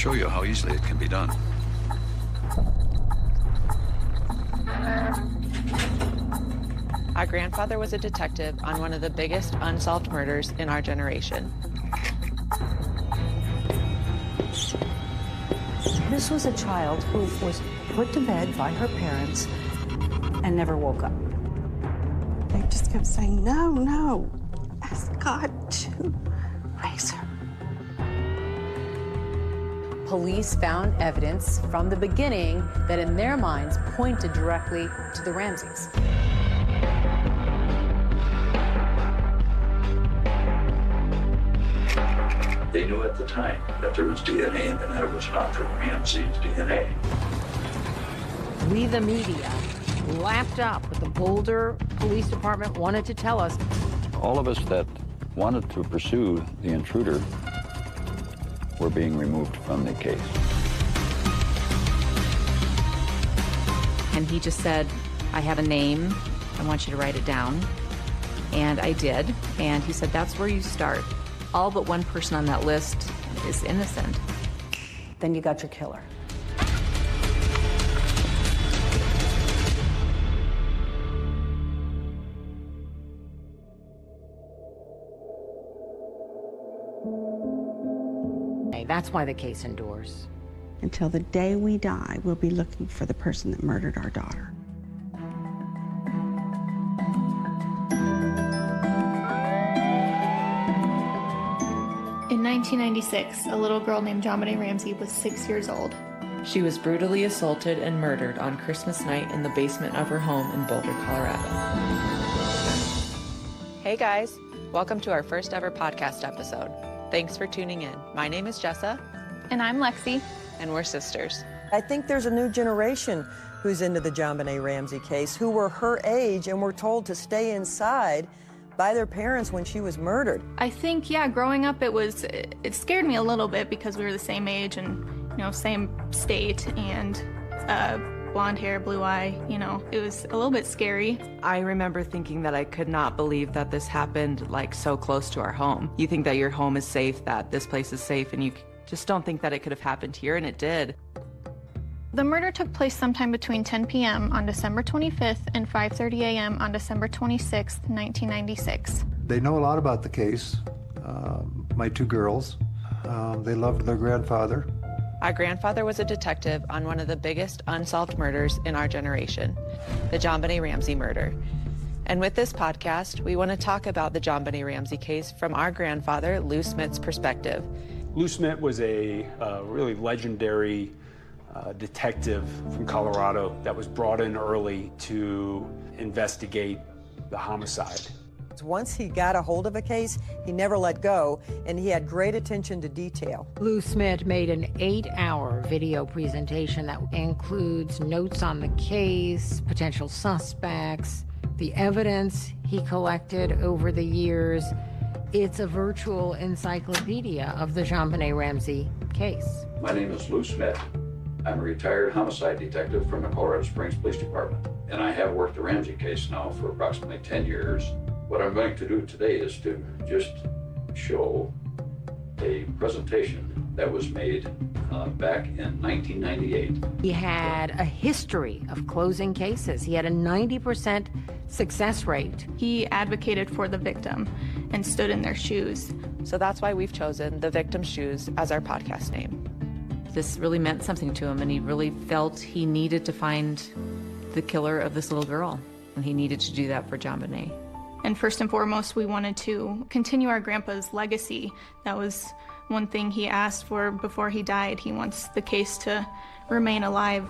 show you how easily it can be done. Our grandfather was a detective on one of the biggest unsolved murders in our generation. This was a child who was put to bed by her parents and never woke up. They just kept saying, no, no, ask God to raise her. Police found evidence from the beginning that in their minds pointed directly to the Ramseys. They knew at the time that there was DNA and that it was not the Ramsey's DNA. We, the media, lapped up what the Boulder Police Department wanted to tell us. All of us that wanted to pursue the intruder were being removed from the case. And he just said, I have a name, I want you to write it down. And I did, and he said, that's where you start. All but one person on that list is innocent. Then you got your killer. That's why the case endures. Until the day we die, we'll be looking for the person that murdered our daughter. In 1996, a little girl named JonBenet Ramsey was 6 years old. She was brutally assaulted and murdered on Christmas night in the basement of her home in Boulder, Colorado. Hey guys, welcome to our first ever podcast episode. Thanks for tuning in. My name is Jessa. And I'm Lexi. And we're sisters. I think there's a new generation who's into the JonBenet Ramsey case who were her age and were told to stay inside by their parents when she was murdered. I think, yeah, growing up it scared me a little bit because we were the same age and, you know, same state and blonde hair, blue eye, you know, it was a little bit scary. I remember thinking that I could not believe that this happened like so close to our home. You think that your home is safe, that this place is safe, and you just don't think that it could have happened here, and it did. The murder took place sometime between 10 p.m. on December 25th and 5:30 a.m. on December 26th, 1996. They know a lot about the case. My two girls, they loved their grandfather. Our grandfather was a detective on one of the biggest unsolved murders in our generation, the JonBenet Ramsey murder. And with this podcast, we want to talk about the JonBenet Ramsey case from our grandfather, Lou Smith's perspective. Lou Smith was a really legendary detective from Colorado that was brought in early to investigate the homicide. Once he got a hold of a case, he never let go, and he had great attention to detail. Lou Smith made an 8-hour video presentation that includes notes on the case, potential suspects, the evidence he collected over the years. It's a virtual encyclopedia of the JonBenet Ramsey case. My name is Lou Smith. I'm a retired homicide detective from the Colorado Springs Police Department, and I have worked the Ramsey case now for approximately 10 years. What I'm going to do today is to just show a presentation that was made back in 1998. He had a history of closing cases. He had a 90% success rate. He advocated for the victim and stood in their shoes. So that's why we've chosen The Victim's Shoes as our podcast name. This really meant something to him, and he really felt he needed to find the killer of this little girl, and he needed to do that for JonBenet. And first and foremost, we wanted to continue our grandpa's legacy. That was one thing he asked for before he died. He wants the case to remain alive.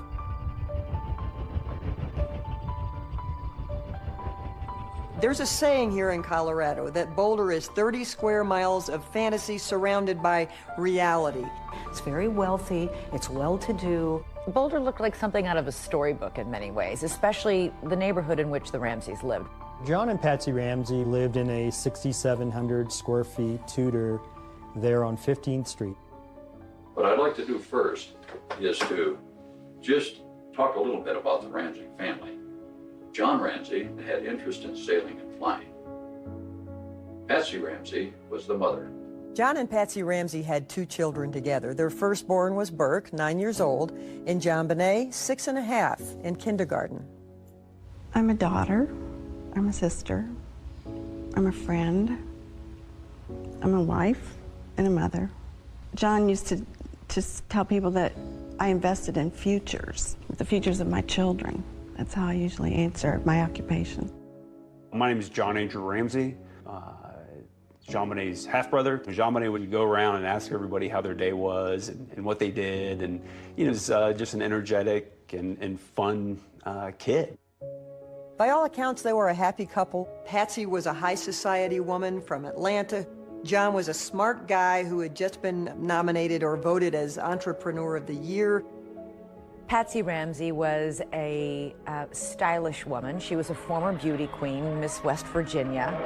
There's a saying here in Colorado that Boulder is 30 square miles of fantasy surrounded by reality. It's very wealthy, it's well-to-do. Boulder looked like something out of a storybook in many ways, especially the neighborhood in which the Ramseys lived. John and Patsy Ramsey lived in a 6,700 square feet Tudor there on 15th Street. What I'd like to do first is to just talk a little bit about the Ramsey family. John Ramsey had interest in sailing and flying. Patsy Ramsey was the mother. John and Patsy Ramsey had 2 children together. Their firstborn was Burke, 9 years old, and John Bonet, 6 and a half, in kindergarten. I'm a daughter. I'm a sister. I'm a friend. I'm a wife and a mother. John used to tell people that I invested in futures, the futures of my children. That's how I usually answer my occupation. My name is John Andrew Ramsey. Jean Bonnet's half-brother. Jean Bonnet would go around and ask everybody how their day was and what they did, and he was just an energetic and fun kid. By all accounts, they were a happy couple. Patsy was a high society woman from Atlanta. John was a smart guy who had just been nominated or voted as Entrepreneur of the Year. Patsy Ramsey was a stylish woman. She was a former beauty queen, Miss West Virginia.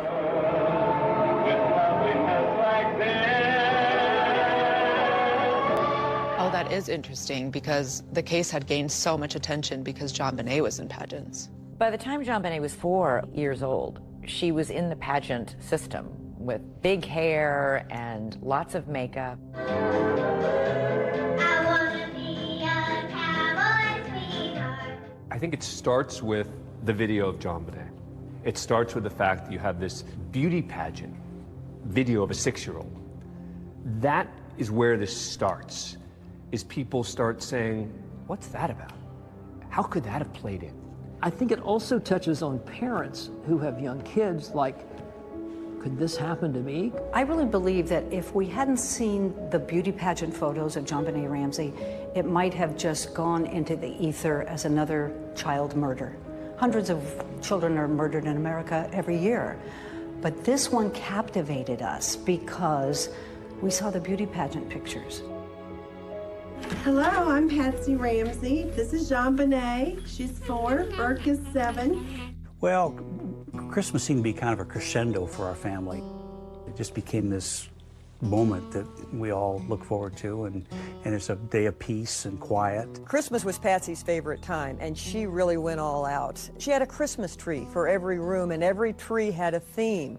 Oh, that is interesting because the case had gained so much attention because John Bonet was in pageants. By the time John Bonet was 4 years old, she was in the pageant system with big hair and lots of makeup. I think it starts with the video of John Bonet. It starts with the fact that you have this beauty pageant video of a 6-year-old. That is where this starts, is people start saying, what's that about? How could that have played in? I think it also touches on parents who have young kids, like, could this happen to me? I really believe that if we hadn't seen the beauty pageant photos of John Bonet Ramsey, it might have just gone into the ether as another child murder. Hundreds of children are murdered in America every year. But this one captivated us because we saw the beauty pageant pictures. Hello, I'm Patsy Ramsey. This is Jean Bonet. She's 4, Burke is 7. Well, Christmas seemed to be kind of a crescendo for our family. It just became this moment that we all look forward to, and it's a day of peace and quiet. Christmas was Patsy's favorite time, and she really went all out. She had a Christmas tree for every room, and every tree had a theme.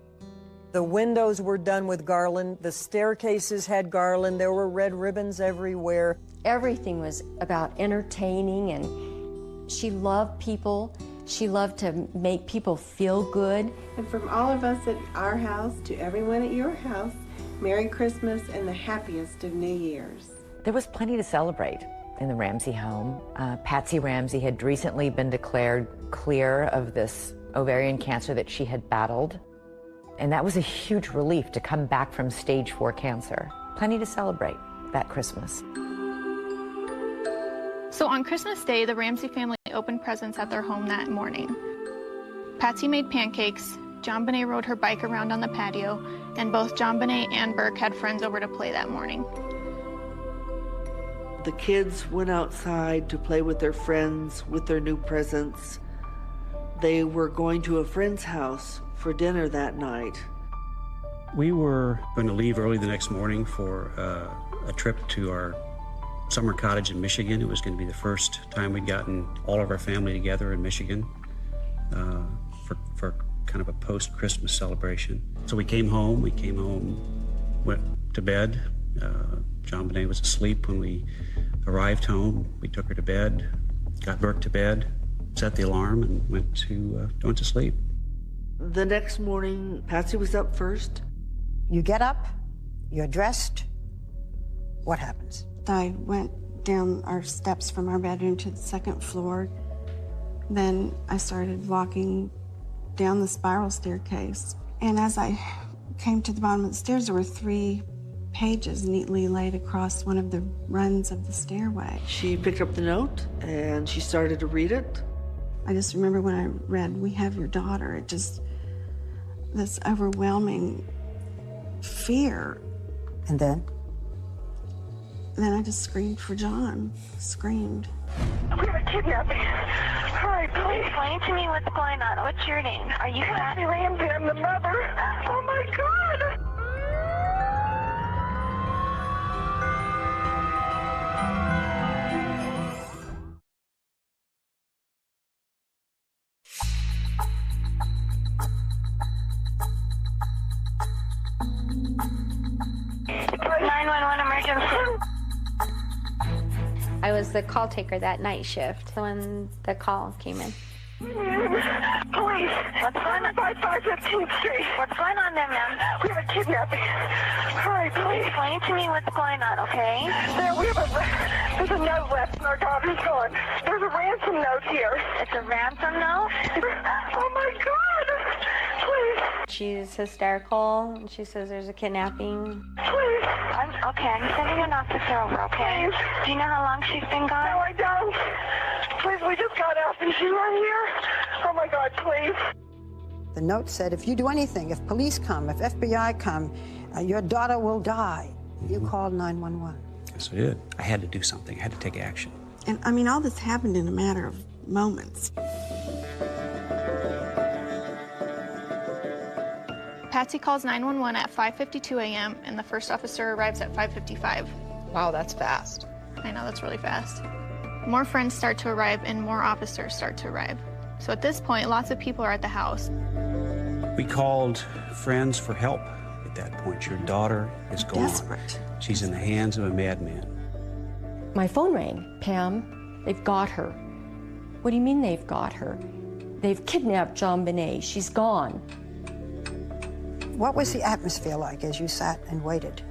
The windows were done with garland, the staircases had garland, there were red ribbons everywhere. Everything was about entertaining, and she loved people. She loved to make people feel good. And from all of us at our house to everyone at your house, Merry Christmas and the happiest of New Year's. There was plenty to celebrate in the Ramsey home. Patsy Ramsey had recently been declared clear of this ovarian cancer that she had battled. And that was a huge relief to come back from stage 4 cancer. Plenty to celebrate that Christmas. So on Christmas Day, the Ramsey family opened presents at their home that morning. Patsy made pancakes, John Bonet rode her bike around on the patio, and both John Bonet and Burke had friends over to play that morning. The kids went outside to play with their friends with their new presents. They were going to a friend's house for dinner that night. We were going to leave early the next morning for a trip to our summer cottage in Michigan. It was going to be the first time we'd gotten all of our family together in Michigan for kind of a post-Christmas celebration. So we came home, went to bed. John Bonet was asleep when we arrived home. We took her to bed, got Burke to bed, set the alarm, and went to sleep. The next morning, Patsy was up first. You get up, you're dressed, what happens? I went down our steps from our bedroom to the 2nd floor. Then I started walking down the spiral staircase. And as I came to the bottom of the stairs, there were 3 pages neatly laid across one of the runs of the stairway. She picked up the note and she started to read it. I just remember when I read, "We have your daughter," it just, this overwhelming fear. And then? Then I just screamed for John, screamed. We have a kidnapping. Hurry, please explain to me what's going on. What's your name? Are you Patsy Ramsey? I'm the mother. Oh my God! 911 emergency. I was the call taker that night shift when the call came in. Police, what's going on? 515th Street. What's going on there, ma'am? We have a kidnapping. Hurry, please. Explain to me what's going on, okay? There's a note left and our daughter's gone. There's a ransom note here. It's a ransom note? Oh my God! Please. She's hysterical. And she says there's a kidnapping. Please. I'm sending an officer over, okay? Please. Do you know how long she's been gone? No, I don't. Please, we just got out. Is she right here? Oh my God, please. The note said, if you do anything, if police come, if FBI come, your daughter will die. You called 911. Yes, I did. I had to do something. I had to take action. And I mean, all this happened in a matter of moments. Patsy calls 911 at 5:52 a.m. and the first officer arrives at 5:55. Wow, that's fast. I know, that's really fast. More friends start to arrive and more officers start to arrive. So at this point, lots of people are at the house. We called friends for help at that point. Your daughter is gone. Desperate. She's in the hands of a madman. My phone rang. Pam, they've got her. What do you mean they've got her? They've kidnapped JonBenet. She's gone. What was the atmosphere like as you sat and waited?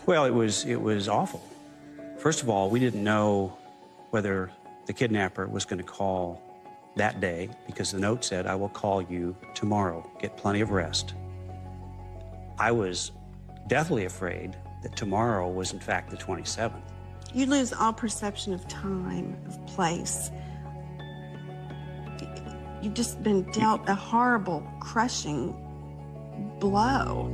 Well, it was awful. First of all, we didn't know whether the kidnapper was going to call that day because the note said, I will call you tomorrow. Get plenty of rest. I was deathly afraid that tomorrow was in fact the 27th. You lose all perception of time, of place. You've just been dealt a horrible, crushing blow.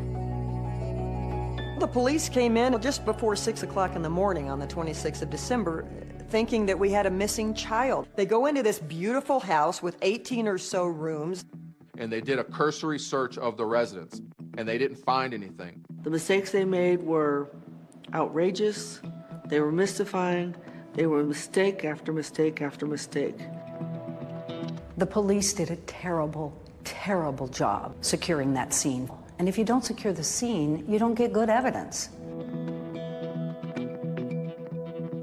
The police came in just before 6 o'clock in the morning on the 26th of December, thinking that we had a missing child. They go into this beautiful house with 18 or so rooms. And they did a cursory search of the residence, and they didn't find anything. The mistakes they made were outrageous, they were mystifying, they were mistake after mistake after mistake. The police did a terrible, terrible job securing that scene. And if you don't secure the scene, you don't get good evidence.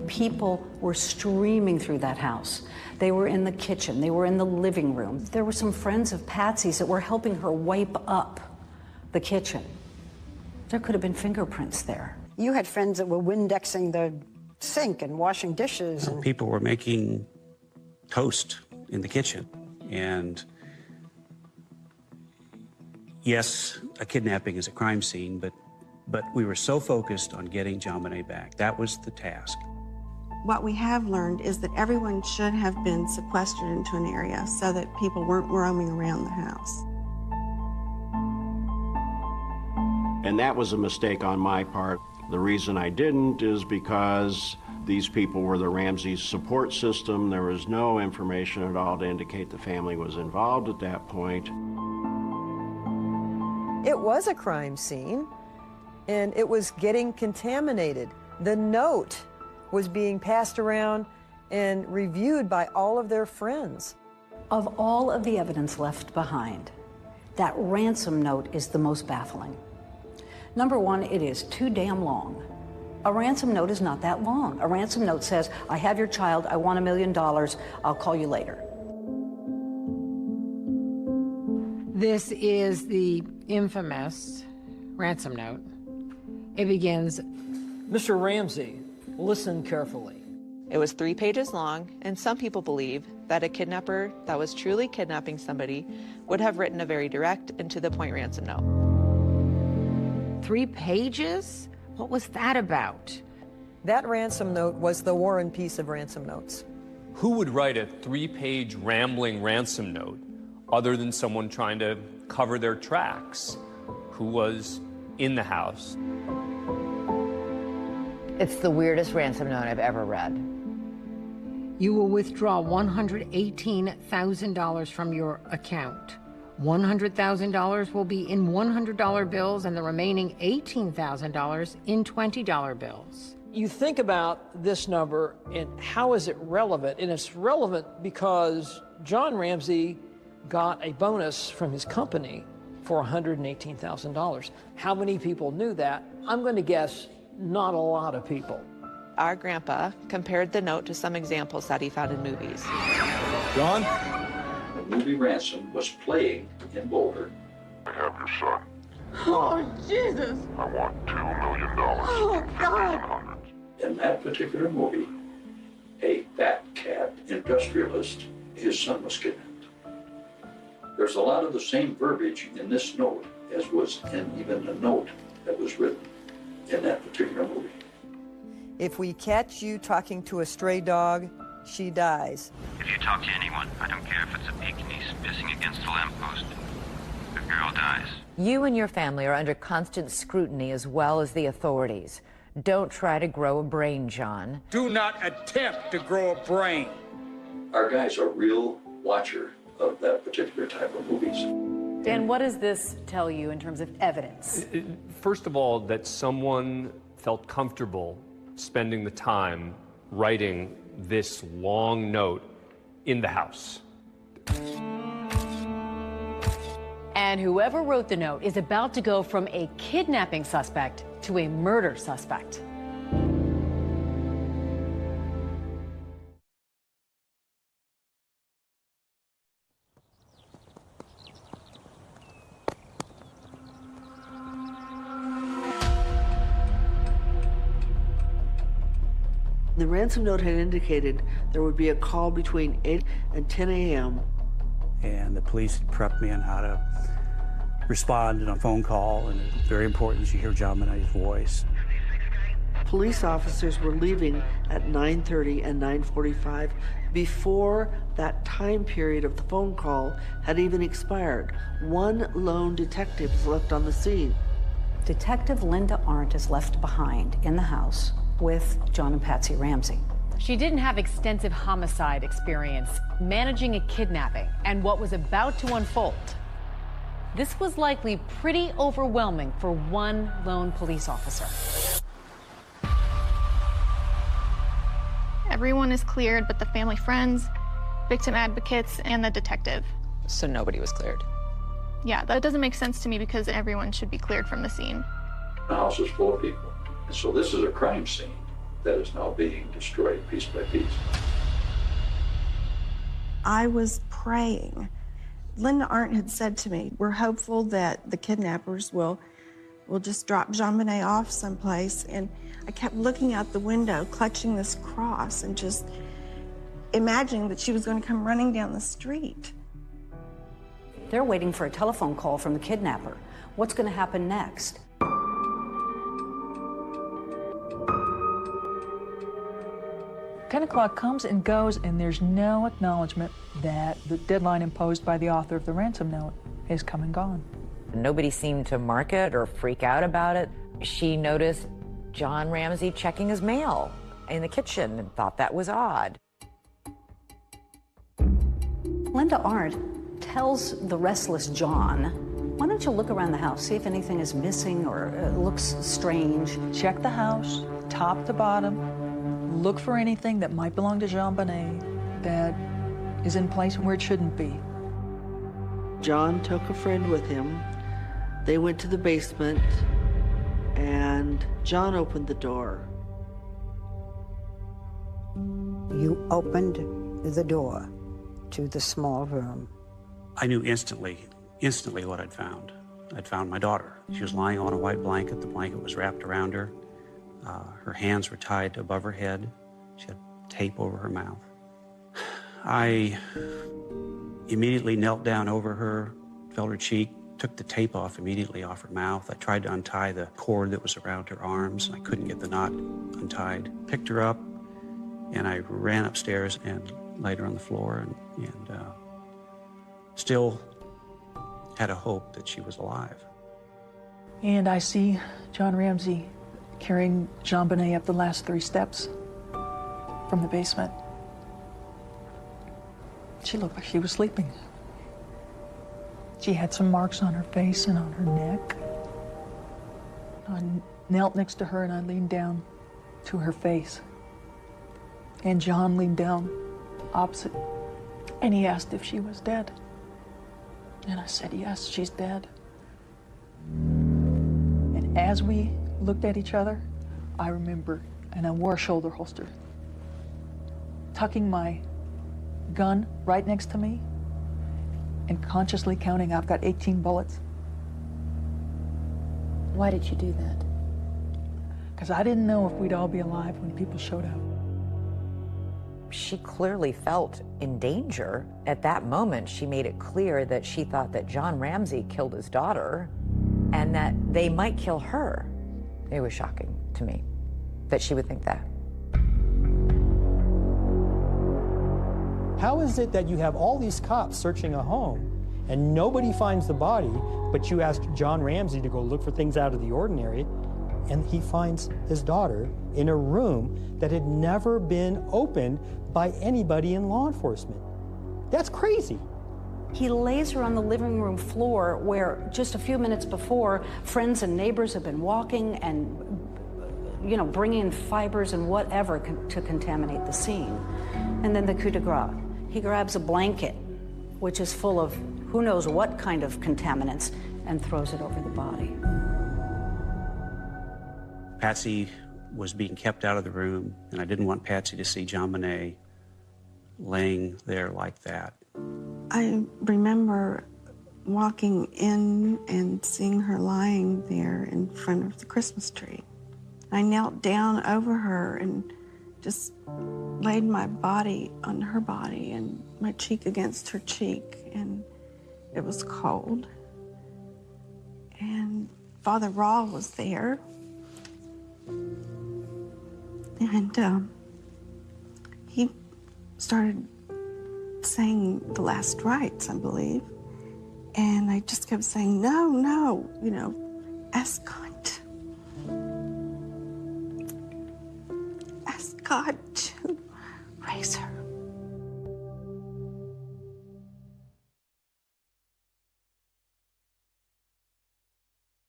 People were streaming through that house. They were in the kitchen, they were in the living room. There were some friends of Patsy's that were helping her wipe up the kitchen. There could have been fingerprints there. You had friends that were Windexing the sink and washing dishes. And People were making toast in the kitchen. And yes, a kidnapping is a crime scene, but we were so focused on getting JonBenet back. That was the task. What we have learned is that everyone should have been sequestered into an area so that people weren't roaming around the house. And that was a mistake on my part. The reason I didn't is because these people were the Ramsey's support system. There was no information at all to indicate the family was involved at that point. It was a crime scene, and it was getting contaminated. The note was being passed around and reviewed by all of their friends. Of all of the evidence left behind, that ransom note is the most baffling. Number one, it is too damn long. A ransom note is not that long. A ransom note says, I have your child, I want $1 million, I'll call you later. This is the infamous ransom note. It begins, Mr. Ramsey, listen carefully. It was 3 pages long, and some people believe that a kidnapper that was truly kidnapping somebody would have written a very direct and to-the-point ransom note. 3 pages? What was that about? That ransom note was the War and Peace of ransom notes. Who would write a 3-page rambling ransom note other than someone trying to cover their tracks who was in the house? It's the weirdest ransom note I've ever read. You will withdraw $118,000 from your account. $100,000 will be in $100 bills and the remaining $18,000 in $20 bills. You think about this number and how is it relevant? And it's relevant because John Ramsey got a bonus from his company for $118,000. How many people knew that? I'm going to guess not a lot of people. Our grandpa compared the note to some examples that he found in movies. John? The movie Ransom was playing in Boulder. I have your son. Oh, Jesus. I want $2 million. Oh, God. In that particular movie, a fat cat industrialist, his son was kidnapped. There's a lot of the same verbiage in this note as was in even the note that was written in that particular movie. If we catch you talking to a stray dog, she dies. If you talk to anyone, I don't care if it's a Pekingese pissing against a lamppost, the girl dies. You and your family are under constant scrutiny as well as the authorities. Don't try to grow a brain, John. Do not attempt to grow a brain. Our guy's a real watcher of that particular type of movies. Dan, what does this tell you in terms of evidence? First of all, that someone felt comfortable spending the time writing this long note in the house. And whoever wrote the note is about to go from a kidnapping suspect to a murder suspect. The ransom note had indicated there would be a call between 8 and 10 a.m. And the police had prepped me on how to respond on a phone call, and it's very important that you hear John Bonet's voice. Police officers were leaving at 9:30 and 9:45 before that time period of the phone call had even expired. One lone detective was left on the scene. Detective Linda Arndt is left behind in the house with John and Patsy Ramsey. She didn't have extensive homicide experience managing a kidnapping and what was about to unfold. This was likely pretty overwhelming for one lone police officer. Everyone is cleared but the family friends, victim advocates, and the detective. So nobody was cleared. Yeah, that doesn't make sense to me because everyone should be cleared from the scene. The house is full of people. And so this is a crime scene that is now being destroyed piece by piece. I was praying. Linda Arndt had said to me, we're hopeful that the kidnappers will just drop John Bonet off someplace. And I kept looking out the window, clutching this cross and just imagining that she was going to come running down the street. They're waiting for a telephone call from the kidnapper. What's going to happen next? 10 o'clock comes and goes, and there's no acknowledgement that the deadline imposed by the author of the ransom note is come and gone. Nobody seemed to mark it or freak out about it. She noticed John Ramsey checking his mail in the kitchen and thought that was odd. Linda Arndt tells the restless John, why don't you look around the house, see if anything is missing or looks strange. Check the house, top to bottom. Look for anything that might belong to John Bonet that is in place where it shouldn't be. John took a friend with him. They went to the basement, and John opened the door. You opened the door to the small room. I knew instantly what I'd found. I'd found my daughter. She was lying on a white blanket. The blanket was wrapped around her. Her hands were tied above her head. She had tape over her mouth. I immediately knelt down over her, felt her cheek, took the tape off immediately off her mouth. I tried to untie the cord that was around her arms. I couldn't get the knot untied. Picked her up, and I ran upstairs and laid her on the floor and still had a hope that she was alive. And I see John Ramsey carrying John Bonet up the last 3 steps from the basement. She looked like she was sleeping. She had some marks on her face and on her neck. I knelt next to her and I leaned down to her face. And John leaned down opposite and he asked if she was dead. And I said, yes, she's dead. And as we looked at each other, I remember, and I wore a shoulder holster, tucking my gun right next to me and consciously counting, I've got 18 bullets. Why did you do that? Because I didn't know if we'd all be alive when people showed up. She clearly felt in danger. At that moment, she made it clear that she thought that John Ramsey killed his daughter and that they might kill her. It was shocking to me that she would think that. How is it that you have all these cops searching a home and nobody finds the body, but you ask John Ramsey to go look for things out of the ordinary, and he finds his daughter in a room that had never been opened by anybody in law enforcement? That's crazy. He lays her on the living room floor where just a few minutes before, friends and neighbors have been walking and, you know, bringing in fibers and whatever to contaminate the scene. And then the coup de grace. He grabs a blanket, which is full of who knows what kind of contaminants, and throws it over the body. Patsy was being kept out of the room, and I didn't want Patsy to see JonBenet laying there like that. I remember walking in and seeing her lying there in front of the Christmas tree. I knelt down over her and just laid my body on her body and my cheek against her cheek, and it was cold. And Father Raw was there. And he started saying the last rites, I believe. And I just kept saying, no, no, you know, ask God. Ask God to raise her.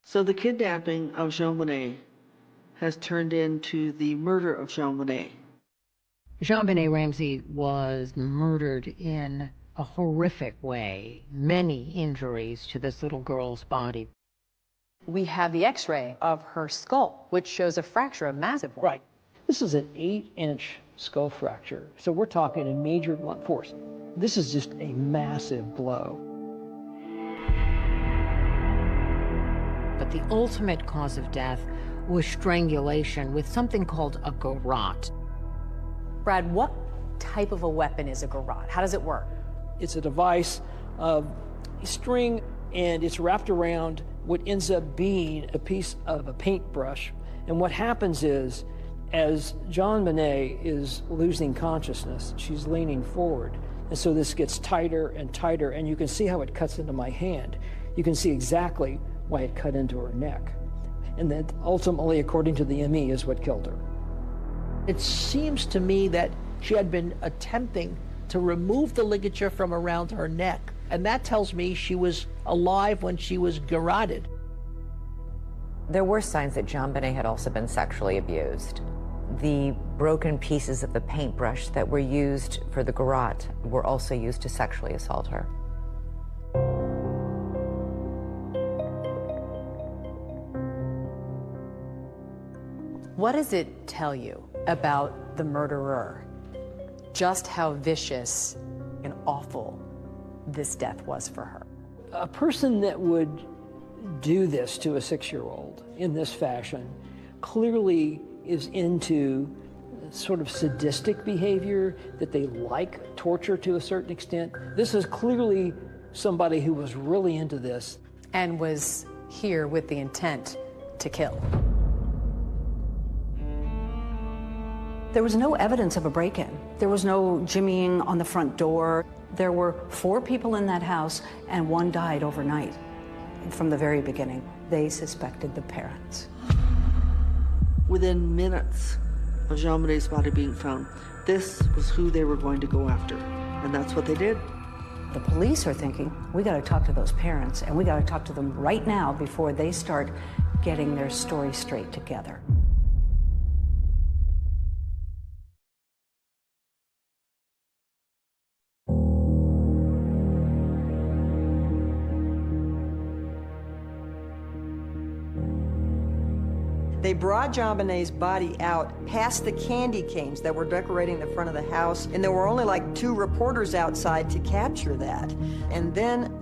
So the kidnapping of JonBenet has turned into the murder of JonBenet. JonBenet Ramsey was murdered in a horrific way. Many injuries to this little girl's body. We have the x-ray of her skull, which shows a fracture, a massive one. Right. This is an 8-inch skull fracture. So we're talking a major blunt force. This is just a massive blow. But the ultimate cause of death was strangulation with something called a garrote. Brad, what type of a weapon is a garrote? How does it work? It's a device of string, and it's wrapped around what ends up being a piece of a paintbrush. And what happens is, as JonBenet is losing consciousness, she's leaning forward. And so this gets tighter and tighter, and you can see how it cuts into my hand. You can see exactly why it cut into her neck. And that ultimately, according to the ME, is what killed her. It seems to me that she had been attempting to remove the ligature from around her neck. And that tells me she was alive when she was garroted. There were signs that JonBenet had also been sexually abused. The broken pieces of the paintbrush that were used for the garrote were also used to sexually assault her. What does it tell you about the murderer? Just how vicious and awful this death was for her. A person that would do this to a 6-year-old in this fashion clearly is into sort of sadistic behavior, that they like torture to a certain extent. This is clearly somebody who was really into this. And was here with the intent to kill. There was no evidence of a break-in. There was no jimmying on the front door. There were 4 people in that house, and 1 died overnight. From the very beginning, they suspected the parents. Within minutes of JonBenet's body being found, this was who they were going to go after. And that's what they did. The police are thinking, we got to talk to those parents, and we got to talk to them right now before they start getting their story straight together. They brought JonBenet's body out past the candy canes that were decorating the front of the house, and there were only like 2 reporters outside to capture that. And then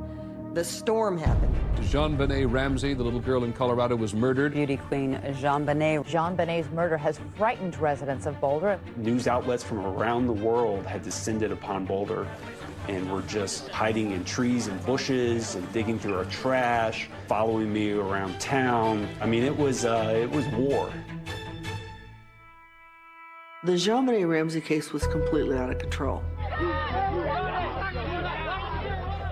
the storm happened. JonBenet Ramsey, the little girl in Colorado, was murdered. Beauty queen JonBenet. JonBenet's murder has frightened residents of Boulder. News outlets from around the world had descended upon Boulder and were just hiding in trees and bushes and digging through our trash, following me around town. I mean, it was war. The JonBenet Ramsey case was completely out of control.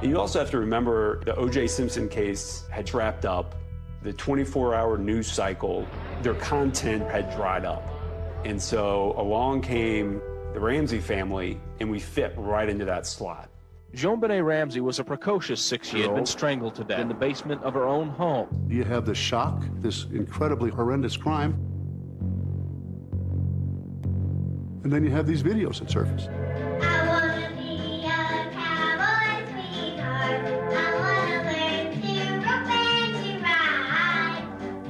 You also have to remember the O.J. Simpson case had wrapped up. The 24-hour news cycle, their content had dried up. And so along came the Ramsey family, and we fit right into that slot. JonBenet Ramsey was a precocious 6-year-old. She had been strangled to death in the basement of her own home. You have the shock, this incredibly horrendous crime. And then you have these videos that surface.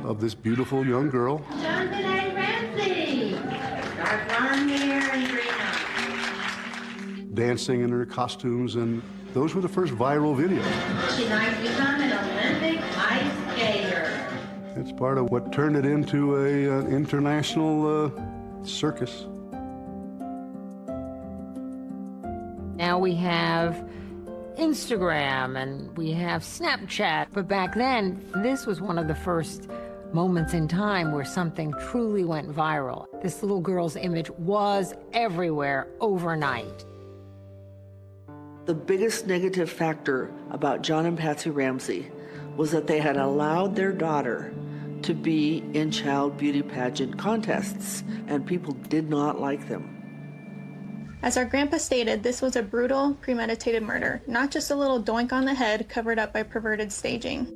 Of this beautiful young girl. JonBenet Ramsey. Dark blonde hair and green eyes. Dancing in her costumes, and those were the first viral videos. She'd like to become an Olympic ice skater. It's part of what turned it into an international circus. Now we have Instagram and we have Snapchat. But back then, this was one of the first moments in time where something truly went viral. This little girl's image was everywhere overnight. The biggest negative factor about John and Patsy Ramsey was that they had allowed their daughter to be in child beauty pageant contests, and people did not like them. As our grandpa stated, this was a brutal, premeditated murder, not just a little doink on the head covered up by perverted staging.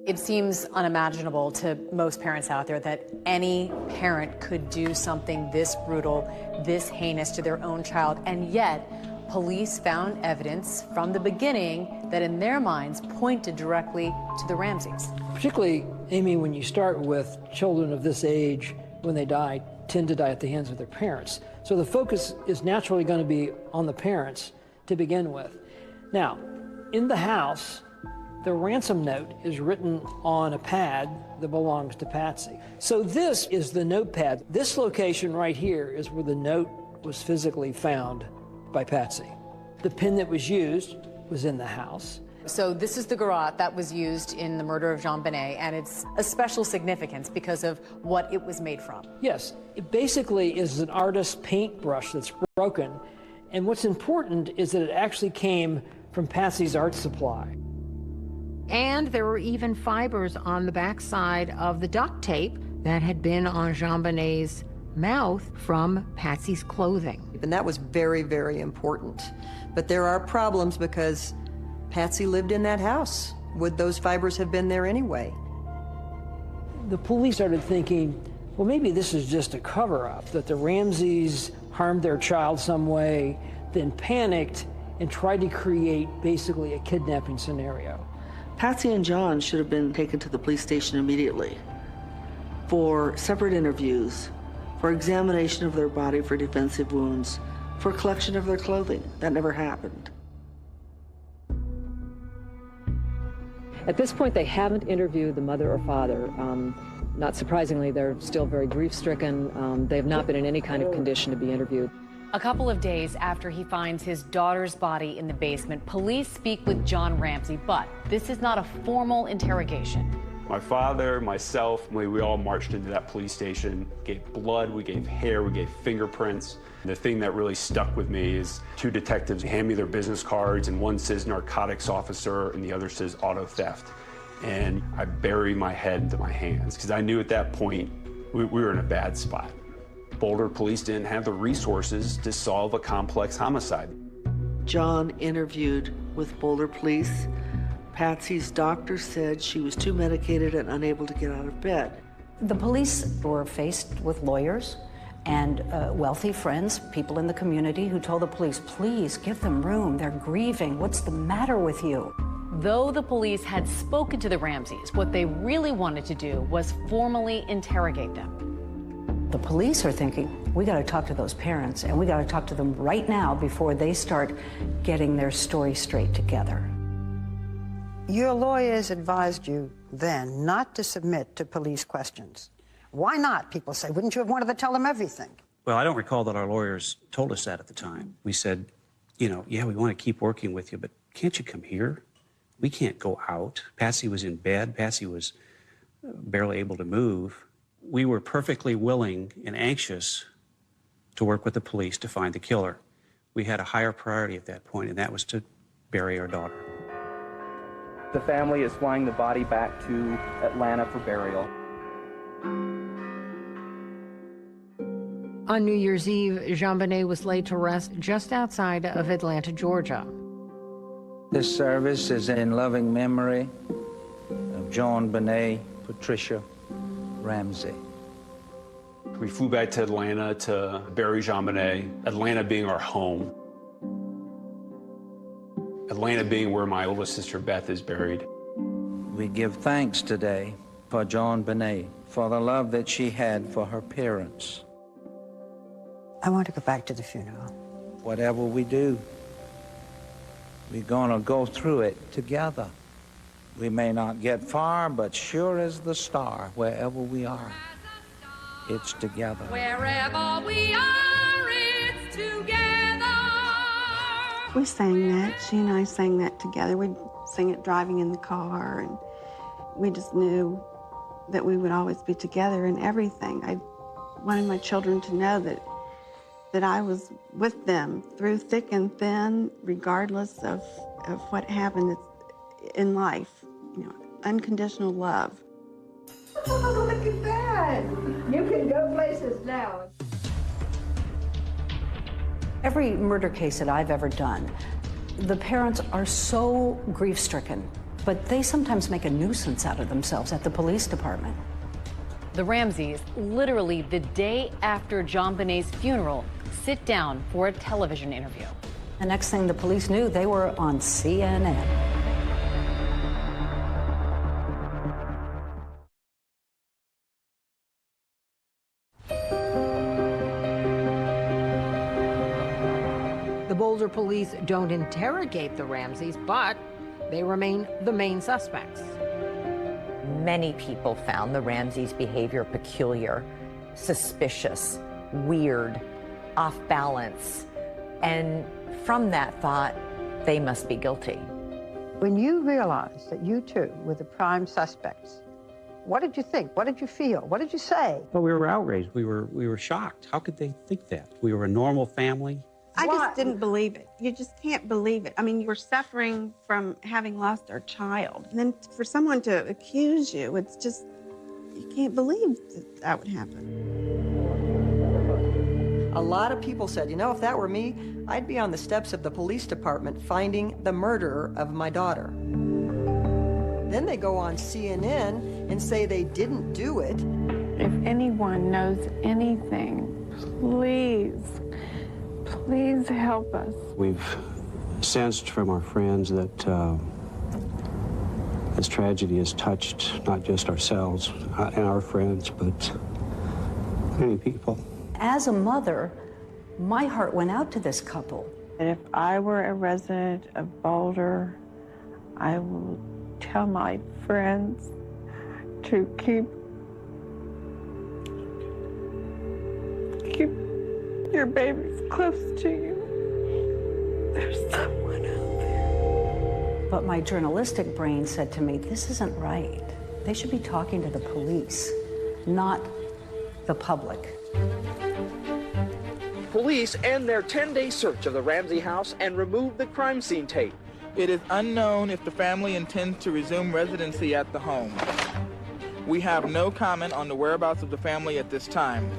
It seems unimaginable to most parents out there that any parent could do something this brutal, this heinous to their own child, and yet police found evidence from the beginning that in their minds pointed directly to the Ramseys. Particularly, Amy, when you start with children of this age, when they die, tend to die at the hands of their parents. So the focus is naturally going to be on the parents to begin with. Now, in the house, the ransom note is written on a pad that belongs to Patsy. So this is the notepad. This location right here is where the note was physically found by Patsy. The pen that was used was in the house. So this is the garrote that was used in the murder of JonBenet, and it's a special significance because of what it was made from. Yes, it basically is an artist's paintbrush that's broken. And what's important is that it actually came from Patsy's art supply. And there were even fibers on the backside of the duct tape that had been on JonBenet's mouth from Patsy's clothing. And that was very, very important. But there are problems because Patsy lived in that house. Would those fibers have been there anyway? The police started thinking, well, maybe this is just a cover-up, that the Ramseys harmed their child some way, then panicked and tried to create basically a kidnapping scenario. Patsy and John should have been taken to the police station immediately for separate interviews, for examination of their body for defensive wounds, for collection of their clothing. That never happened. At this point, they haven't interviewed the mother or father. Not surprisingly, they're still very grief-stricken. They have not been in any kind of condition to be interviewed. A couple of days after he finds his daughter's body in the basement, police speak with John Ramsey, but this is not a formal interrogation. My father, myself, we all marched into that police station, gave blood, we gave hair, we gave fingerprints. The thing that really stuck with me is 2 detectives hand me their business cards, and one says narcotics officer and the other says auto theft. And I buried my head into my hands because I knew at that point we were in a bad spot. Boulder police didn't have the resources to solve a complex homicide. John interviewed with Boulder police. Patsy's doctor said she was too medicated and unable to get out of bed. The police were faced with lawyers and wealthy friends, people in the community who told the police, please give them room, they're grieving, what's the matter with you? Though the police had spoken to the Ramseys, what they really wanted to do was formally interrogate them. The police are thinking, we got to talk to those parents, and we got to talk to them right now before they start getting their story straight together. Your lawyers advised you then not to submit to police questions. Why not? People say, wouldn't you have wanted to tell them everything? Well, I don't recall that our lawyers told us that at the time. We said, you know, yeah, we want to keep working with you, but can't you come here? We can't go out. Patsy was in bed. Patsy was barely able to move. We were perfectly willing and anxious to work with the police to find the killer. We had a higher priority at that point, and that was to bury our daughter. The family is flying the body back to Atlanta for burial. On New Year's Eve, JonBenét was laid to rest just outside of Atlanta, Georgia. This service is in loving memory of JonBenét Patricia Ramsey. We flew back to Atlanta to bury JonBenét, Atlanta being our home. Atlanta being where my oldest sister Beth is buried. We give thanks today for JonBenét, for the love that she had for her parents. I want to go back to the funeral. Whatever we do, we're gonna go through it together. We may not get far, but sure as the star, wherever we are, it's together. Wherever we are, it's together. We sang that. She and I sang that together. We'd sing it driving in the car, and we just knew that we would always be together in everything. I wanted my children to know that I was with them through thick and thin, regardless of what happened in life. You know, unconditional love. Oh, look at that. You can go places now. Every murder case that I've ever done, the parents are so grief-stricken, but they sometimes make a nuisance out of themselves at the police department. The Ramseys, literally the day after JonBenét's funeral, sit down for a television interview. The next thing the police knew, they were on CNN. The Boulder police don't interrogate the Ramseys, but they remain the main suspects. Many people found the Ramseys' behavior peculiar, suspicious, weird, off balance, and from that thought, they must be guilty. When you realized that you two were the prime suspects, what did you think? What did you feel? What did you say? Well, we were outraged. We were shocked. How could they think that? We were a normal family. I just didn't believe it. You just can't believe it. I mean, we're suffering from having lost our child. And then for someone to accuse you, it's just, you can't believe that would happen. A lot of people said, you know, if that were me, I'd be on the steps of the police department finding the murderer of my daughter. Then they go on CNN and say they didn't do it. If anyone knows anything, please help us. We've sensed from our friends that this tragedy has touched not just ourselves and our friends, but many people. As a mother, my heart went out to this couple. And if I were a resident of Boulder, I will tell my friends to keep your babies close to you. There's someone out there. But my journalistic brain said to me, this isn't right. They should be talking to the police, not the public. Police end their 10-day search of the Ramsey house and remove the crime scene tape. It is unknown if the family intends to resume residency at the home. We have no comment on the whereabouts of the family at this time.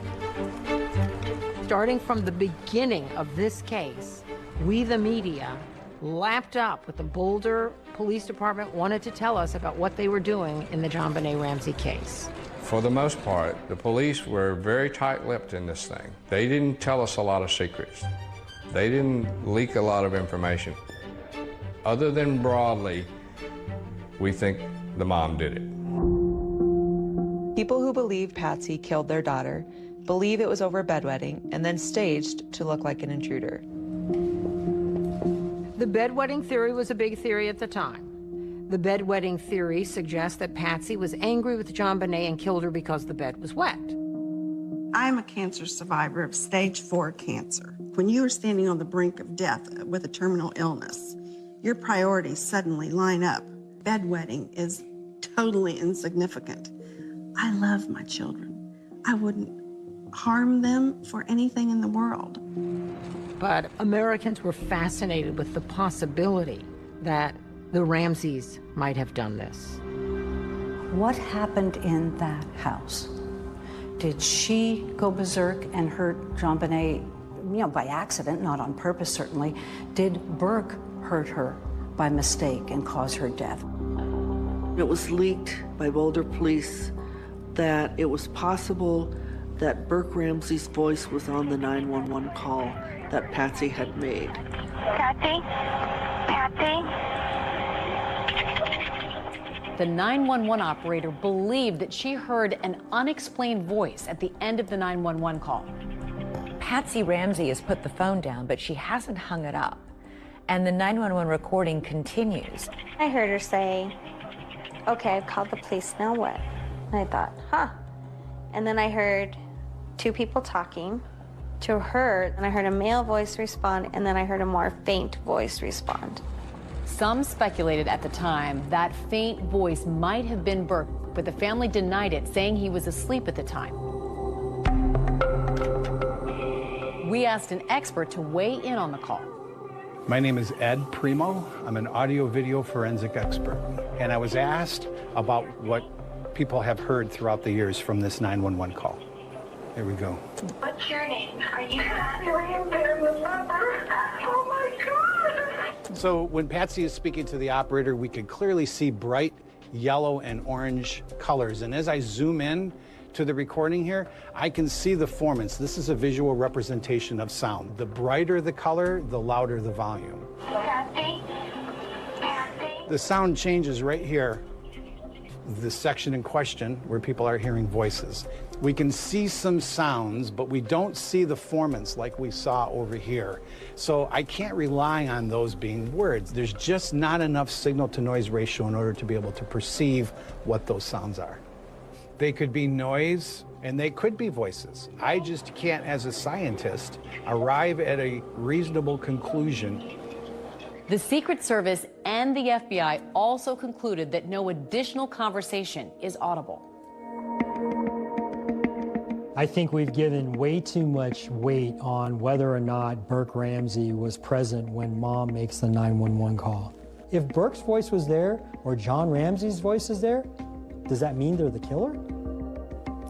Starting from the beginning of this case, we, the media, lapped up what the Boulder Police Department wanted to tell us about what they were doing in the JonBenét Ramsey case. For the most part, the police were very tight-lipped in this thing. They didn't tell us a lot of secrets. They didn't leak a lot of information. Other than broadly, We think the mom did it. People who believe Patsy killed their daughter believe it was over a bedwetting and then staged to look like an intruder. The bedwetting theory was a big theory at the time. The bedwetting theory suggests that Patsy was angry with JonBenét and killed her because the bed was wet. I'm a cancer survivor of stage 4 cancer. When you are standing on the brink of death with a terminal illness, your priorities suddenly line up. Bedwetting is totally insignificant. I love my children. I wouldn't harm them for anything in the world. But Americans were fascinated with the possibility that the Ramseys might have done this. What happened in that house? Did she go berserk and hurt JonBenét, by accident, not on purpose certainly? Did Burke hurt her by mistake and cause her death? It was leaked by Boulder police that it was possible that Burke Ramsey's voice was on the 911 call that Patsy had made. Patsy? Patsy? The 911 operator believed that she heard an unexplained voice at the end of the 911 call. Patsy Ramsey has put the phone down, but she hasn't hung it up. And the 911 recording continues. I heard her say, okay, I've called the police, now what? And I thought, huh. And then I heard two people talking to her, and I heard a male voice respond, and then I heard a more faint voice respond. Some speculated at the time that faint voice might have been Burke, but the family denied it, saying he was asleep at the time. We asked an expert to weigh in on the call. My name is Ed Primo. I'm an audio-video forensic expert, and I was asked about what people have heard throughout the years from this 911 call. Here we go. What's your name? Are you laying there with Mother? Oh my God! So when Patsy is speaking to the operator, we could clearly see bright yellow and orange colors. And as I zoom in to the recording here, I can see the formants. This is a visual representation of sound. The brighter the color, the louder the volume. Patsy? Patsy? The sound changes right here, the section in question where people are hearing voices. We can see some sounds, but we don't see the formants like we saw over here. So I can't rely on those being words. There's just not enough signal-to-noise ratio in order to be able to perceive what those sounds are. They could be noise, and they could be voices. I just can't, as a scientist, arrive at a reasonable conclusion. The Secret Service and the FBI also concluded that no additional conversation is audible. I think we've given way too much weight on whether or not Burke Ramsey was present when Mom makes the 911 call. If Burke's voice was there or John Ramsey's voice is there, does that mean they're the killer?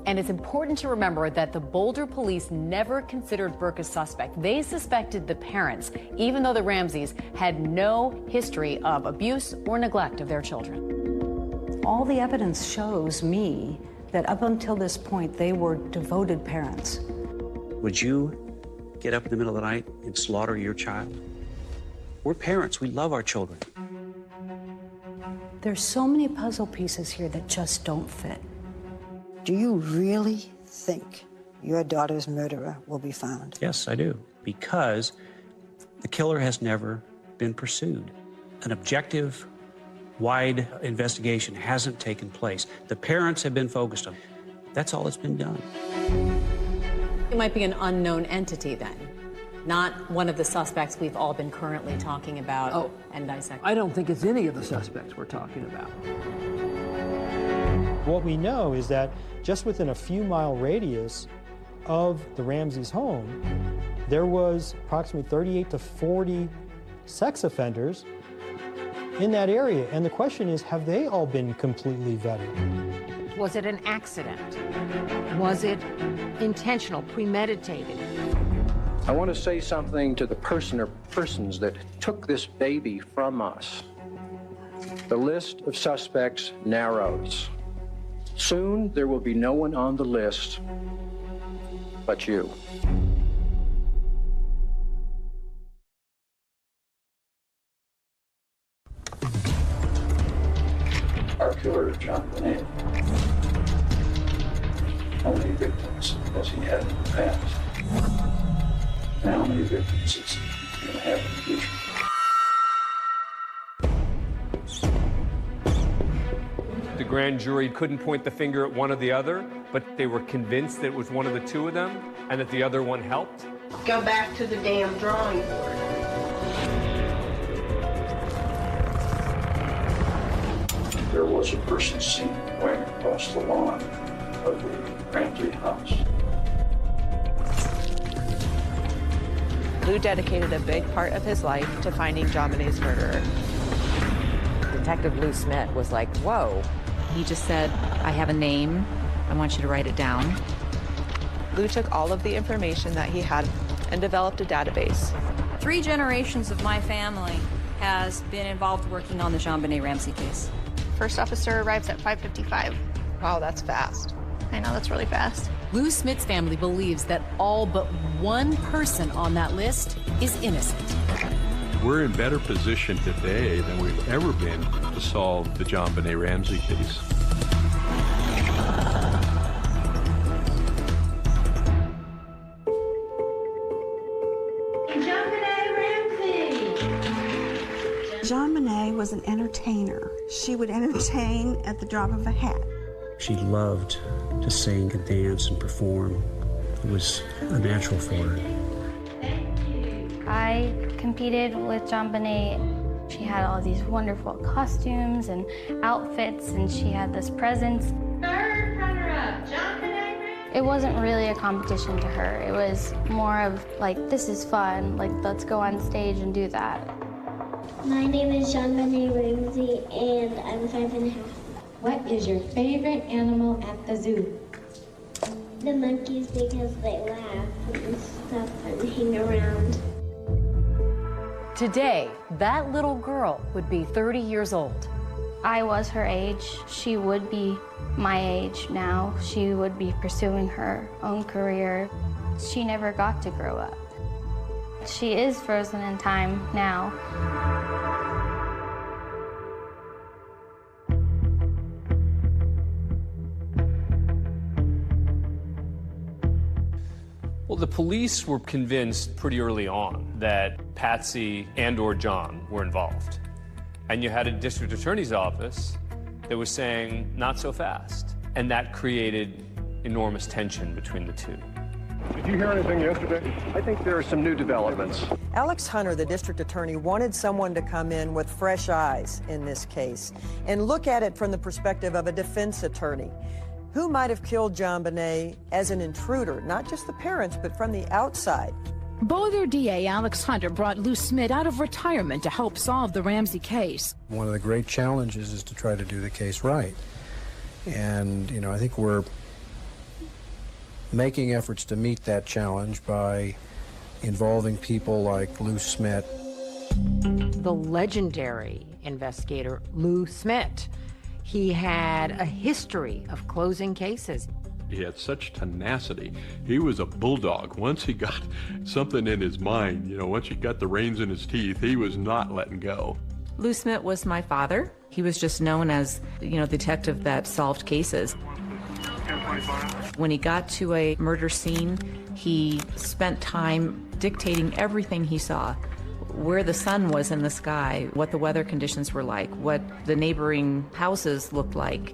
And it's important to remember that the Boulder police never considered Burke a suspect. They suspected the parents, even though the Ramseys had no history of abuse or neglect of their children. All the evidence shows me that up until this point, they were devoted parents. Would you get up in the middle of the night and slaughter your child? We're parents. We love our children. There's so many puzzle pieces here that just don't fit. Do you really think your daughter's murderer will be found? Yes, I do. Because the killer has never been pursued. An objective, wide investigation hasn't taken place. The parents have been focused on. That's all that's been done. It might be an unknown entity then, not one of the suspects we've all been currently talking about and dissecting. I don't think it's any of the suspects we're talking about. What we know is that just within a few mile radius of the Ramseys' home, there was approximately 38 to 40 sex offenders in that area. And the question is, have they all been completely vetted? Was it an accident? Was it intentional, premeditated? I want to say something to the person or persons that took this baby from us. The list of suspects narrows. Soon, there will be no one on the list but you. killer of John Bonet. How many victims has he had in the past? And how many victims is he going to have in the future? The grand jury couldn't point the finger at one or the other, but they were convinced that it was one of the two of them and that the other one helped. Go back to the damn drawing board. There was a person seen going across the lawn of the Ramsey house. Lou dedicated a big part of his life to finding John Bonet's murderer. Detective Lou Smith was like, whoa. He just said, I have a name. I want you to write it down. Lou took all of the information that he had and developed a database. 3 generations of my family has been involved working on the John Bonet Ramsey case. First officer arrives at 5:55. Wow, that's fast. I know, that's really fast. Lou Smith's family believes that all but one person on that list is innocent. We're in better position today than we've ever been to solve the John Bonet Ramsey case. John Bonet was an entertainer. She would entertain at the drop of a hat. She loved to sing and dance and perform. It was a natural for her. I competed with John Bonet. She had all these wonderful costumes and outfits, and she had this presence. Third runner-up, John Bonet. It wasn't really a competition to her. It was more of like, this is fun, like let's go on stage and do that. My name is John Bonet Ramsey, and I'm 5.5. What is your favorite animal at the zoo? The monkeys, because they laugh and stuff and hang around. Today, that little girl would be 30 years old. I was her age. She would be my age now. She would be pursuing her own career. She never got to grow up. She is frozen in time now. Well, the police were convinced pretty early on that Patsy and/or John were involved. And you had a district attorney's office that was saying, not so fast. And that created enormous tension between the two. Did you hear anything yesterday? I think there are some new developments. Alex Hunter, the district attorney, wanted someone to come in with fresh eyes in this case and look at it from the perspective of a defense attorney. Who might have killed John Bonet as an intruder, not just the parents, but from the outside? Boulder DA Alex Hunter brought Lou Smith out of retirement to help solve the Ramsey case. One of the great challenges is to try to do the case right. And, you know, I think we're making efforts to meet that challenge by involving people like Lou Smith. The legendary investigator, Lou Smith. He had a history of closing cases. He had such tenacity. He was a bulldog. Once he got something in his mind, you know, once he got the reins in his teeth, he was not letting go. Lou Smith was my father. He was just known as, you know, the detective that solved cases. When he got to a murder scene, he spent time dictating everything he saw. Where the sun was in the sky, what the weather conditions were like, what the neighboring houses looked like.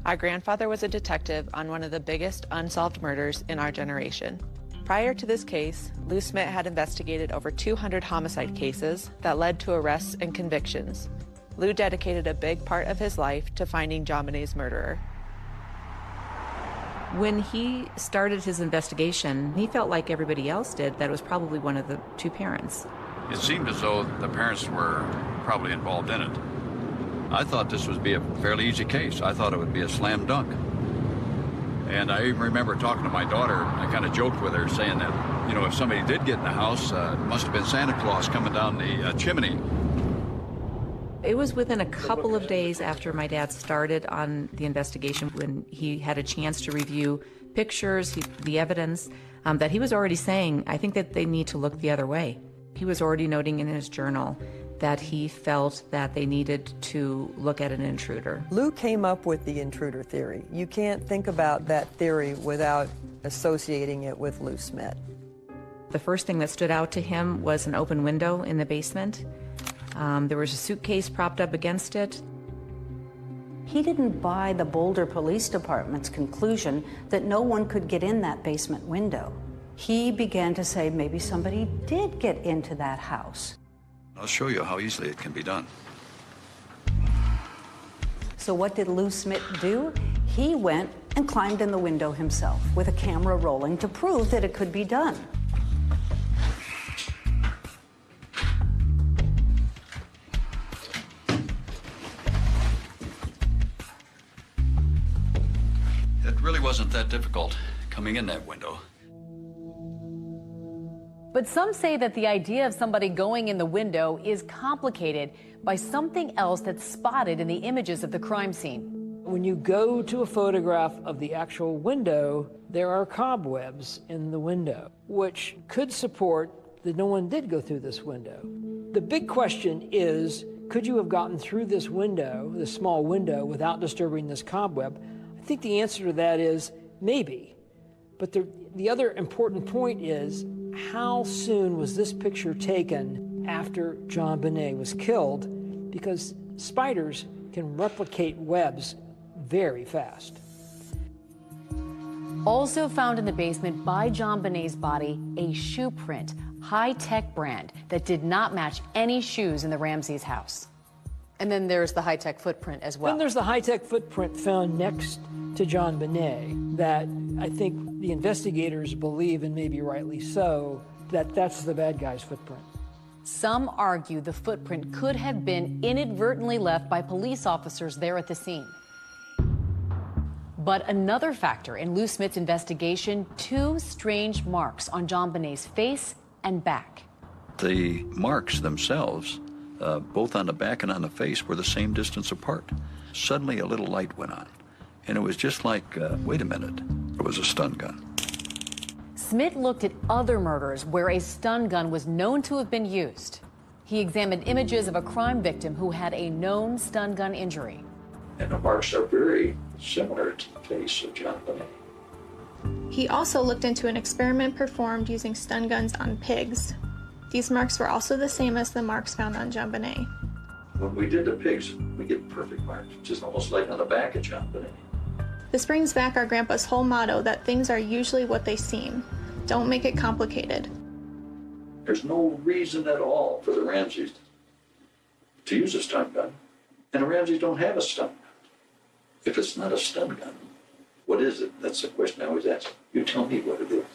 Our grandfather was a detective on one of the biggest unsolved murders in our generation. Prior to this case, Lou Smith had investigated over 200 homicide cases that led to arrests and convictions. Lou dedicated a big part of his life to finding John Bonet's murderer. When he started his investigation, he felt like everybody else did, that it was probably one of the two parents. It seemed as though the parents were probably involved in it. I thought this would be a fairly easy case. I thought it would be a slam dunk. And I even remember talking to my daughter. I kind of joked with her, saying that, you know, if somebody did get in the house, it must have been Santa Claus coming down the chimney. It was within a couple of days after my dad started on the investigation, when he had a chance to review pictures, the evidence, that he was already saying, I think that they need to look the other way. He was already noting in his journal that he felt that they needed to look at an intruder. Lou came up with the intruder theory. You can't think about that theory without associating it with Lou Smit. The first thing that stood out to him was an open window in the basement. There was a suitcase propped up against it. He didn't buy the Boulder Police Department's conclusion that no one could get in that basement window. He began to say maybe somebody did get into that house. I'll show you how easily it can be done. So what did Lou Smit do? He went and climbed in the window himself with a camera rolling to prove that it could be done. It really wasn't that difficult coming in that window. But some say that the idea of somebody going in the window is complicated by something else that's spotted in the images of the crime scene. When you go to a photograph of the actual window, there are cobwebs in the window, which could support that no one did go through this window. The big question is, could you have gotten through this window, this small window, without disturbing this cobweb? I think the answer to that is maybe. But the other important point is, how soon was this picture taken after John Bonet was killed? Because spiders can replicate webs very fast. Also found in the basement by John Bonet's body, a shoe print, high-tech brand that did not match any shoes in the Ramseys' house. And then there's the high-tech footprint as well. Then there's the high-tech footprint found next to John Bonet that I think the investigators believe, and maybe rightly so, that that's the bad guy's footprint. Some argue the footprint could have been inadvertently left by police officers there at the scene. But another factor in Lou Smit's investigation, two strange marks on John Bonet's face and back. The marks themselves, both on the back and on the face, were the same distance apart. Suddenly a little light went on, and it was just like, wait a minute, it was a stun gun. Smit looked at other murders where a stun gun was known to have been used. He examined images of a crime victim who had a known stun gun injury. And the marks are very similar to the face of John Bonet. He also looked into an experiment performed using stun guns on pigs. These marks were also the same as the marks found on John Bonet. When we did the pigs, we get perfect marks, just almost like on the back of John Bonet. This brings back our grandpa's whole motto that things are usually what they seem. Don't make it complicated. There's no reason at all for the Ramseys to use a stun gun, and the Ramseys don't have a stun gun. If it's not a stun gun, what is it? That's the question I always ask. You tell me what it is.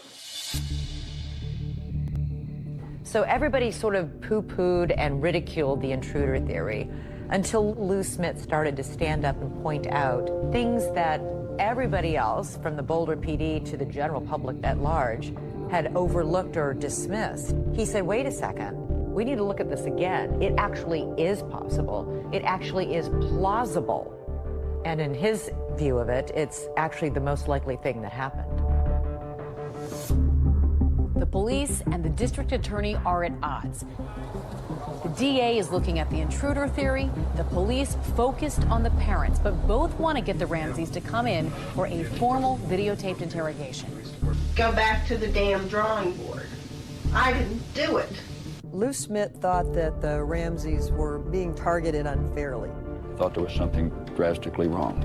So everybody sort of poo-pooed and ridiculed the intruder theory until Lou Smit started to stand up and point out things that everybody else, from the Boulder PD to the general public at large, had overlooked or dismissed. He said, wait a second, we need to look at this again. It actually is possible. It actually is plausible. And in his view of it, it's actually the most likely thing that happened. The police and the district attorney are at odds. The DA is looking at the intruder theory. The police focused on the parents, but both want to get the Ramseys to come in for a formal videotaped interrogation. Go back to the damn drawing board. I didn't do it. Lou Smit thought that the Ramseys were being targeted unfairly. I thought there was something drastically wrong.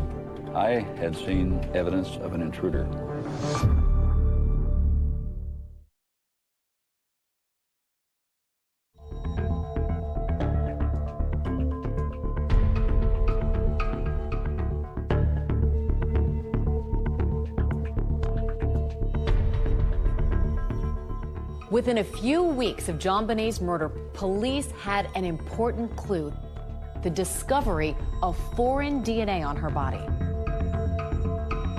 I had seen evidence of an intruder. Within a few weeks of John Bonet's murder, police had an important clue: the discovery of foreign DNA on her body.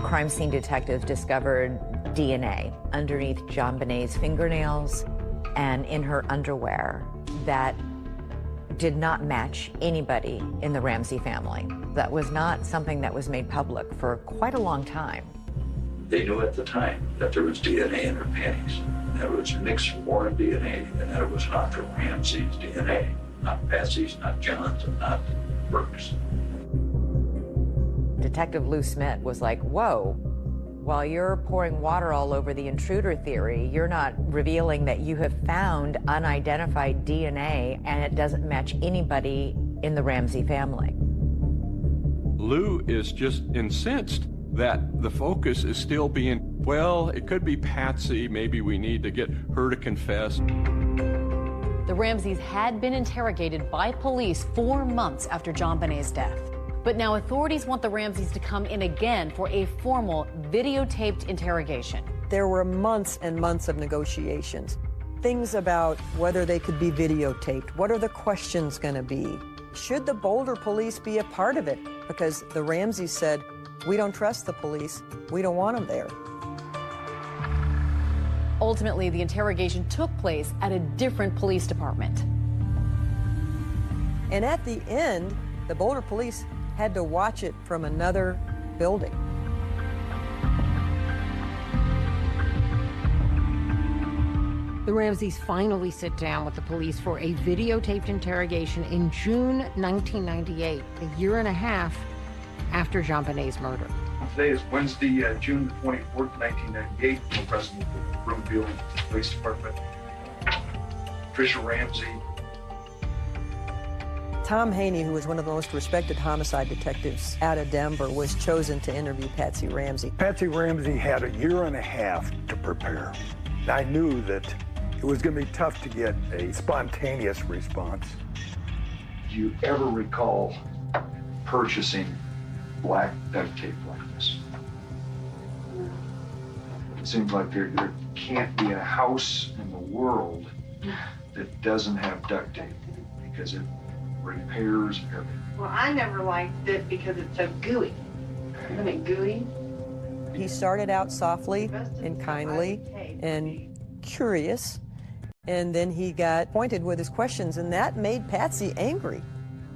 Crime scene detectives discovered DNA underneath John Bonet's fingernails and in her underwear that did not match anybody in the Ramsey family. That was not something that was made public for quite a long time. They knew at the time that there was DNA in her panties, that it was mixed foreign DNA, and that it was not from Ramsey's DNA. Not Patsy's, not John's, and not Brooks. Detective Lou Smith was like, whoa, while you're pouring water all over the intruder theory, you're not revealing that you have found unidentified DNA and it doesn't match anybody in the Ramsey family. Lou is just incensed that the focus is still being, well, it could be Patsy, maybe we need to get her to confess. The Ramseys had been interrogated by police 4 months after John Bonet's death. But now authorities want the Ramseys to come in again for a formal videotaped interrogation. There were months and months of negotiations. Things about whether they could be videotaped. What are the questions going to be? Should the Boulder police be a part of it? Because the Ramseys said, we don't trust the police. We don't want them there. Ultimately, the interrogation took place at a different police department. And at the end, the Boulder police had to watch it from another building. The Ramseys finally sit down with the police for a videotaped interrogation in June 1998, a year and a half after John Bonet's murder. Today is Wednesday, June the 24th, 1998. I'm president of the Broomfield Police Department. Tricia Ramsey. Tom Haney, who was one of the most respected homicide detectives out of Denver, was chosen to interview Patsy Ramsey. Patsy Ramsey had a year and a half to prepare. I knew that it was going to be tough to get a spontaneous response. Do you ever recall purchasing black duct tape like this? It seems like there can't be a house in the world that doesn't have duct tape because it repairs everything. Well, I never liked it because it's so gooey. Isn't it gooey? He started out softly and kindly and curious, and then he got pointed with his questions, and that made Patsy angry.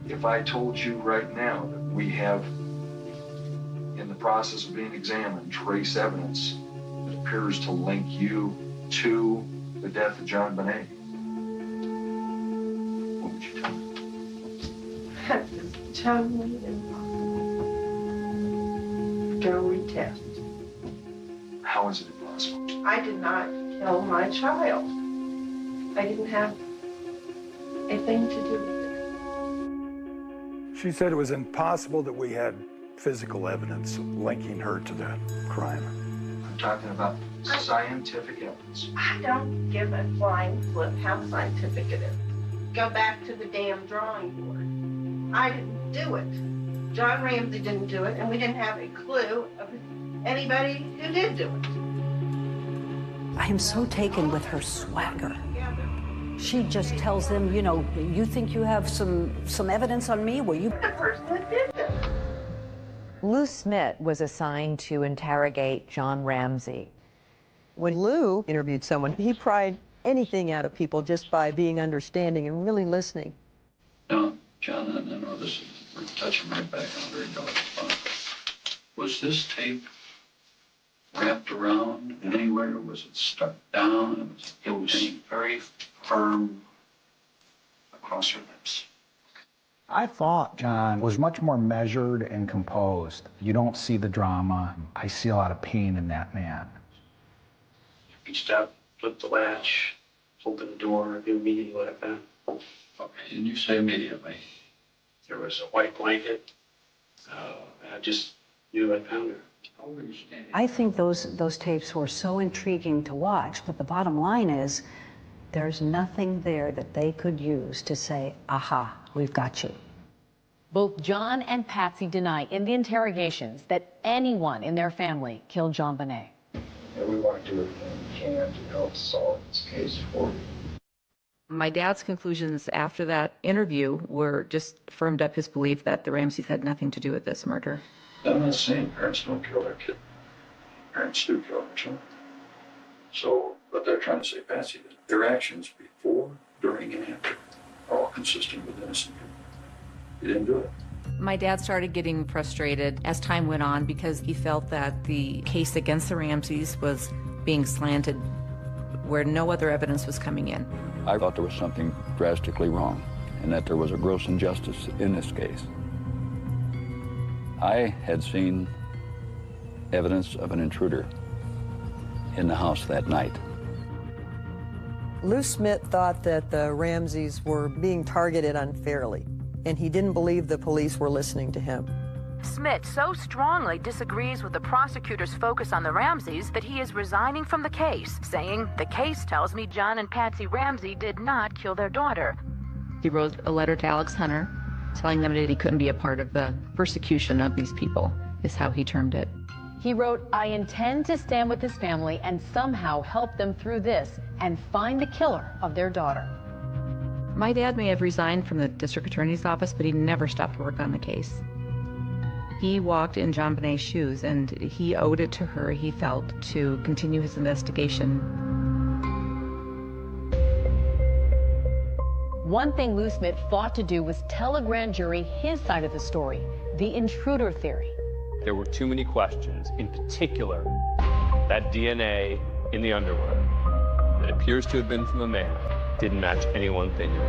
If I told you right now that we have, in the process of being examined, trace evidence that appears to link you to the death of John Bonet, what would you tell me? Tell me go retest. How is it impossible? I did not kill my child. I didn't have a thing to do with it. She said it was impossible that we had physical evidence linking her to the crime. I'm talking about scientific evidence. I don't give a flying flip how scientific it is. Go back to the damn drawing board. I didn't do it. John Ramsey didn't do it, and we didn't have a clue of anybody who did do it. I am so taken with her swagger. She just tells them, you know, you think you have some evidence on me? Well, you... The person that did this. Lou Smith was assigned to interrogate John Ramsey. When Lou interviewed someone, he pried anything out of people just by being understanding and really listening. Now, John, I know this is, we're touching right back on a very dark spot. Was this tape wrapped around anywhere? Was it stuck down? It was very firm across her lips. I thought John was much more measured and composed. You don't see the drama. I see a lot of pain in that man. He reached out, flipped the latch, opened the door, immediately like that. Okay, and you say immediately. There was a white blanket. I just knew I found her. I think those tapes were so intriguing to watch, but the bottom line is there's nothing there that they could use to say, aha, we've got you. Both John and Patsy deny in the interrogations that anyone in their family killed John Bonet. And we want to do everything we can to help solve this case for you. My dad's conclusions after that interview were just firmed up his belief that the Ramseys had nothing to do with this murder. I'm not saying parents don't kill their kid. Parents do kill their children. So, what they're trying to say, Patsy, is their actions before, during, and after are all consistent with innocent people. You didn't do it. My dad started getting frustrated as time went on because he felt that the case against the Ramseys was being slanted where no other evidence was coming in. I thought there was something drastically wrong, and that there was a gross injustice in this case. I had seen evidence of an intruder in the house that night. Lou Smith thought that the Ramseys were being targeted unfairly, and he didn't believe the police were listening to him. Smith so strongly disagrees with the prosecutor's focus on the Ramseys that he is resigning from the case, saying, "The case tells me John and Patsy Ramsey did not kill their daughter." He wrote a letter to Alex Hunter telling them that he couldn't be a part of the persecution of these people, is how he termed it. He wrote, "I intend to stand with this family and somehow help them through this and find the killer of their daughter." My dad may have resigned from the district attorney's office, but he never stopped work on the case. He walked in John Bonet's shoes, and he owed it to her, he felt, to continue his investigation. One thing Lou Smith fought to do was tell a grand jury his side of the story, the intruder theory. There were too many questions, in particular, that DNA in the underwear that appears to have been from a man didn't match anyone they knew.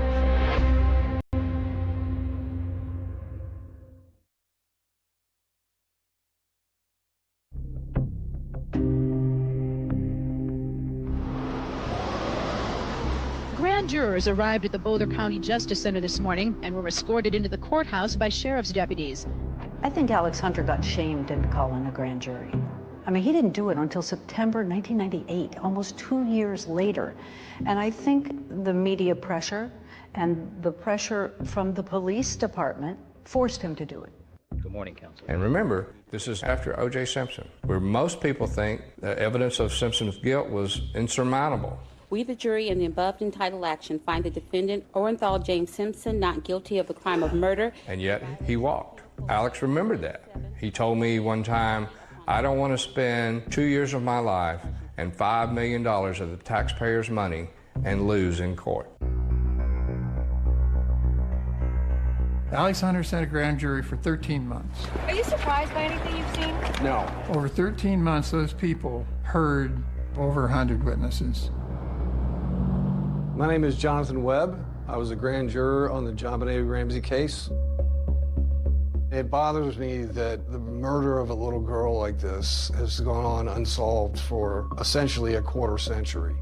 Grand jurors arrived at the Boulder County Justice Center this morning and were escorted into the courthouse by sheriff's deputies. I think Alex Hunter got shamed into calling a grand jury. I mean, he didn't do it until September 1998, almost 2 years later. And I think the media pressure and the pressure from the police department forced him to do it. Good morning, Counsel. And remember, this is after O.J. Simpson, where most people think that evidence of Simpson's guilt was insurmountable. We, the jury, in the above entitled action, find the defendant, Orenthal James Simpson, not guilty of the crime of murder. And yet, he walked. Alex remembered that. He told me one time, "I don't want to spend 2 years of my life and $5 million of the taxpayers' money and lose in court." Alex Hunter sat a grand jury for 13 months. Are you surprised by anything you've seen? No. Over 13 months, those people heard over 100 witnesses. My name is Jonathan Webb. I was a grand juror on the John Benet Ramsey case. It bothers me that the murder of a little girl like this has gone on unsolved for essentially a quarter century.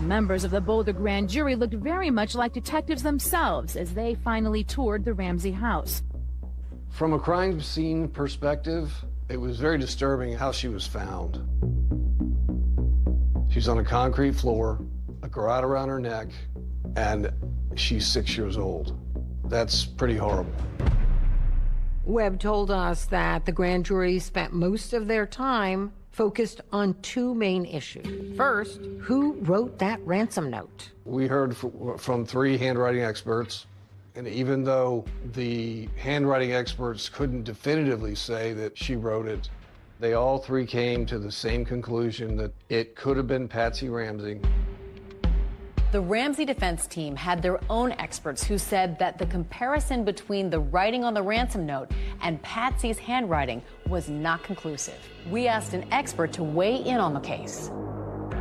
Members of the Boulder grand jury looked very much like detectives themselves as they finally toured the Ramsey house. From a crime scene perspective, it was very disturbing how she was found. She's on a concrete floor, a garrote around her neck, and she's 6 years old. That's pretty horrible. Webb told us that the grand jury spent most of their time focused on two main issues. First, who wrote that ransom note? We heard from 3 handwriting experts, and even though the handwriting experts couldn't definitively say that she wrote it, they all 3 came to the same conclusion that it could have been Patsy Ramsey. The Ramsey defense team had their own experts who said that the comparison between the writing on the ransom note and Patsy's handwriting was not conclusive. We asked an expert to weigh in on the case.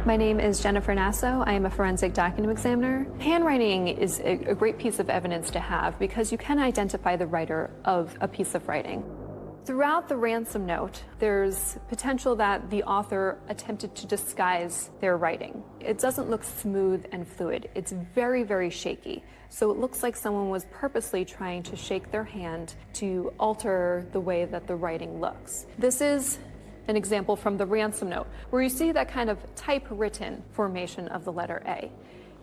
My name is Jennifer Nasso. I am a forensic document examiner. Handwriting is a great piece of evidence to have because you can identify the writer of a piece of writing. Throughout the ransom note, there's potential that the author attempted to disguise their writing. It doesn't look smooth and fluid. It's very, very shaky. So it looks like someone was purposely trying to shake their hand to alter the way that the writing looks. This is an example from the ransom note, where you see that kind of typewritten formation of the letter A.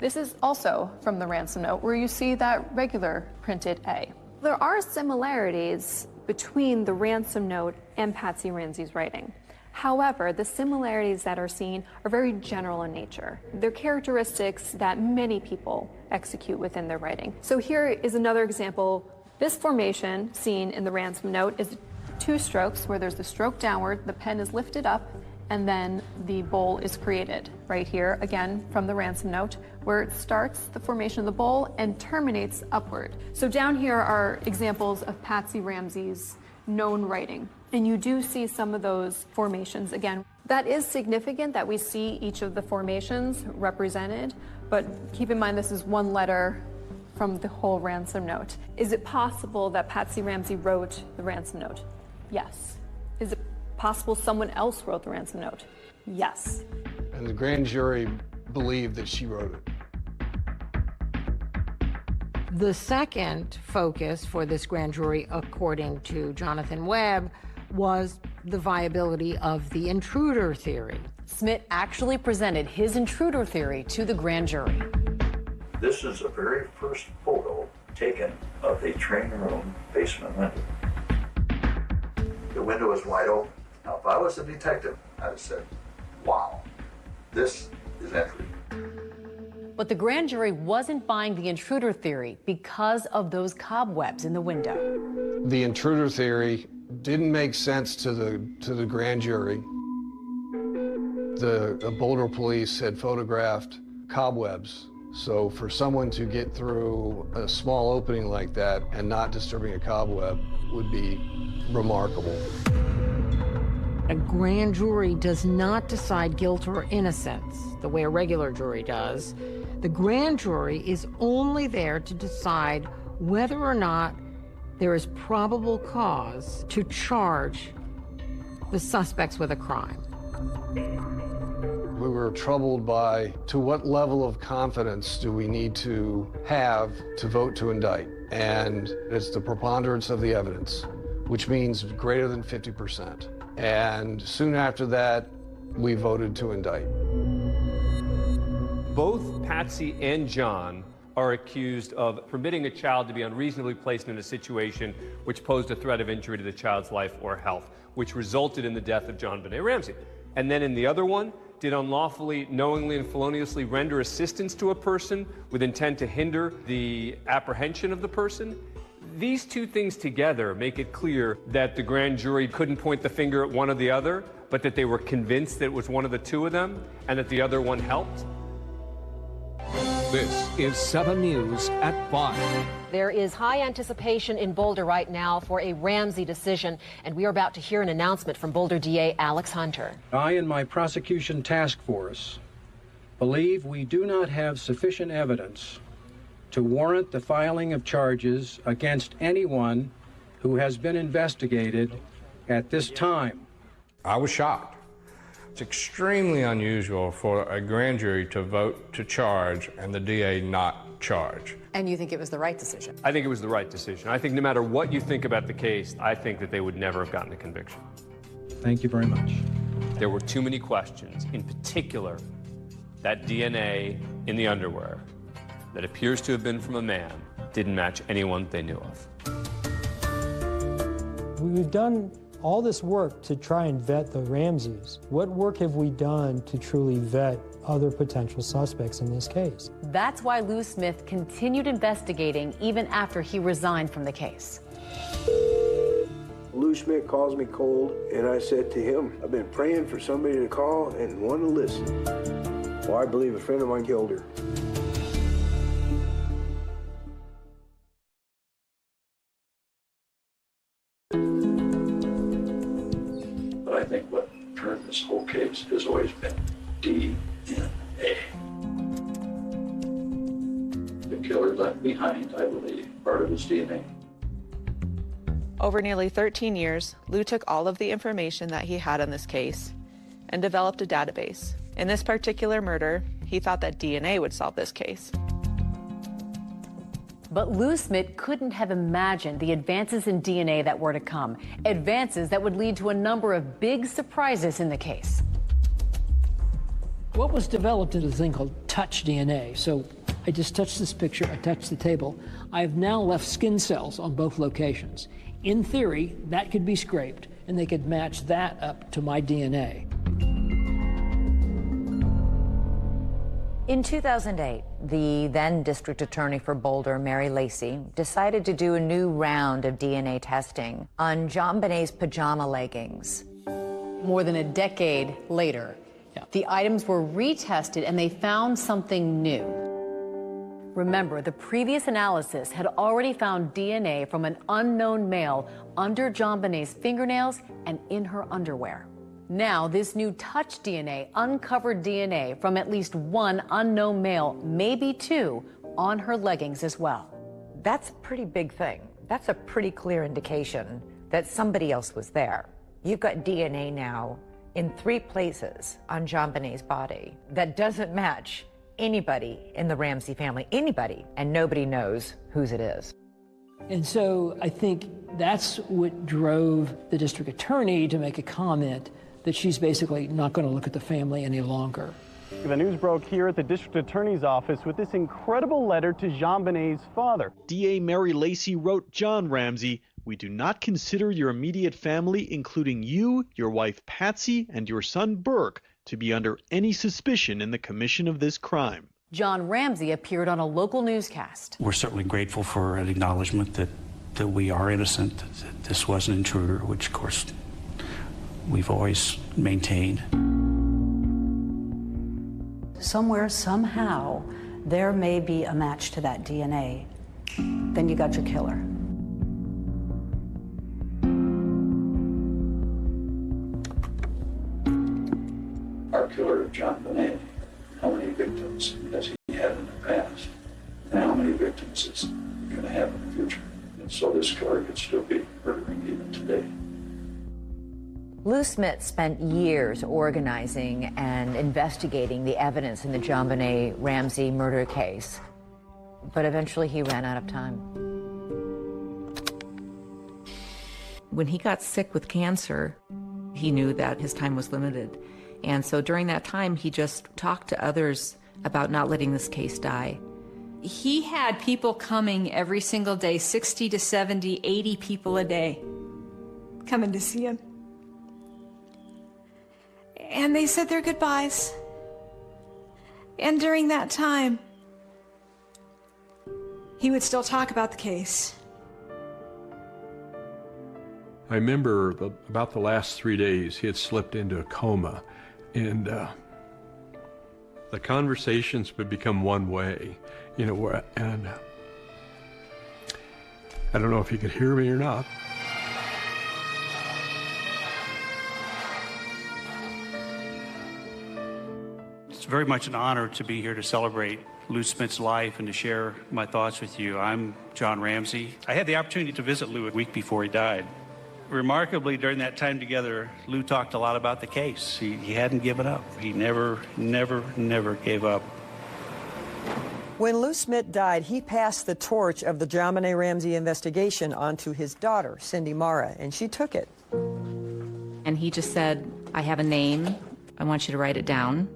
This is also from the ransom note, where you see that regular printed A. There are similarities between the ransom note and Patsy Ramsey's writing. However, the similarities that are seen are very general in nature. They're characteristics that many people execute within their writing. So here is another example. This formation seen in the ransom note is 2 strokes, where there's the stroke downward, the pen is lifted up, and then the bowl is created. Right here, again, from the ransom note, where it starts the formation of the bowl and terminates upward. So down here are examples of Patsy Ramsey's known writing. And you do see some of those formations again. That is significant that we see each of the formations represented, But keep in mind, this is one letter from the whole ransom note. Is it possible that Patsy Ramsey wrote the ransom note? Yes. Is it possible someone else wrote the ransom note? Yes. And the grand jury believed that she wrote it. The second focus for this grand jury, according to Jonathan Webb, was the viability of the intruder theory. Smith actually presented his intruder theory to the grand jury. This is the very first photo taken of the training room basement window. The window was wide open. Now, if I was a detective, I'd have said, wow, this is entry. But the grand jury wasn't buying the intruder theory because of those cobwebs in the window. The intruder theory didn't make sense to the grand jury. The Boulder police had photographed cobwebs. So for someone to get through a small opening like that and not disturbing a cobweb would be remarkable. A grand jury does not decide guilt or innocence the way a regular jury does. The grand jury is only there to decide whether or not there is probable cause to charge the suspects with a crime. We were troubled by, to what level of confidence do we need to have to vote to indict? And it's the preponderance of the evidence, which means greater than 50%. And soon after that, we voted to indict. Both Patsy and John are accused of permitting a child to be unreasonably placed in a situation which posed a threat of injury to the child's life or health, which resulted in the death of John Benet Ramsey. And then in the other one, did unlawfully, knowingly, and feloniously render assistance to a person with intent to hinder the apprehension of the person. These two things together make it clear that the grand jury couldn't point the finger at one or the other, but that they were convinced that it was one of the two of them and that the other one helped. This is 7 News at 5. There is high anticipation in Boulder right now for a Ramsey decision, and we are about to hear an announcement from Boulder DA Alex Hunter. I and my prosecution task force believe we do not have sufficient evidence to warrant the filing of charges against anyone who has been investigated at this time. I was shocked. It's extremely unusual for a grand jury to vote to charge and the DA not charge. And you think it was the right decision? I think it was the right decision. I think no matter what you think about the case, I think that they would never have gotten a conviction. Thank you very much. There were too many questions, in particular, that DNA in the underwear that appears to have been from a man didn't match anyone they knew of. We've done all this work to try and vet the Ramseys. What work have we done to truly vet other potential suspects in this case? That's why Lou Smith continued investigating even after he resigned from the case. Lou Smith calls me cold, and I said to him, I've been praying for somebody to call and want to listen. Well, I believe a friend of mine killed her. But I think what turned this whole case has always been DNA. The killer left behind, I believe, part of his DNA. Over nearly 13 years, Lou took all of the information that he had on this case and developed a database. In this particular murder, he thought that DNA would solve this case. But Lou Smith couldn't have imagined the advances in DNA that were to come, advances that would lead to a number of big surprises in the case. What was developed is a thing called touch DNA. So I just touched this picture, I touched the table. I have now left skin cells on both locations. In theory, that could be scraped, and they could match that up to my DNA. In 2008, the then district attorney for Boulder, Mary Lacey, decided to do a new round of DNA testing on John Benet's pajama leggings. More than a decade later, the items were retested and they found something new. Remember, the previous analysis had already found DNA from an unknown male under John Benet's fingernails and in her underwear. Now, this new touch DNA uncovered DNA from at least one unknown male, maybe two, on her leggings as well. That's a pretty big thing. That's a pretty clear indication that somebody else was there. You've got DNA now in 3 places on JonBenét's body that doesn't match anybody in the Ramsey family, anybody, and nobody knows whose it is. And so I think that's what drove the district attorney to make a comment that she's basically not going to look at the family any longer. The news broke here at the district attorney's office with this incredible letter to JonBenét's father. DA Mary Lacey wrote John Ramsey, "We do not consider your immediate family, including you, your wife Patsy, and your son Burke, to be under any suspicion in the commission of this crime." John Ramsey appeared on a local newscast. We're certainly grateful for an acknowledgement that we are innocent, that this was an intruder, which of course we've always maintained. Somewhere, somehow, there may be a match to that DNA. Then you got your killer. Our killer, JonBenet, how many victims has he had in the past? And how many victims is he going to have in the future? And so this killer could still be murdering even today. Lou Smith spent years organizing and investigating the evidence in the JonBenet Ramsey murder case, but eventually he ran out of time. When he got sick with cancer, he knew that his time was limited. And so during that time, he just talked to others about not letting this case die. He had people coming every single day, 60 to 70, 80 people a day, coming to see him. And they said their goodbyes. And during that time, he would still talk about the case. I remember about the last 3 days, he had slipped into a coma, and the conversations would become one way, and I don't know if he could hear me or not. It's very much an honor to be here to celebrate Lou Smith's life and to share my thoughts with you. I'm John Ramsey. I had the opportunity to visit Lou a week before he died. Remarkably, during that time together, Lou talked a lot about the case. He hadn't given up. He never gave up. When Lou Smith died, he passed the torch of the JonBenet Ramsey investigation onto his daughter, Cindy Mara, and she took it. And he just said, I have a name. I want you to write it down.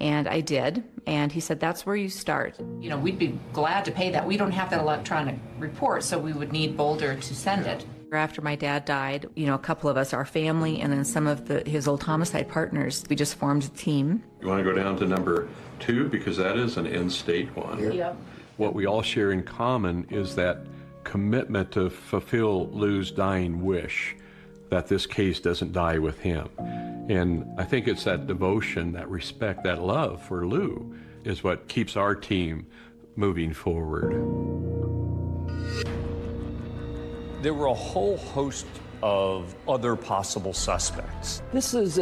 And I did. And he said, that's where you start. You know, we'd be glad to pay that. We don't have that electronic report, so we would need Boulder to send it. After my dad died, a couple of us, our family, and then some of his old homicide partners, we just formed a team. You want to go down to number 2, because that is an in-state one. Yep. What we all share in common is that commitment to fulfill Lou's dying wish that this case doesn't die with him. And I think it's that devotion, that respect, that love for Lou is what keeps our team moving forward. There were a whole host of other possible suspects. This is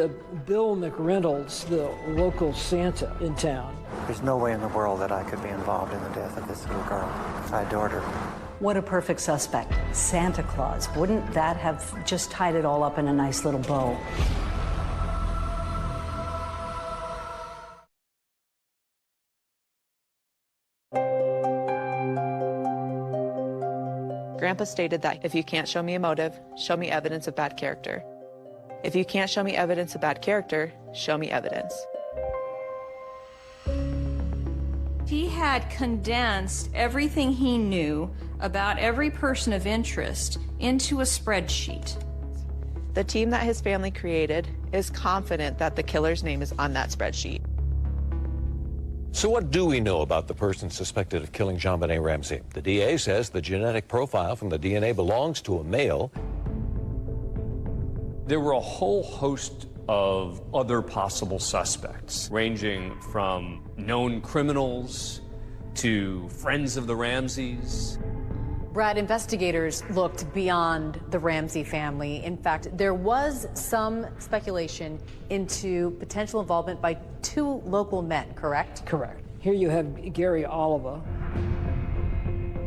Bill McReynolds, the local Santa in town. There's no way in the world that I could be involved in the death of this little girl. I adored her. What a perfect suspect. Santa Claus. Wouldn't that have just tied it all up in a nice little bow? Grandpa stated that if you can't show me a motive, show me evidence of bad character. If you can't show me evidence of bad character, show me evidence. He had condensed everything he knew about every person of interest into a spreadsheet. The team that his family created is confident that the killer's name is on that spreadsheet. So what do we know about the person suspected of killing JonBenet Ramsey? The DA says the genetic profile from the DNA belongs to a male. There were a whole host of other possible suspects, ranging from known criminals to friends of the Ramseys. Brad, investigators looked beyond the Ramsey family. In fact, there was some speculation into potential involvement by 2 local men, correct? Correct. Here you have Gary Oliva.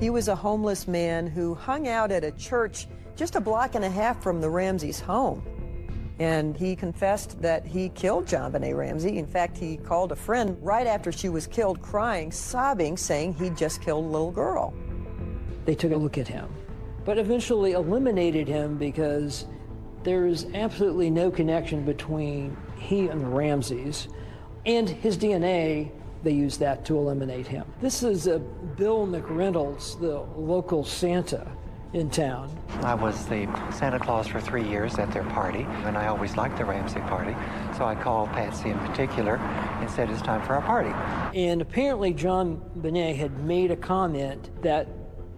He was a homeless man who hung out at a church just a block and a half from the Ramseys' home. And he confessed that he killed JonBenet Ramsey. In fact, he called a friend right after she was killed, crying, sobbing, saying he just killed a little girl. They took a look at him, but eventually eliminated him because there is absolutely no connection between he and the Ramseys, and his DNA, they used that to eliminate him. This is Bill McReynolds, the local Santa in town. I was the Santa Claus for 3 years at their party, and I always liked the Ramsey party, so I called Patsy in particular and said it's time for our party. And apparently JonBenet had made a comment that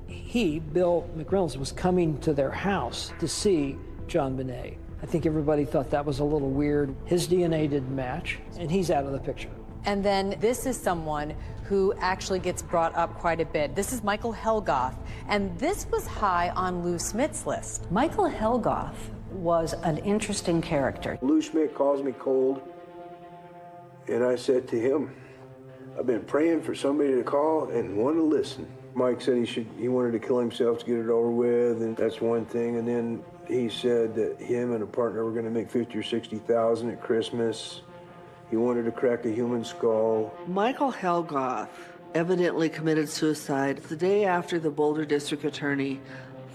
he, Bill McReynolds, was coming to their house to see JonBenet. I think everybody thought that was a little weird. His DNA didn't match, and he's out of the picture. And then this is someone who actually gets brought up quite a bit. This is Michael Helgoth, and this was high on Lou Smith's list. Michael Helgoth was an interesting character. Lou Smith calls me cold, and I said to him, I've been praying for somebody to call and want to listen. Mike said he wanted to kill himself to get it over with, and that's one thing. And then he said that him and a partner were going to make $50,000 or $60,000 at Christmas. He wanted to crack a human skull. Michael Helgoth evidently committed suicide the day after the Boulder District Attorney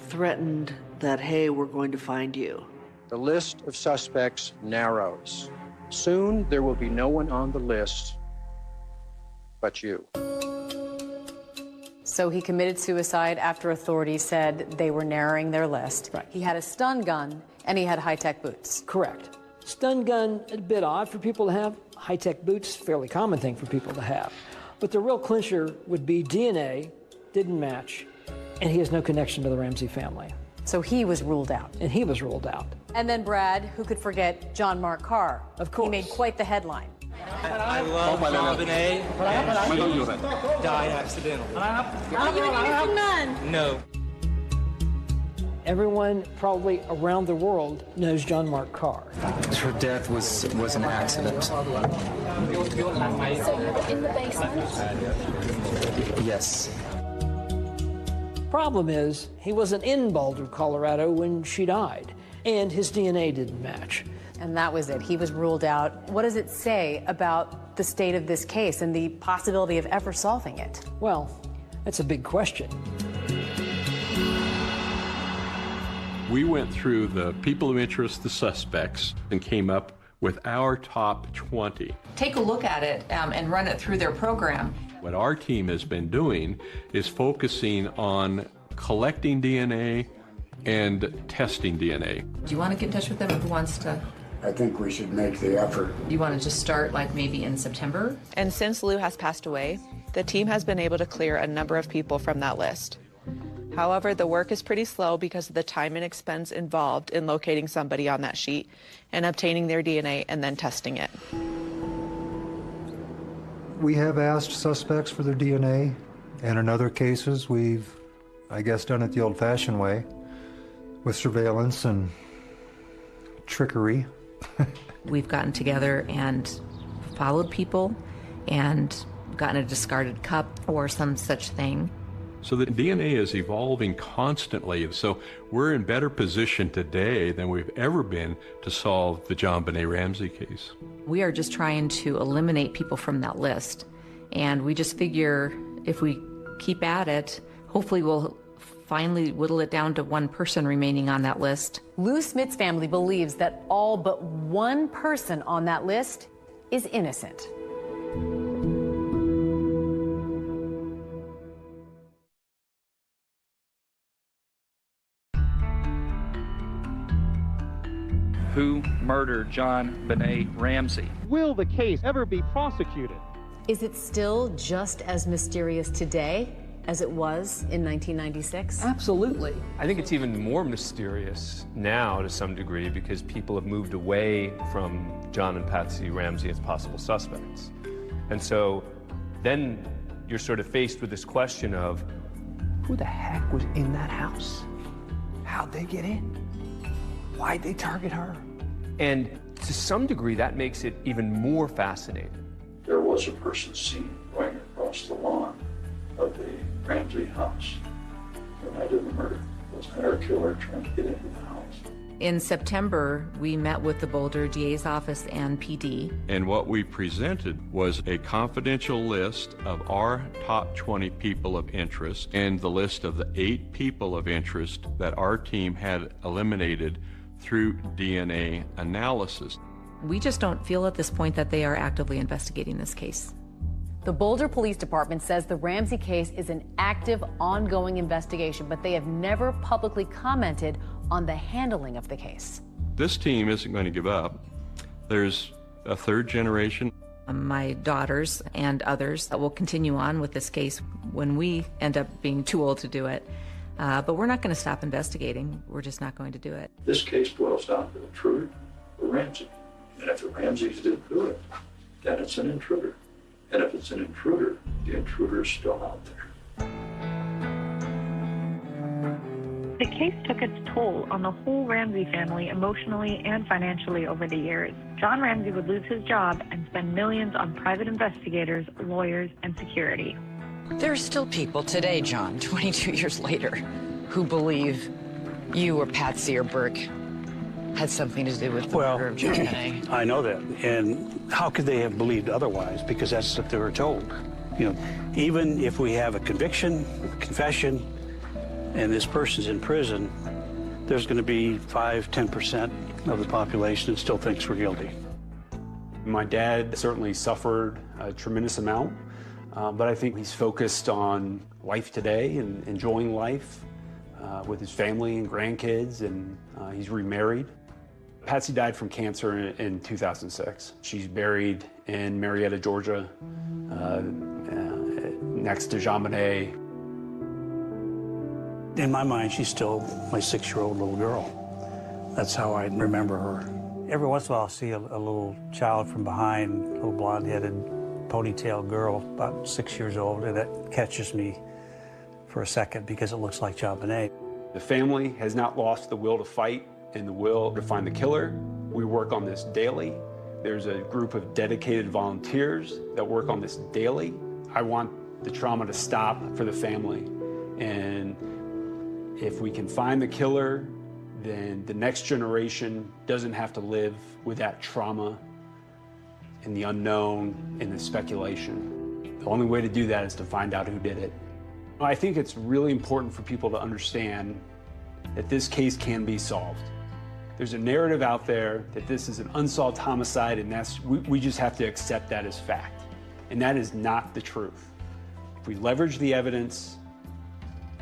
threatened that, hey, we're going to find you. The list of suspects narrows. Soon there will be no one on the list but you. So he committed suicide after authorities said they were narrowing their list. Right. He had a stun gun and he had high-tech boots. Correct. Stun gun, a bit odd for people to have. High-tech boots, fairly common thing for people to have. But the real clincher would be DNA didn't match, and he has no connection to the Ramsey family. So he was ruled out. And he was ruled out. And then Brad, who could forget John Mark Carr? Of course. He made quite the headline. I love JonBenet. Died accidentally. No. Everyone probably around the world knows John Mark Carr. Her death was an accident. So you were in the basement? Yes. Problem is, he wasn't in Boulder, Colorado when she died, and his DNA didn't match. And that was it. He was ruled out. What does it say about the state of this case and the possibility of ever solving it? Well, that's a big question. We went through the people of interest, the suspects, and came up with our top 20. Take a look at it and run it through their program. What our team has been doing is focusing on collecting DNA and testing DNA. Do you want to get in touch with them? Who wants to? I think we should make the effort. Do you want to just start like maybe in September? And since Lou has passed away, the team has been able to clear a number of people from that list. However, the work is pretty slow because of the time and expense involved in locating somebody on that sheet and obtaining their DNA and then testing it. We have asked suspects for their DNA, and in other cases we've, I guess, done it the old-fashioned way with surveillance and trickery. We've gotten together and followed people and gotten a discarded cup or some such thing. So the DNA is evolving constantly, so we're in better position today than we've ever been to solve the JonBenet Ramsey case. We are just trying to eliminate people from that list, and we just figure if we keep at it, hopefully we'll finally whittle it down to one person remaining on that list. Lou Smith's family believes that all but one person on that list is innocent. Who murdered JonBenet Ramsey? Will the case ever be prosecuted? Is it still just as mysterious today as it was in 1996? Absolutely. I think it's even more mysterious now to some degree because people have moved away from John and Patsy Ramsey as possible suspects. And so then you're sort of faced with this question of Who the heck was in that house? How'd they get in? Why'd they target her? And to some degree, that makes it even more fascinating. There was a person seen going across the lawn of the Ramsey house the night of the murder. Was that our killer trying to get into the house? In September, we met with the Boulder DA's office and PD. And what we presented was a confidential list of our top 20 people of interest and the list of the 8 people of interest that our team had eliminated through DNA analysis. We just don't feel at this point that they are actively investigating this case. The Boulder Police Department says the Ramsey case is an active, ongoing investigation, but they have never publicly commented on the handling of the case. This team isn't going to give up. There's a third generation. My daughters and others will continue on with this case when we end up being too old to do it. But we're not going to stop investigating. We're just not going to do it. This case boils down to intruder or Ramsey. And if the Ramseys didn't do it, then it's an intruder. And if it's an intruder, the intruder's still out there. The case took its toll on the whole Ramsey family emotionally and financially over the years. John Ramsey would lose his job and spend millions on private investigators, lawyers, and security. There are still people today, John, 22 years later, who believe you or Patsy or Burke had something to do with the murder of John Benet. I know that. And how could they have believed otherwise? Because that's what they were told. You know, even if we have a conviction, confession, and this person's in prison, there's going to be 5–10% of the population that still thinks we're guilty. My dad certainly suffered a tremendous amount, but I think he's focused on life today and enjoying life with his family and grandkids, and he's remarried. Patsy died from cancer in 2006. She's buried in Marietta, Georgia, next to Jean Benet. In my mind, she's still my 6-year-old little girl. That's how I remember her. Every once in a while, I'll see a little child from behind, a little blonde-headed, ponytail girl, about 6 years old, and that catches me for a second because it looks like John Benet. The family has not lost the will to fight and the will to find the killer. We work on this daily. There's a group of dedicated volunteers that work on this daily. I want the trauma to stop for the family. And if we can find the killer, then the next generation doesn't have to live with that trauma and the unknown and the speculation. The only way to do that is to find out who did it. I think it's really important for people to understand that this case can be solved. There's a narrative out there that this is an unsolved homicide, and we just have to accept that as fact. And that is not the truth. If we leverage the evidence,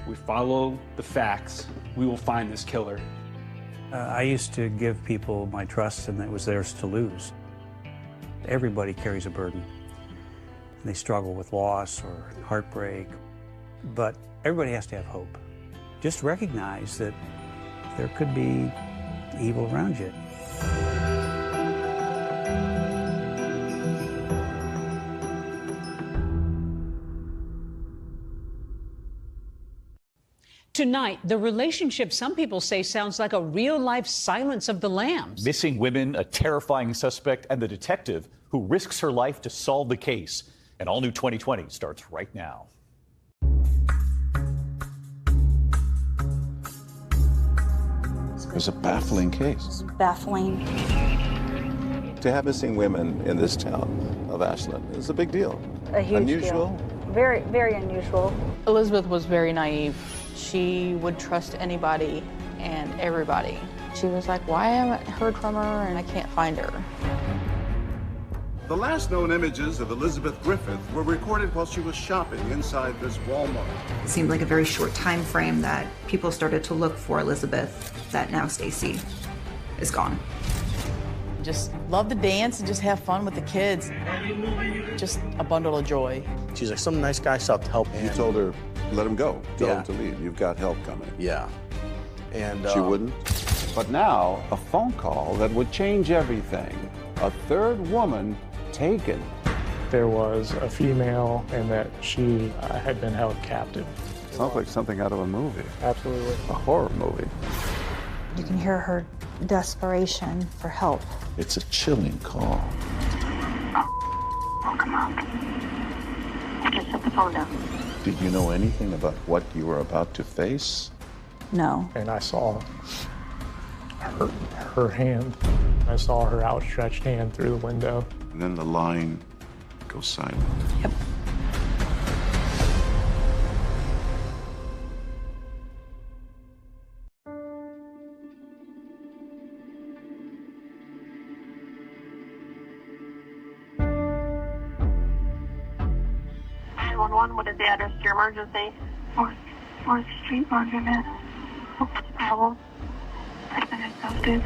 we follow the facts, we will find this killer. I used to give people my trust, and it was theirs to lose. Everybody carries a burden. They struggle with loss or heartbreak, but everybody has to have hope. Just recognize that there could be evil around you. Tonight, the relationship some people say sounds like a real-life Silence of the Lambs. Missing women, a terrifying suspect, and the detective who risks her life to solve the case. An all-new 2020 starts right now. It was a baffling case. Baffling. To have missing women in this town of Ashland is a big deal. A huge Unusual. deal. Very, very unusual. Elizabeth was very naive. She would trust anybody and everybody. She was like, why haven't I heard from her and I can't find her? The last known images of Elizabeth Griffith were recorded while she was shopping inside this Walmart. It seemed like a very short time frame that people started to look for Elizabeth, that now Stacy is gone. Just love to dance and just have fun with the kids. Just a bundle of joy. She's like, some nice guy stopped to help. You told her, let him go. Tell him to leave. You've got help coming. Yeah. And She wouldn't. But now, a phone call that would change everything. A third woman taken. There was a female and that she had been held captive. Sounds like something out of a movie. Absolutely. A horror movie. You can hear her desperation for help. It's a chilling call. Oh, come on. Just set the phone down. Did you know anything about what you were about to face? No. And I saw her hand. I saw her outstretched hand through the window. And then the line goes silent. Yep. What is the address to your emergency? 4th Street, Laundromat. What's the problem? I've been exhausted.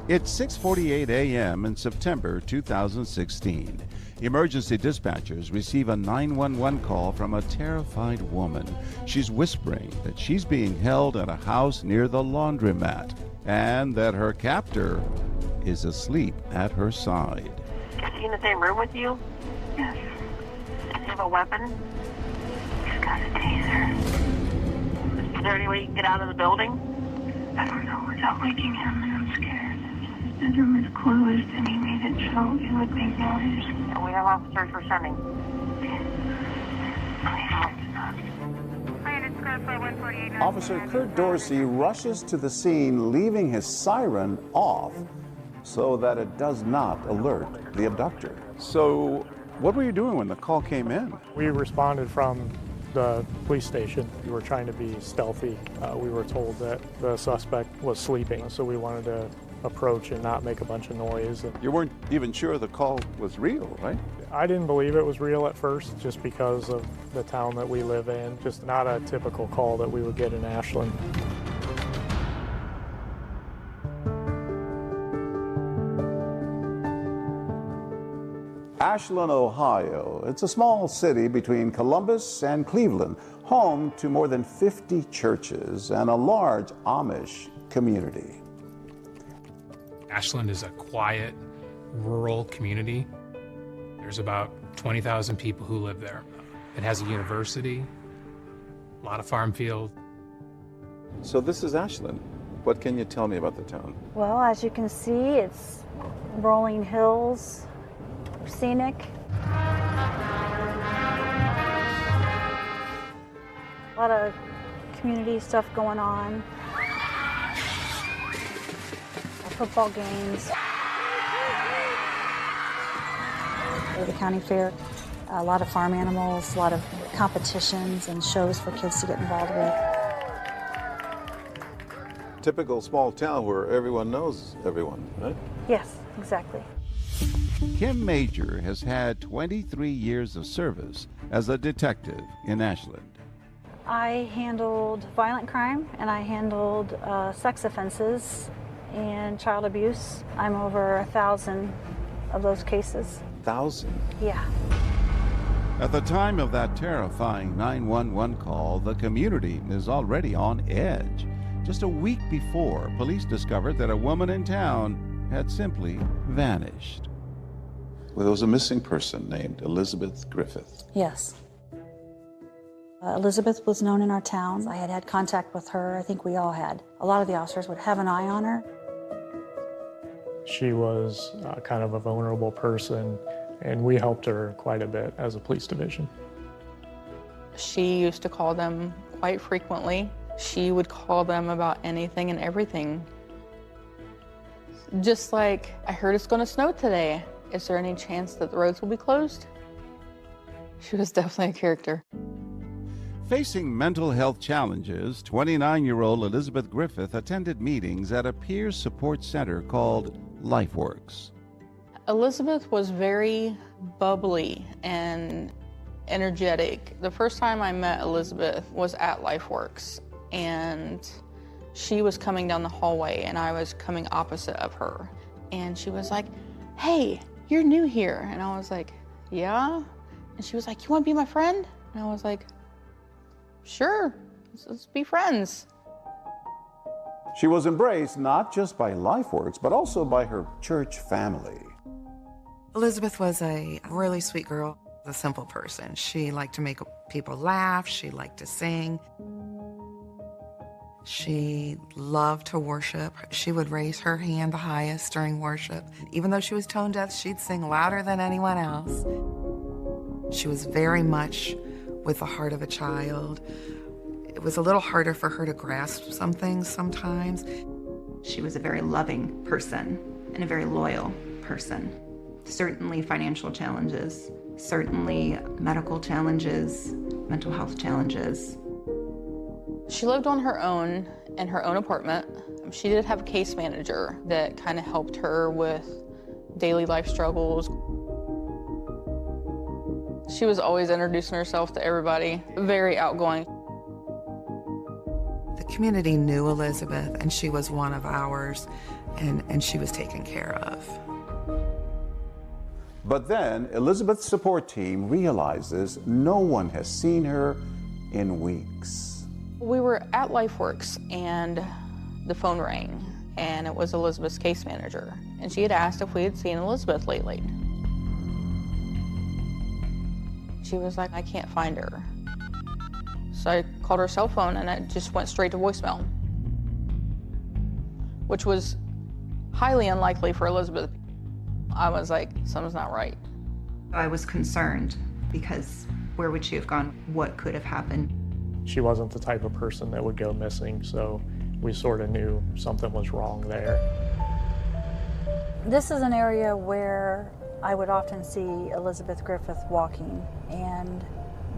It's 6:48 a.m. in September 2016. Emergency dispatchers receive a 911 call from a terrified woman. She's whispering that she's being held at a house near the laundromat and that her captor is asleep at her side. Is he in the same room with you? Yes. Does he have a weapon? He's got a taser. Is there any way you can get out of the building? I don't know without waking him, and I'm scared. His bedroom is closed, and he made it so it would make noise. And we have officers we're sending. Officer Kurt Dorsey rushes to the scene, leaving his siren off so that it does not alert the abductor. So, what were you doing when the call came in? We responded from the police station. We were trying to be stealthy. We were told that the suspect was sleeping, so we wanted to approach and not make a bunch of noise. You weren't even sure the call was real, right? I didn't believe it was real at first, just because of the town that we live in. Just not a typical call that we would get in Ashland. Ashland, Ohio. It's a small city between Columbus and Cleveland, home to more than 50 churches and a large Amish community. Ashland is a quiet, rural community. There's about 20,000 people who live there. It has a university, a lot of farm field. So this is Ashland. What can you tell me about the town? Well, as you can see, it's rolling hills, scenic. A lot of community stuff going on. Football games. The county fair. A lot of farm animals, a lot of competitions and shows for kids to get involved with. Typical small town where everyone knows everyone, right? Yes, exactly. Kim Major has had 23 years of service as a detective in Ashland. I handled violent crime and I handled sex offenses and child abuse. I'm over 1,000 of those cases. 1,000? Yeah. At the time of that terrifying 911 call, the community is already on edge. Just a week before, police discovered that a woman in town had simply vanished. Well, there was a missing person named Elizabeth Griffith. Yes. Elizabeth was known in our town. I had had contact with her. I think we all had. A lot of the officers would have an eye on her. She was kind of a vulnerable person, and we helped her quite a bit as a police division. She used to call them quite frequently. She would call them about anything and everything. Just like, I heard it's going to snow today. Is there any chance that the roads will be closed? She was definitely a character. Facing mental health challenges, 29-year-old Elizabeth Griffith attended meetings at a peer support center called LifeWorks. Elizabeth was very bubbly and energetic. The first time I met Elizabeth was at LifeWorks, and she was coming down the hallway and I was coming opposite of her. And she was like, "Hey, you're new here." And I was like, "Yeah?" And she was like, "You want to be my friend?" And I was like, "Sure, let's be friends." She was embraced not just by LifeWorks, but also by her church family. Elizabeth was a really sweet girl, a simple person. She liked to make people laugh. She liked to sing. She loved to worship. She would raise her hand the highest during worship. Even though she was tone deaf, she'd sing louder than anyone else. She was very much with the heart of a child. It was a little harder for her to grasp some things sometimes. She was a very loving person and a very loyal person. Certainly financial challenges, certainly medical challenges, mental health challenges. She lived on her own in her own apartment. She did have a case manager that kind of helped her with daily life struggles. She was always introducing herself to everybody, very outgoing. The community knew Elizabeth, and she was one of ours, and she was taken care of. But then Elizabeth's support team realizes no one has seen her in weeks. We were at LifeWorks and the phone rang, and it was Elizabeth's case manager. And she had asked if we had seen Elizabeth lately. She was like, I can't find her. So I called her cell phone and it just went straight to voicemail, which was highly unlikely for Elizabeth. I was like, something's not right. I was concerned because where would she have gone? What could have happened? She wasn't the type of person that would go missing, so we sort of knew something was wrong there. This is an area where I would often see Elizabeth Griffith walking, and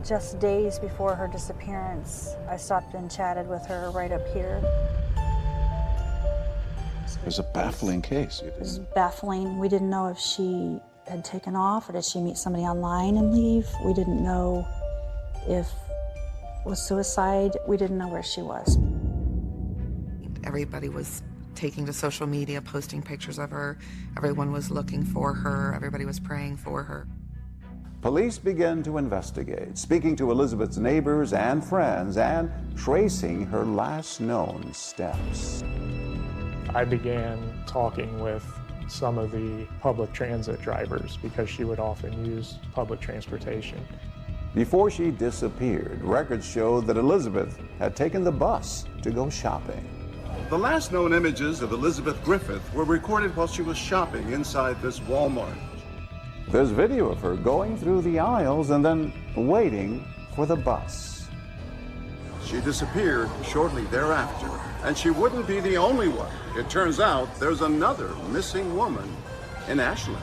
just days before her disappearance, I stopped and chatted with her right up here. It was a baffling case. It was baffling. We didn't know if she had taken off or did she meet somebody online and leave. We didn't know if it was suicide. We didn't know where she was. Everybody was taking to social media, posting pictures of her. Everyone was looking for her. Everybody was praying for her. Police began to investigate, speaking to Elizabeth's neighbors and friends and tracing her last known steps. I began talking with some of the public transit drivers because she would often use public transportation. Before she disappeared, records showed that Elizabeth had taken the bus to go shopping. The last known images of Elizabeth Griffith were recorded while she was shopping inside this Walmart. There's video of her going through the aisles and then waiting for the bus. She disappeared shortly thereafter, and she wouldn't be the only one. It turns out there's another missing woman in Ashland.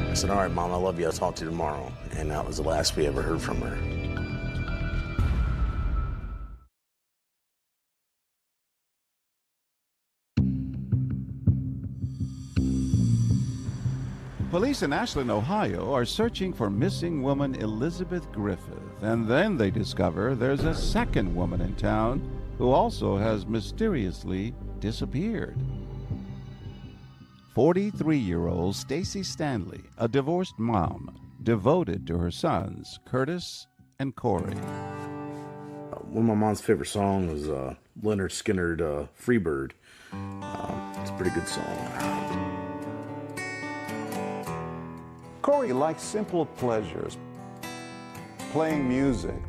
I said, all right, Mom, I love you. I'll talk to you tomorrow. And that was the last we ever heard from her. Police in Ashland, Ohio are searching for missing woman Elizabeth Griffith, and then they discover there's a second woman in town who also has mysteriously disappeared. 43-year-old Stacy Stanley, a divorced mom, devoted to her sons, Curtis and Corey. One of my mom's favorite songs was Leonard Skinner's Freebird. It's a pretty good song. Corey likes simple pleasures, playing music,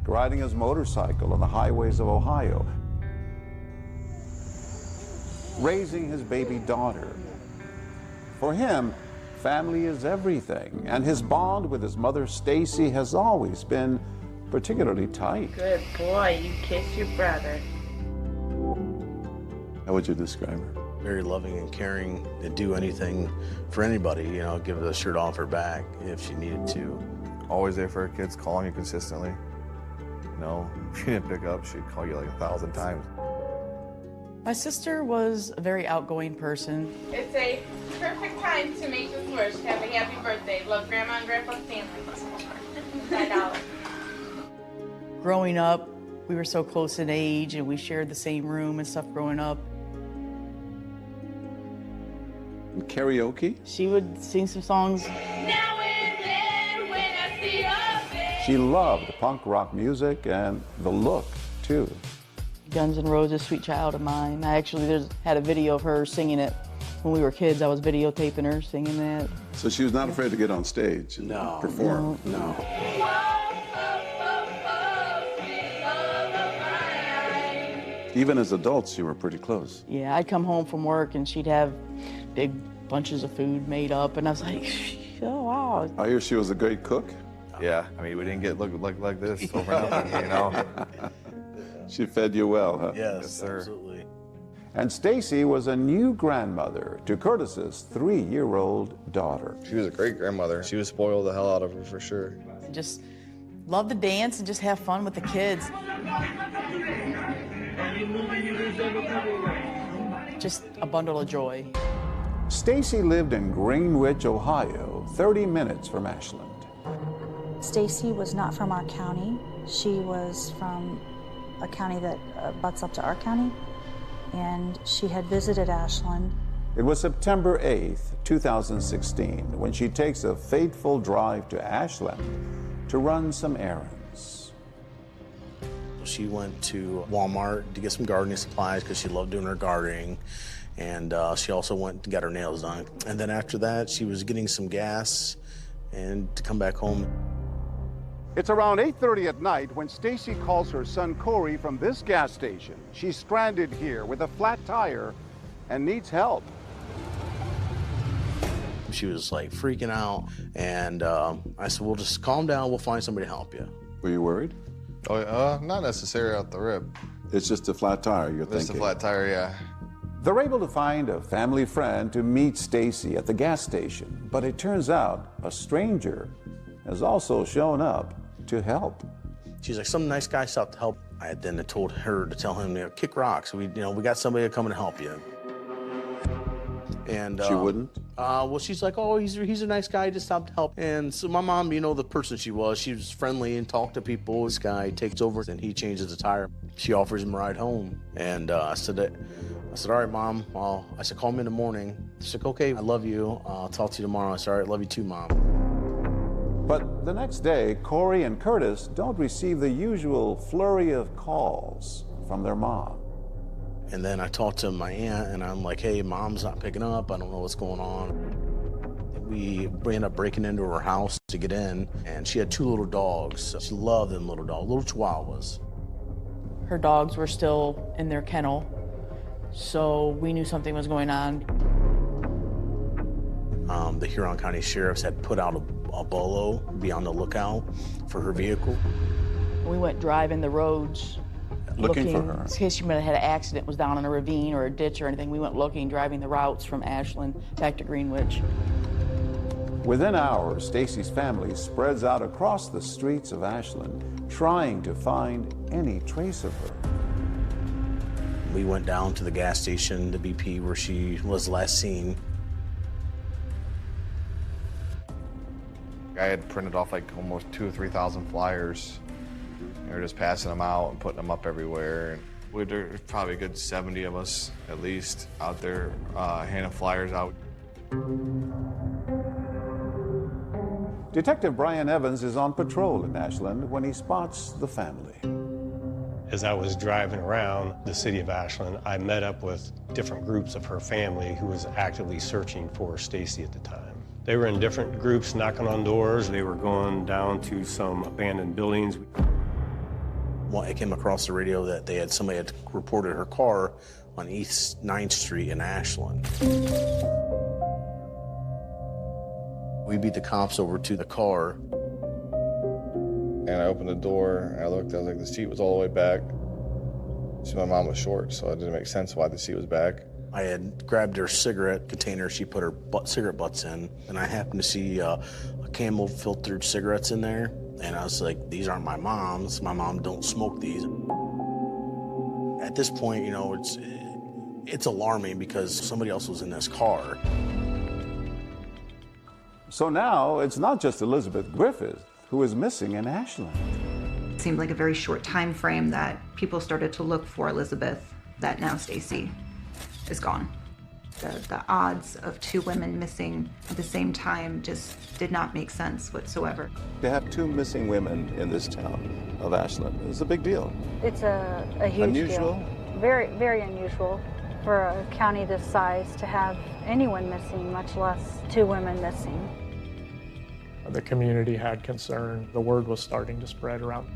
riding his motorcycle on the highways of Ohio, raising his baby daughter. For him, family is everything, and his bond with his mother, Stacy, has always been particularly tight. Good boy, you kiss your brother. How would you describe her? Very loving and caring, and do anything for anybody, you know, give the shirt off her back if she needed to. Always there for her kids, calling you consistently. You know, if she didn't pick up, she'd call you like 1,000 times. My sister was a very outgoing person. It's a perfect time to make this wish. Have a happy birthday. Love, Grandma and Grandpa Stanley. $5. Growing up, we were so close in age and we shared the same room and stuff growing up. Karaoke? She would sing some songs. She loved punk rock music and the look, too. Guns N' Roses, Sweet Child of Mine. I actually had a video of her singing it When we were kids, I was videotaping her singing that. So she was not afraid to get on stage and perform? No. Even as adults, you were pretty close. Yeah, I'd come home from work and she'd have big bunches of food made up, and I was like, oh, wow. I hear she was a great cook. Yeah, I mean, we didn't get look like this over nothing, you know. She fed you well, huh? Yes, sir. absolutely. And Stacy was a new grandmother to Curtis's 3-year-old daughter. She was a great grandmother. She was spoiled the hell out of her for sure. Just love to dance and just have fun with the kids. Just a bundle of joy. Stacy lived in Greenwich, Ohio, 30 minutes from Ashland. Stacy was not from our county. She was from a county that butts up to our county, and she had visited Ashland. It was September 8th, 2016, when she takes a fateful drive to Ashland to run some errands. She went to Walmart to get some gardening supplies because she loved doing her gardening. And she also went to get her nails done. And then after that, she was getting some gas and to come back home. It's around 8:30 at night when Stacy calls her son Corey from this gas station. She's stranded here with a flat tire and needs help. She was like freaking out. And I said, well, just calm down. We'll find somebody to help you. Were you worried? Oh, not necessarily out the rip. It's just a flat tire, you're thinking? Just a flat tire, yeah. They're able to find a family friend to meet Stacy at the gas station, but it turns out a stranger has also shown up to help. She's like, some nice guy stopped to help. I had then told her to tell him, kick rocks. We got somebody to come and help you. And she wouldn't? Well, she's like, oh, he's a nice guy, he just stopped to help. And so my mom, the person she was friendly and talked to people. This guy takes over and he changes the tire. She offers him a ride home. And I said, all right, Mom. I said, call me in the morning. She's like, okay, I love you. I'll talk to you tomorrow. I said, all right, love you too, Mom. But the next day, Corey and Curtis don't receive the usual flurry of calls from their mom. And then I talked to my aunt, and I'm like, hey, Mom's not picking up. I don't know what's going on. We ended up breaking into her house to get in, and she had 2 little dogs. She loved them little dogs, little chihuahuas. Her dogs were still in their kennel, so we knew something was going on. The Huron County Sheriffs had put out a bolo, be on the lookout for her vehicle. We went driving the roads. Looking for her. In case she might have had an accident, was down in a ravine or a ditch or anything. We went looking, driving the routes from Ashland back to Greenwich. Within hours, Stacy's family spreads out across the streets of Ashland, trying to find any trace of her. We went down to the gas station, the BP, where she was last seen. I had printed off like almost 2,000 or 3,000 flyers. We were just passing them out and putting them up everywhere. And there's probably a good 70 of us, at least, out there handing flyers out. Detective Brian Evans is on patrol in Ashland when he spots the family. As I was driving around the city of Ashland, I met up with different groups of her family who was actively searching for Stacy at the time. They were in different groups knocking on doors. They were going down to some abandoned buildings. Well, I came across the radio that somebody had reported her car on East 9th Street in Ashland. We beat the cops over to the car. And I opened the door, and I looked, I was like, the seat was all the way back. So my mom was short, so it didn't make sense why the seat was back. I had grabbed her cigarette container she put her cigarette butts in, and I happened to see a Camel filtered cigarettes in there. And I was like, these aren't my mom's. My mom don't smoke these. At this point, it's alarming because somebody else was in this car. So now it's not just Elizabeth Griffith who is missing in Ashland. It seemed like a very short time frame that people started to look for Elizabeth, that now Stacy is gone. The odds of 2 women missing at the same time just did not make sense whatsoever. To have 2 missing women in this town of Ashland is a big deal. It's a huge Unusual? deal. Very, very unusual for a county this size to have anyone missing, much less 2 women missing. The community had concern. The word was starting to spread around.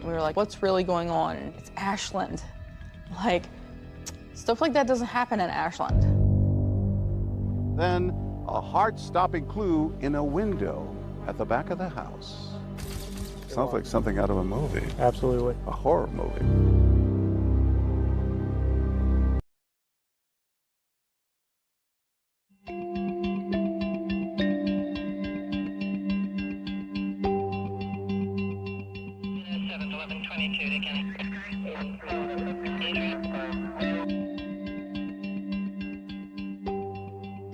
We were like, what's really going on? It's Ashland. Like, stuff like that doesn't happen in Ashland. Then, a heart-stopping clue in a window at the back of the house. Sounds like something out of a movie. Absolutely. A horror movie.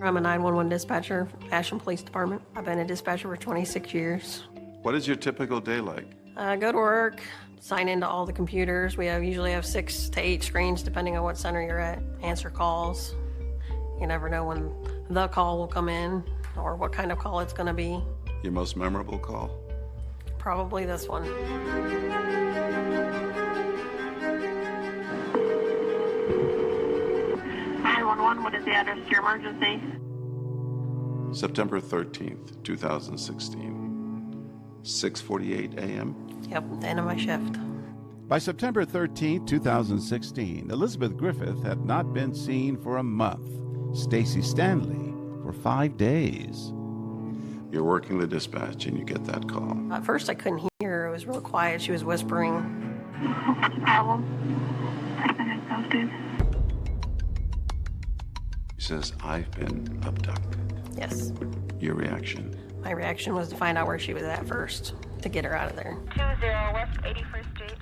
I'm a 911 dispatcher, Ashland Police Department. I've been a dispatcher for 26 years. What is your typical day like? I go to work, sign into all the computers. We usually have 6 to 8 screens, depending on what center you're at. Answer calls. You never know when the call will come in or what kind of call it's going to be. Your most memorable call? Probably this one. 911, what is the address to your emergency? September 13th, 2016, 6:48 a.m. Yep, the end of my shift. By September 13, 2016, Elizabeth Griffith had not been seen for a month. Stacy Stanley for 5 days. You're working the dispatch and you get that call. At first I couldn't hear her. It was real quiet. She was whispering. What's the problem? I've been abducted. She says, I've been abducted. Yes. Your reaction? My reaction was to find out where she was at first, to get her out of there. 20 West 81st Street.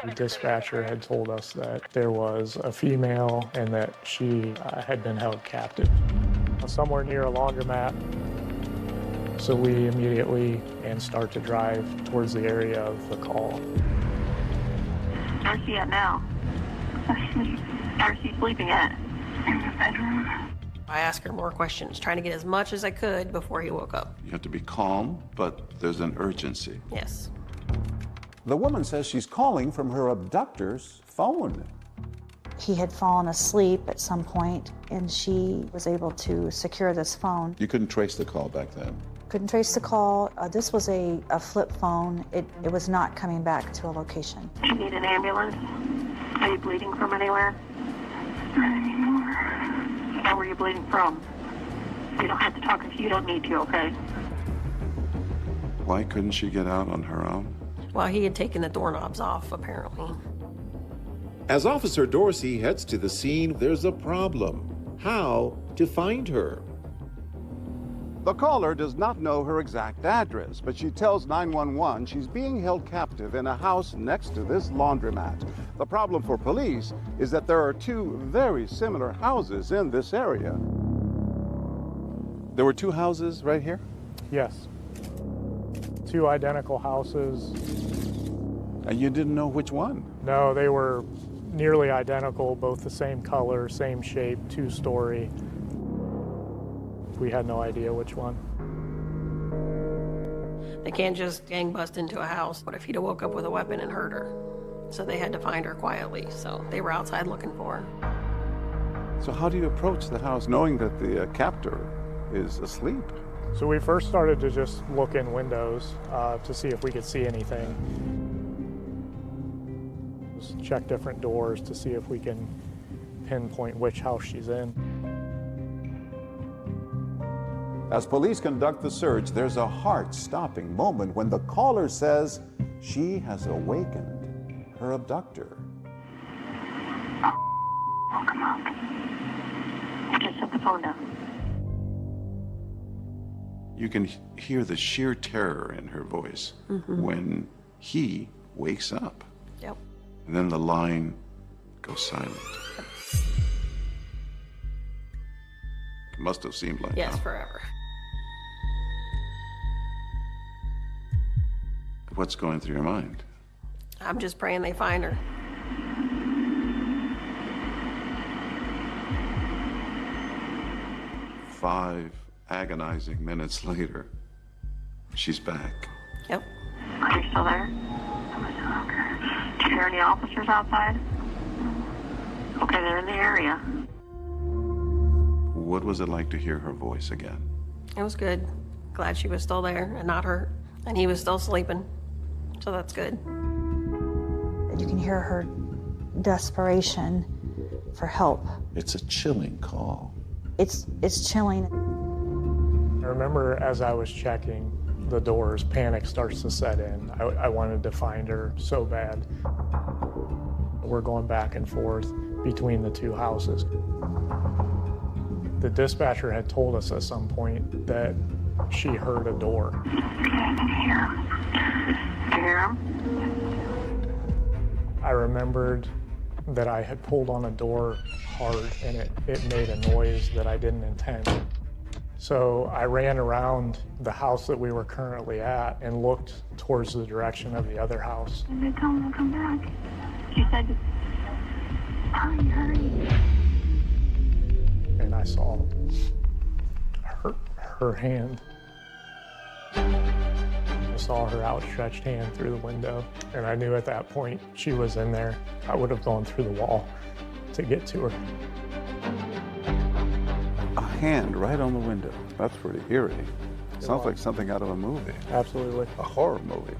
The dispatcher had told us that there was a female and that she had been held captive somewhere near a laundromat. So we immediately start to drive towards the area of the call. Where's she at now? Where's she sleeping at? In the bedroom. I asked her more questions, trying to get as much as I could before he woke up. You have to be calm, but there's an urgency. Yes. The woman says she's calling from her abductor's phone. He had fallen asleep at some point, and she was able to secure this phone. You couldn't trace the call back then? Couldn't trace the call. This was a flip phone. It was not coming back to a location. Do you need an ambulance? Are you bleeding from anywhere? Not anymore. Where were you bleeding from? You don't have to talk if you don't need to, okay? Why couldn't she get out on her own? Well, he had taken the doorknobs off, apparently. As Officer Dorsey heads to the scene, there's a problem. How to find her? The caller does not know her exact address, but she tells 911 she's being held captive in a house next to this laundromat. The problem for police is that there are 2 very similar houses in this area. There were 2 houses right here? Yes. 2 identical houses. And you didn't know which one? No, they were nearly identical, both the same color, same shape, 2-story. We had no idea which one. They can't just gang bust into a house. What if he'd have woke up with a weapon and hurt her? So they had to find her quietly. So they were outside looking for her. So how do you approach the house knowing that the captor is asleep? So we first started to just look in windows to see if we could see anything. Just check different doors to see if we can pinpoint which house she's in. As police conduct the search, there's a heart-stopping moment when the caller says she has awakened her abductor. Oh, come on. Just set the phone down. You can hear the sheer terror in her voice when he wakes up. Yep. And then the line goes silent. It must have seemed like Yes, that. forever. What's going through your mind? I'm just praying they find her. Five agonizing minutes later, she's back. Yep. Are you still there? Do you hear any officers outside? Okay, they're in the area. What was it like to hear her voice again? It was good. Glad she was still there and not hurt. And he was still sleeping. So that's good. You can hear her desperation for help. It's a chilling call. It's chilling. I remember as I was checking the doors, panic starts to set in. I wanted to find her so bad. We're going back and forth between the two houses. The dispatcher had told us at some point that she heard a door. Okay, I can hear him. I remembered that I had pulled on a door hard and it made a noise that I didn't intend. So I ran around the house that we were currently at and looked towards the direction of the other house. And they told him to come back. She said, hurry, hurry. And I saw her hand. I saw her outstretched hand through the window, and I knew at that point she was in there. I would have gone through the wall to get to her. A hand right on the window. That's pretty eerie. Sounds like something out of a movie. Absolutely. A horror movie.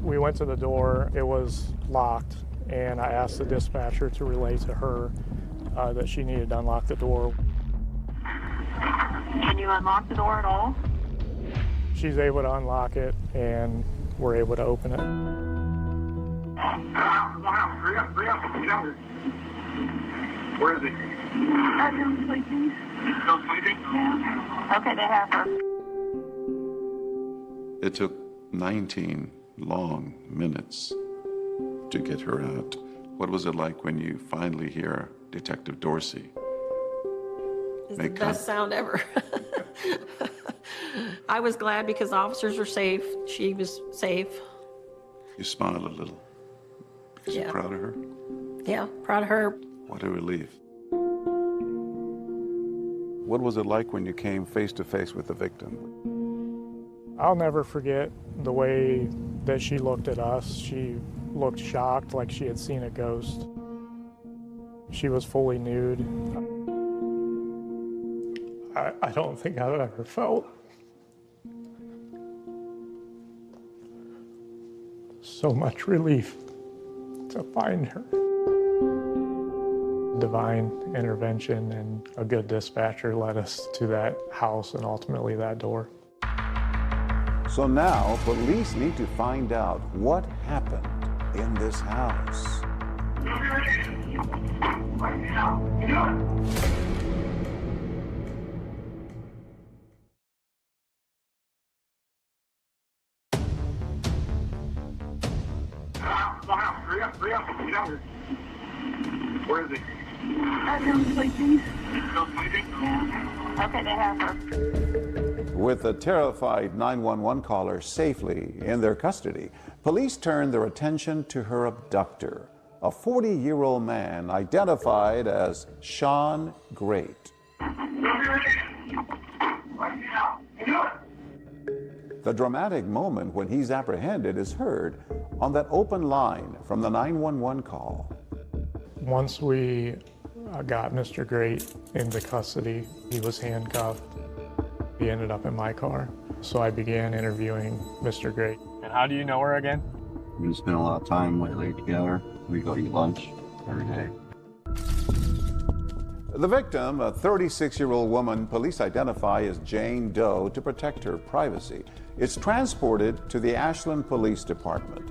We went to the door. It was locked, and I asked the dispatcher to relay to her that she needed to unlock the door. Can you unlock the door at all? She's able to unlock it, and we're able to open it. Hurry up, get out. Where is he? I'm sleeping. He's still sleeping? Yeah. Okay, they have her. It took 19 long minutes to get her out. What was it like when you finally hear Detective Dorsey? It's the best sound ever. I was glad because the officers were safe. She was safe. You smiled a little because you're proud of her? Yeah, proud of her. What a relief. What was it like when you came face to face with the victim? I'll never forget the way that she looked at us. She looked shocked, like she had seen a ghost. She was fully nude. I don't think I've ever felt so much relief to find her. Divine intervention and a good dispatcher led us to that house and ultimately that door. So now police need to find out what happened in this house. Hurry up, get out. Where is he? I'm sleeping. He's still sleeping? Yeah. Okay, they have her. With the terrified 911 caller safely in their custody, police turned their attention to her abductor, a 40-year-old man identified as Sean Great. The dramatic moment when he's apprehended is heard on that open line from the 911 call. Once we got Mr. Great into custody, he was handcuffed. He ended up in my car. So I began interviewing Mr. Great. And how do you know her again? We spend a lot of time lately together. We go eat lunch every day. The victim, a 36-year-old woman, police identify as Jane Doe to protect her privacy. It's transported to the Ashland Police Department.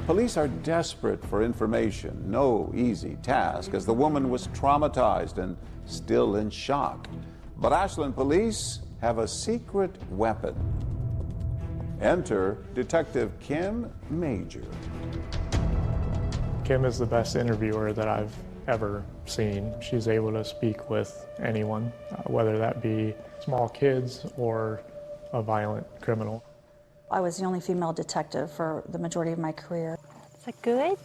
Police are desperate for information. No easy task, as the woman was traumatized and still in shock. But Ashland Police have a secret weapon. Enter Detective Kim Major. Kim is the best interviewer that I've ever seen. She's able to speak with anyone, whether that be small kids or a violent criminal. I was the only female detective for the majority of my career. Is that good?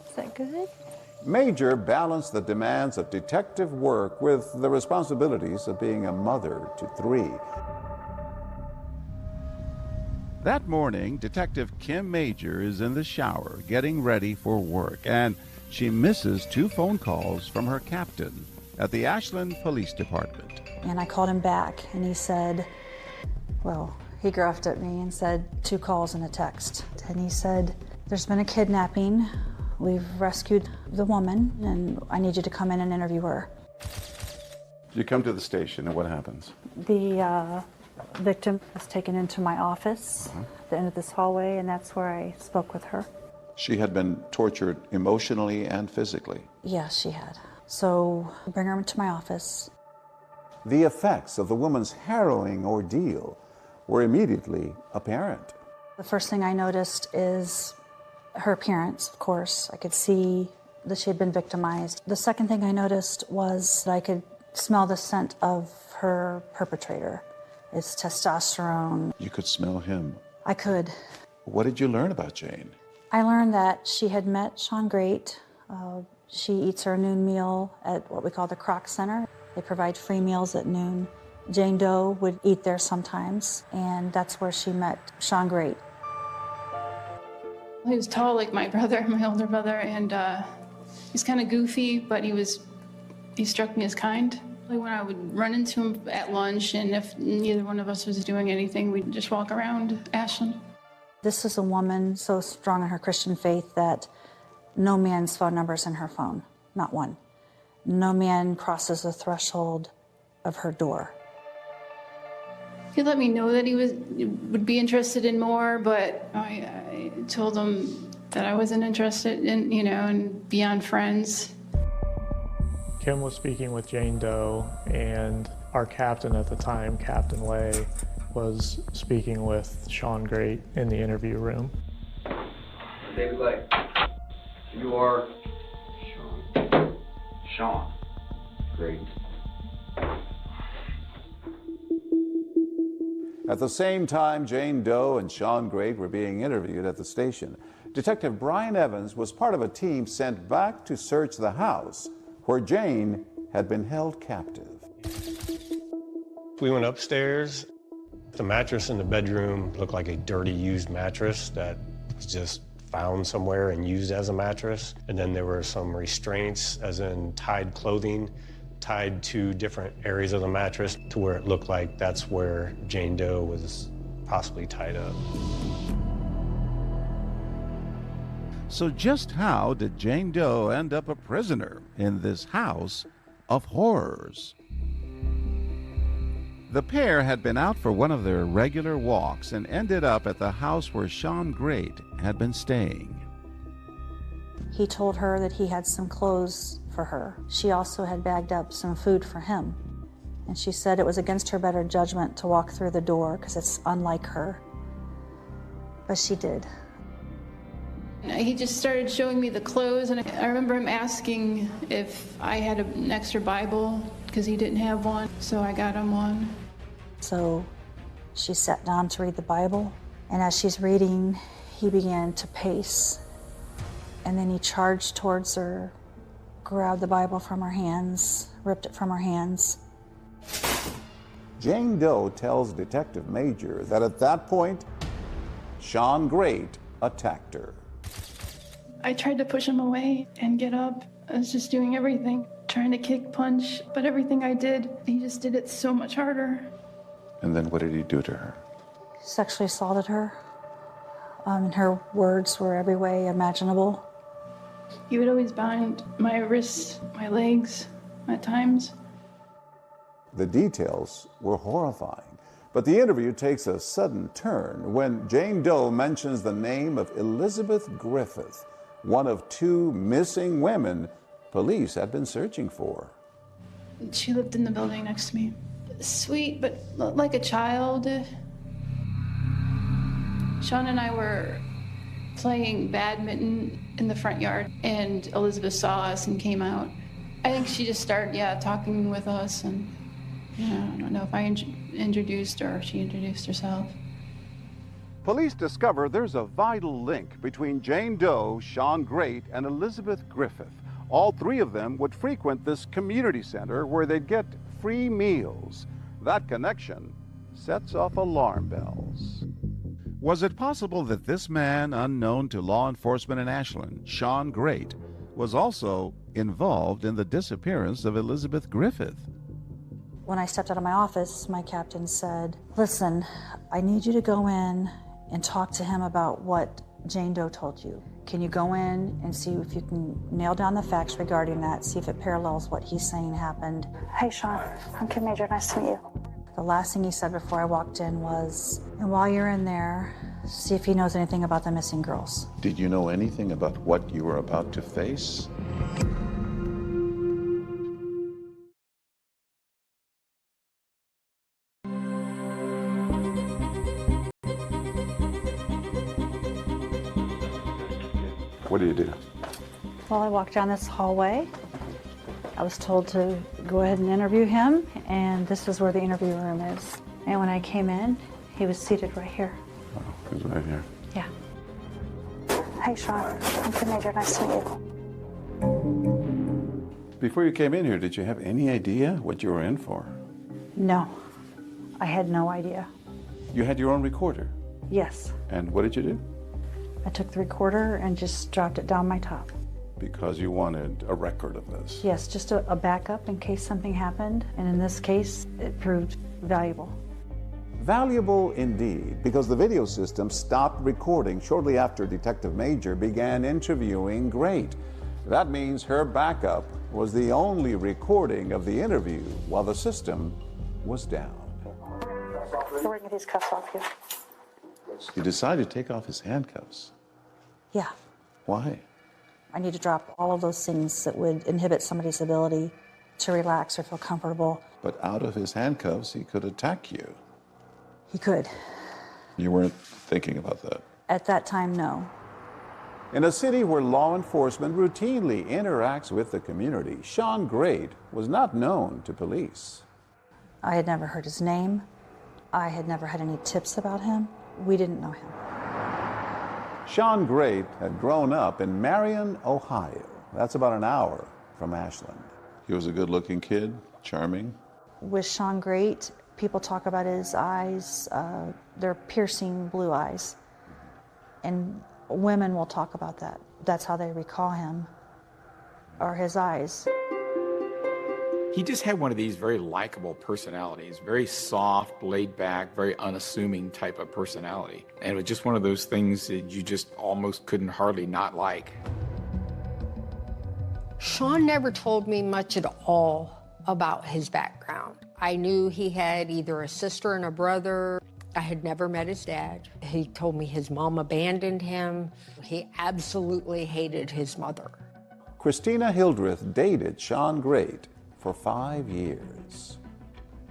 Is that good? Major balanced the demands of detective work with the responsibilities of being a mother to 3. That morning, Detective Kim Major is in the shower getting ready for work, and she misses 2 phone calls from her captain at the Ashland Police Department. And I called him back, and he said, well, he gruffed at me and said 2 calls and a text. And he said, there's been a kidnapping. We've rescued the woman, and I need you to come in and interview her. You come to the station, and what happens? The victim was taken into my office at the end of this hallway, and that's where I spoke with her. She had been tortured emotionally and physically. Yes, she had. So I bring her into my office. The effects of the woman's harrowing ordeal were immediately apparent. The first thing I noticed is her appearance, of course. I could see that she had been victimized. The second thing I noticed was that I could smell the scent of her perpetrator. It's testosterone. You could smell him. I could. What did you learn about Jane? I learned that she had met Sean Great. She eats her noon meal at what we call the Croc Center. They provide free meals at noon. Jane Doe would eat there sometimes, and that's where she met Sean Great. He was tall like my brother, my older brother, and he's kind of goofy, but he struck me as kind. Like when I would run into him at lunch, and if neither one of us was doing anything, we'd just walk around Ashland. This is a woman so strong in her Christian faith that no man's phone number's in her phone, not one. No man crosses the threshold of her door. He let me know that he would be interested in more, but I told him that I wasn't interested in, in beyond friends. Kim was speaking with Jane Doe, and our captain at the time, Captain Lay, was speaking with Sean Great in the interview room. David Lay, you are Sean. Sean. Great. At the same time Jane Doe and Sean Great were being interviewed at the station, Detective Brian Evans was part of a team sent back to search the house where Jane had been held captive. We went upstairs. The mattress in the bedroom looked like a dirty, used mattress that was just found somewhere and used as a mattress. And then there were some restraints, as in tied clothing, tied to different areas of the mattress to where it looked like that's where Jane Doe was possibly tied up. So just how did Jane Doe end up a prisoner in this house of horrors? The pair had been out for one of their regular walks and ended up at the house where Sean Great had been staying. He told her that he had some clothes for her. She also had bagged up some food for him. And she said it was against her better judgment to walk through the door because it's unlike her. But she did. He just started showing me the clothes, and I remember him asking if I had an extra Bible because he didn't have one, so I got him one. So she sat down to read the Bible, and as she's reading, he began to pace. And then he charged towards her, grabbed the Bible from her hands, ripped it from her hands. Jane Doe tells Detective Major that at that point, Sean Great attacked her. I tried to push him away and get up. I was just doing everything, trying to kick, punch, but everything I did, he just did it so much harder. And then what did he do to her? Sexually assaulted her. And her words were every way imaginable. He would always bind my wrists, my legs, at times. The details were horrifying, but the interview takes a sudden turn when Jane Doe mentions the name of Elizabeth Griffith, one of 2 missing women police had been searching for. She lived in the building next to me. Sweet, but like a child. Sean and I were playing badminton in the front yard, and Elizabeth saw us and came out. I think she just started, talking with us, and I don't know if I introduced her or she introduced herself. Police discover there's a vital link between Jane Doe, Sean Great, and Elizabeth Griffith. All 3 of them would frequent this community center where they'd get free meals. That connection sets off alarm bells. Was it possible that this man, unknown to law enforcement in Ashland, Sean Great, was also involved in the disappearance of Elizabeth Griffith? When I stepped out of my office, my captain said, listen, I need you to go in and talk to him about what Jane Doe told you. Can you go in and see if you can nail down the facts regarding that, see if it parallels what he's saying happened? Hey, Sean. I'm Kim Major. Nice to meet you. The last thing he said before I walked in was, and while you're in there, see if he knows anything about the missing girls. Did you know anything about what you were about to face? What do you do? Well, I walked down this hallway. I was told to go ahead and interview him, and this is where the interview room is. And when I came in, he was seated right here. Oh, he's right here. Yeah. Hey, Sean. I'm Kim Major. Nice to meet you. Before you came in here, did you have any idea what you were in for? No, I had no idea. You had your own recorder? Yes. And what did you do? I took the recorder and just dropped it down my top. Because you wanted a record of this? Yes, just a backup in case something happened. And in this case, it proved valuable. Valuable indeed, because the video system stopped recording shortly after Detective Major began interviewing Great. That means her backup was the only recording of the interview while the system was down. So we're gonna get these cuffs off you. You decided to take off his handcuffs. Yeah, Why? I need to drop all of those things that would inhibit somebody's ability to relax or feel comfortable. But out of his handcuffs, he could attack you. He could. You weren't thinking about that. At that time, no. In a city where law enforcement routinely interacts with the community, Sean Great was not known to police. I had never heard his name. I had never had any tips about him. We didn't know him. Sean Great had grown up in Marion, Ohio. That's about an hour from Ashland. He was a good-looking kid, charming. With Sean Great, people talk about his eyes, they're piercing blue eyes. And women will talk about that. That's how they recall him, or his eyes. He just had one of these very likable personalities, very soft, laid back, very unassuming type of personality. And it was just one of those things that you just almost couldn't hardly not like. Sean never told me much at all about his background. I knew he had either a sister and a brother. I had never met his dad. He told me his mom abandoned him. He absolutely hated his mother. Christina Hildreth dated Sean Great for 5 years.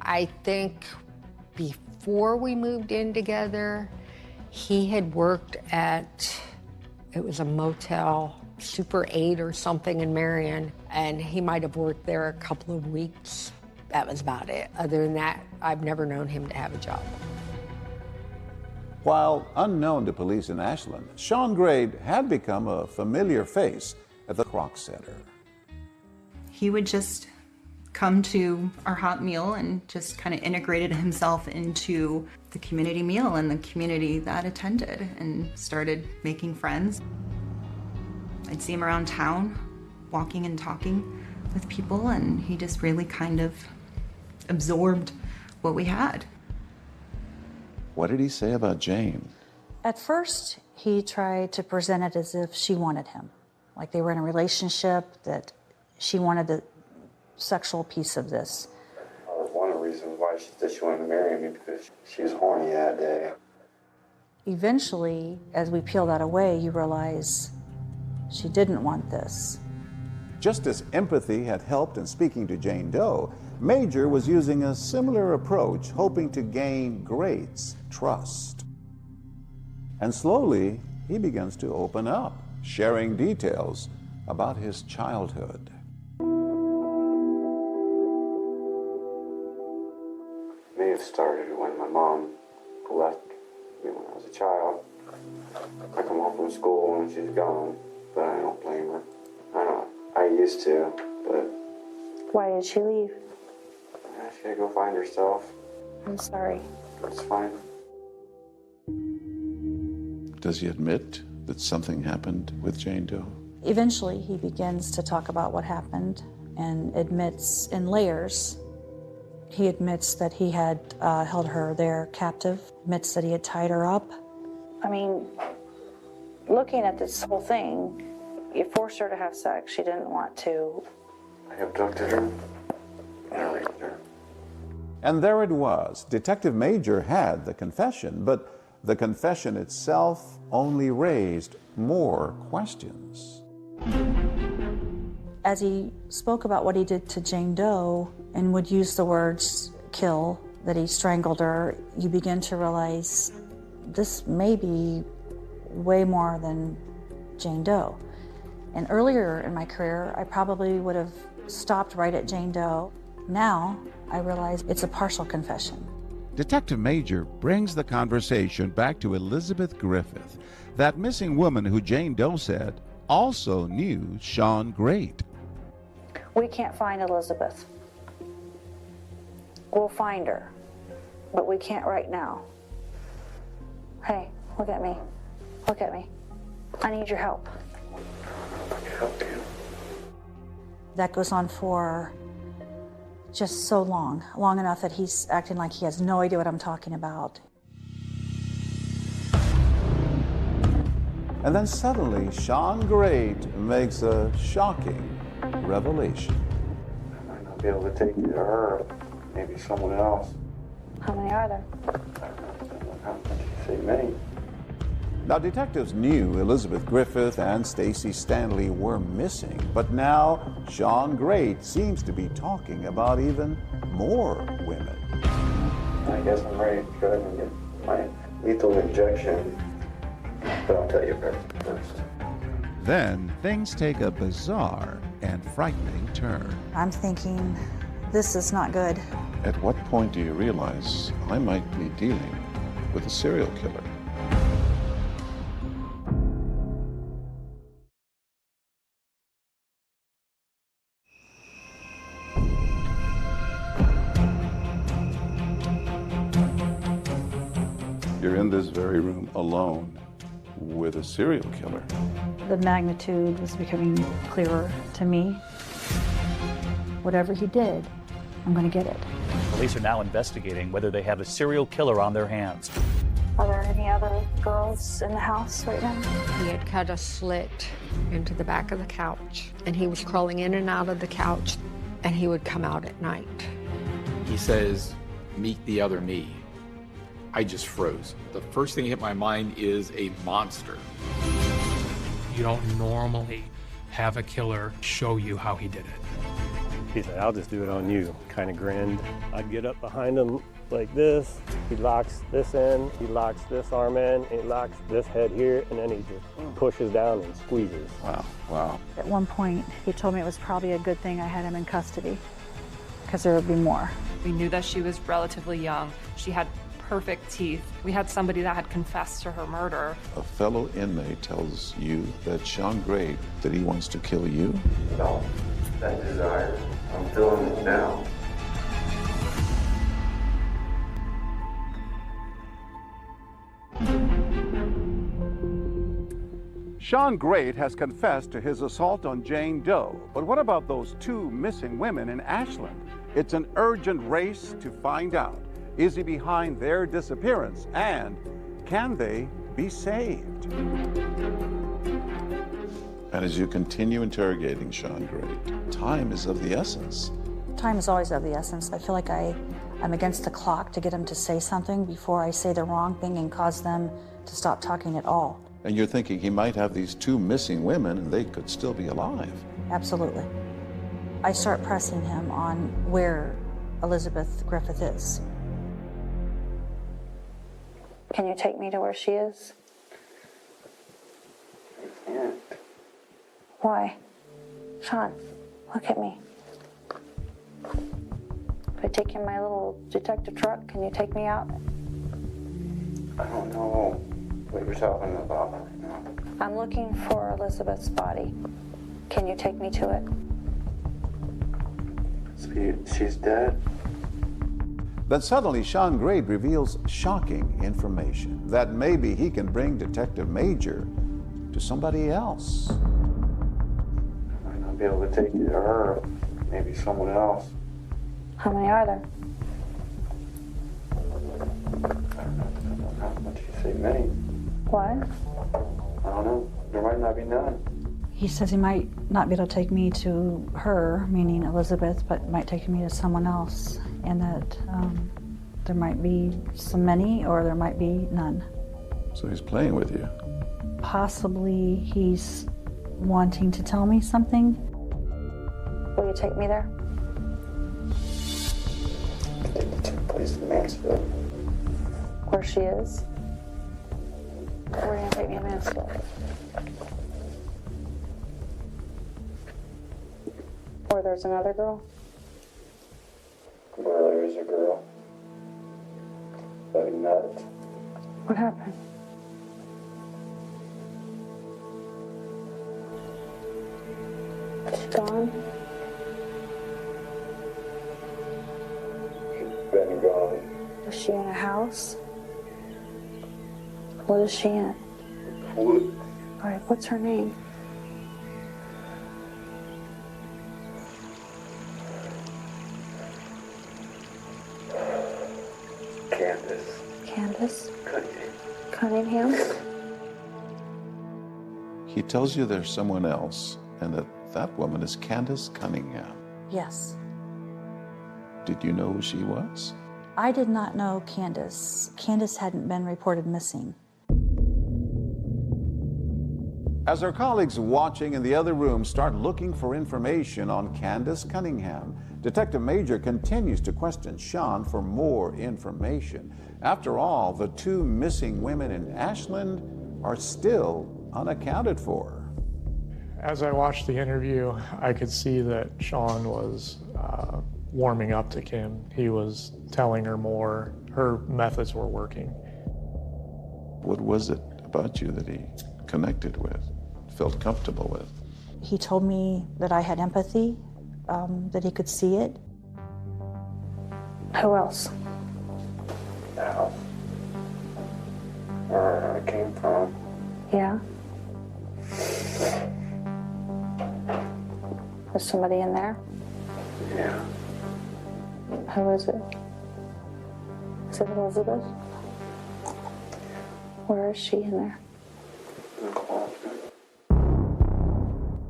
I think before we moved in together, he had worked at, it was a motel, Super 8 or something in Marion, and he might have worked there a couple of weeks. That was about it. Other than that, I've never known him to have a job. While unknown to police in Ashland, Sean Great had become a familiar face at the Croc Center. He would just come to our hot meal and just kind of integrated himself into the community meal and the community that attended and started making friends. I'd see him around town, walking and talking with people, and he just really kind of absorbed what we had. What did he say about Jane? At first, he tried to present it as if she wanted him, like they were in a relationship, that she wanted the sexual piece of this. That was one of the reasons why she said she wanted to marry me, because she was horny that day. Eventually, as we peel that away, you realize she didn't want this. Just as empathy had helped in speaking to Jane Doe, Major was using a similar approach, hoping to gain Great's trust. And slowly, he begins to open up, sharing details about his childhood. May have started when my mom left me when I was a child. I come home from school and she's gone, but I don't blame her. I used to, but... Why did she leave? She had to go find herself. I'm sorry. It's fine. Does he admit that something happened with Jane Doe? Eventually, he begins to talk about what happened and admits in layers. He admits that he had held her there captive, admits that he had tied her up. I mean, looking at this whole thing, you forced her to have sex. She didn't want to. I abducted her and I raped her. And there it was. Detective Major had the confession, but the confession itself only raised more questions. As he spoke about what he did to Jane Doe and would use the words kill, that he strangled her, you begin to realize this may be way more than Jane Doe. And earlier in my career, I probably would have stopped right at Jane Doe. Now, I realize it's a partial confession. Detective Major brings the conversation back to Elizabeth Griffith, that missing woman who Jane Doe said also knew Sean Great. We can't find Elizabeth. We'll find her, but we can't right now. Hey, look at me. Look at me. I need your help. That goes on for just so long enough that he's acting like he has no idea what I'm talking about. And then suddenly, Sean Great makes a shocking revelation. I might not be able to take you to her, maybe someone else. How many are there? How much you say many? Now, detectives knew Elizabeth Griffith and Stacy Stanley were missing, but now Sean Great seems to be talking about even more women. I guess I'm ready to go ahead and get my lethal injection, but I'll tell you first. Then things take a bizarre and frightening turn. I'm thinking, this is not good. At what point do you realize I might be dealing with a serial killer? You're in this very room alone with a serial killer. The magnitude was becoming clearer to me. Whatever he did, I'm going to get it. Police are now investigating whether they have a serial killer on their hands. Are there any other girls in the house right now? He had cut a slit into the back of the couch, and he was crawling in and out of the couch, and he would come out at night. He says, "Meet the other me." I just froze. The first thing that hit my mind is a monster. You don't normally have a killer show you how he did it. He said, "I'll just do it on you." Kind of grinned. I'd get up behind him like this. He locks this in, he locks this arm in, he locks this head here, and then he just pushes down and squeezes. Wow, wow. At one point, he told me it was probably a good thing I had him in custody, because there would be more. We knew that she was relatively young. She had perfect teeth. We had somebody that had confessed to her murder. A fellow inmate tells you that Sean Great, that he wants to kill you? No, that desire, I'm feeling it now. Sean Great has confessed to his assault on Jane Doe, but what about those two missing women in Ashland? It's an urgent race to find out. Is he behind their disappearance, and can they be saved? And as you continue interrogating Sean Great, time is of the essence. Time is always of the essence. I feel like I'm against the clock to get him to say something before I say the wrong thing and cause them to stop talking at all. And you're thinking he might have these two missing women and they could still be alive. Absolutely. I start pressing him on where Elizabeth Griffith is. Can you take me to where she is? I can't. Why? Sean, look at me. If I take you in my little detective truck, can you take me out? I don't know what you're talking about right now. I'm looking for Elizabeth's body. Can you take me to it? So she's dead? Then suddenly, Sean Grade reveals shocking information that maybe he can bring Detective Major to somebody else. I might not be able to take you to her, maybe someone else. How many are there? I don't know how much you say many. What? I don't know. There might not be none. He says he might not be able to take me to her, meaning Elizabeth, but might take me to someone else, and that there might be some many or there might be none. So he's playing with you. Possibly he's wanting to tell me something. Will you take me there? I think the two places in Mansfield. Where she is? Where are you gonna take me to Mansfield? Or there's another girl? Where there is a girl. Like nuts. What happened? Is she gone? She's been gone. Is she in a house? What is she in? What? All right, what's her name? Candace? Cunningham? He tells you there's someone else, and that woman is Candace Cunningham. Yes. Did you know who she was? I did not know Candace. Candace hadn't been reported missing. As her colleagues watching in the other room start looking for information on Candace Cunningham, Detective Major continues to question Sean for more information. After all, the two missing women in Ashland are still unaccounted for. As I watched the interview, I could see that Sean was warming up to Kim. He was telling her more. Her methods were working. What was it about you that he connected with, felt comfortable with? He told me that I had empathy, that he could see it. Who else? The house. Where I came from. Yeah? Is somebody in there? Yeah. Who is it? Is it Elizabeth? Where is she in there? In the closet.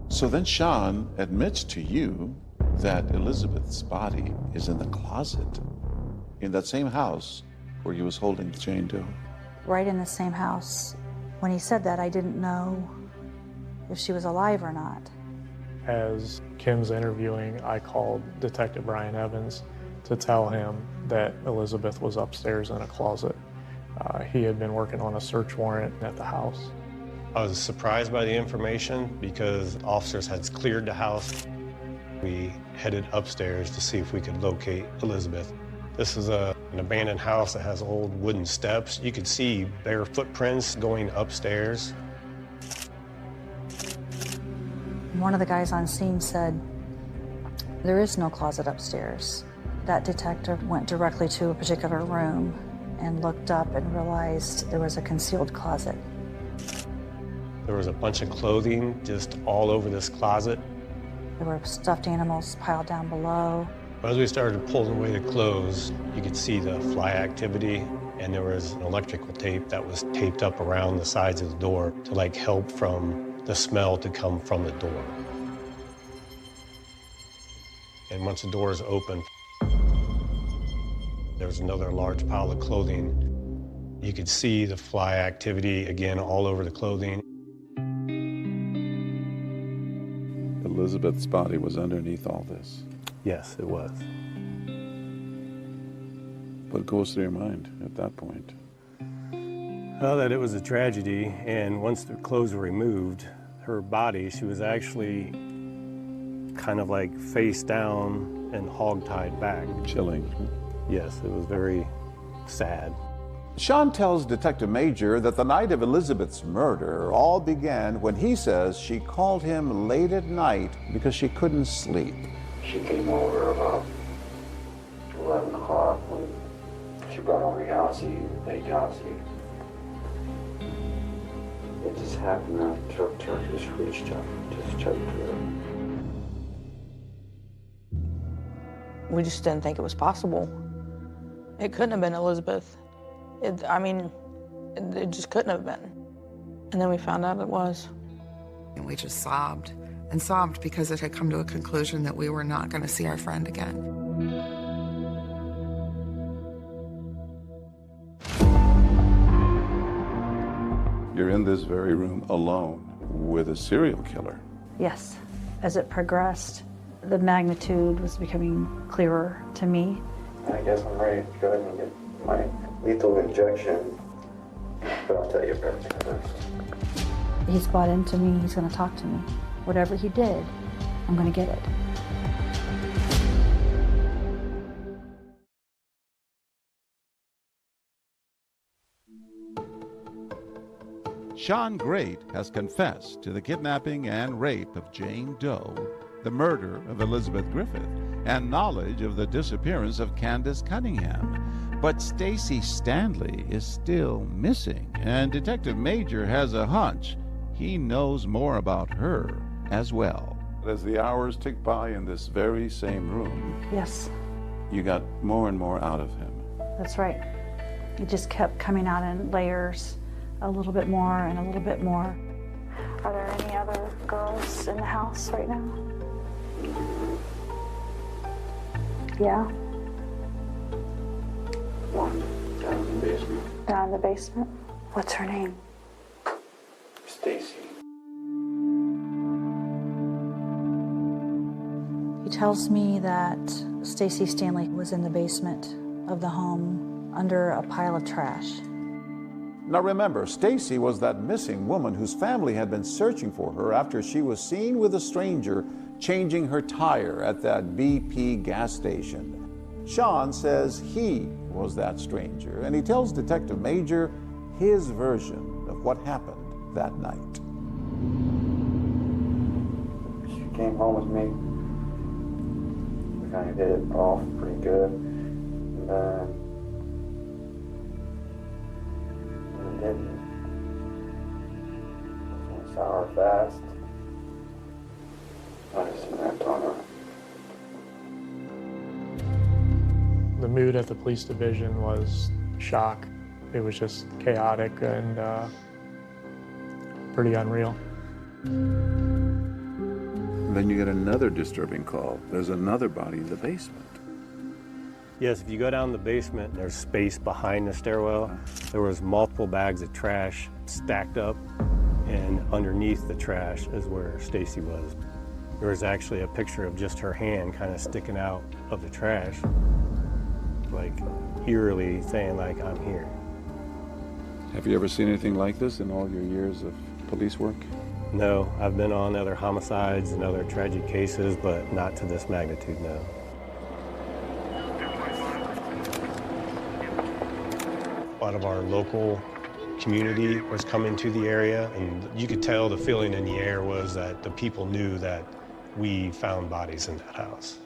So then Sean admits to you that Elizabeth's body is in the closet in that same house where he was holding Jane Doe. Right in the same house. When he said that, I didn't know if she was alive or not. As Kim's interviewing, I called Detective Brian Evans to tell him that Elizabeth was upstairs in a closet. He had been working on a search warrant at the house. I was surprised by the information because officers had cleared the house. We headed upstairs to see if we could locate Elizabeth. This is an abandoned house that has old wooden steps. You could see bare footprints going upstairs. One of the guys on scene said, there is no closet upstairs. That detective went directly to a particular room and looked up and realized there was a concealed closet. There was a bunch of clothing just all over this closet. There were stuffed animals piled down below. As we started pulling away the clothes, you could see the fly activity, and there was an electrical tape that was taped up around the sides of the door to help from the smell to come from the door. And once the doors opened, there was another large pile of clothing. You could see the fly activity again all over the clothing. Elizabeth's body was underneath all this. Yes, it was. What goes through your mind at that point? Well, that it was a tragedy, and once the clothes were removed, her body, she was actually kind of face down and hog-tied back. Chilling. Yes, it was very sad. Sean tells Detective Major that the night of Elizabeth's murder all began when he says she called him late at night because she couldn't sleep. She came over about 11 o'clock when She brought over Yahtzee, played Yahtzee. It just happened that the truck just reached up, just choked her. We just didn't think it was possible. It couldn't have been Elizabeth. It just couldn't have been. And then we found out it was. And we just sobbed and sobbed because it had come to a conclusion that we were not going to see our friend again. You're in this very room alone with a serial killer. Yes. As it progressed, the magnitude was becoming clearer to me. I guess I'm ready to go ahead and get my lethal injection, but I'll tell you everything first. He's bought into me, he's going to talk to me. Whatever he did, I'm going to get it. Sean Great has confessed to the kidnapping and rape of Jane Doe, the murder of Elizabeth Griffith, and knowledge of the disappearance of Candace Cunningham. But Stacy Stanley is still missing, and Detective Major has a hunch he knows more about her as well. As the hours tick by in this very same room, Yes, you got more and more out of him. that's right. It just kept coming out in layers, a little bit more and a little bit more. Are there any other girls in the house right now? Yeah, One, down in the basement. down in the basement. What's her name? Stacy. He tells me that Stacy Stanley was in the basement of the home under a pile of trash. Now remember, Stacy was that missing woman whose family had been searching for her after she was seen with a stranger changing her tire at that BP gas station. Sean says he was that stranger, and he tells Detective Major his version of what happened that night. She came home with me. We kind of hit it off pretty good. And it didn't. When I saw her fast, I just snapped on her. The mood at the police division was shock. It was just chaotic and pretty unreal. Then you get another disturbing call. There's another body in the basement. Yes, if you go down the basement, there's space behind the stairwell. There was multiple bags of trash stacked up, and underneath the trash is where Stacy was. There was actually a picture of just her hand kind of sticking out of the trash, like eerily saying like, I'm here. Have you ever seen anything like this in all your years of police work? No, I've been on other homicides and other tragic cases, but not to this magnitude, no. A lot of our local community was coming to the area, and you could tell the feeling in the air was that the people knew that we found bodies in that house.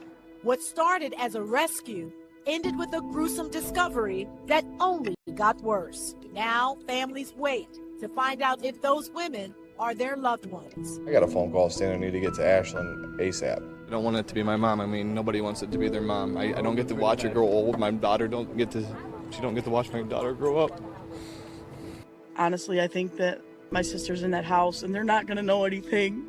What started as a rescue ended with a gruesome discovery that only got worse. Now families wait to find out if those women are their loved ones. I got a phone call saying I need to get to Ashland ASAP. I don't want it to be my mom. I mean, nobody wants it to be their mom. I don't get to watch her grow old. My daughter don't get to watch my daughter grow up. Honestly, I think that my sister's in that house and they're not going to know anything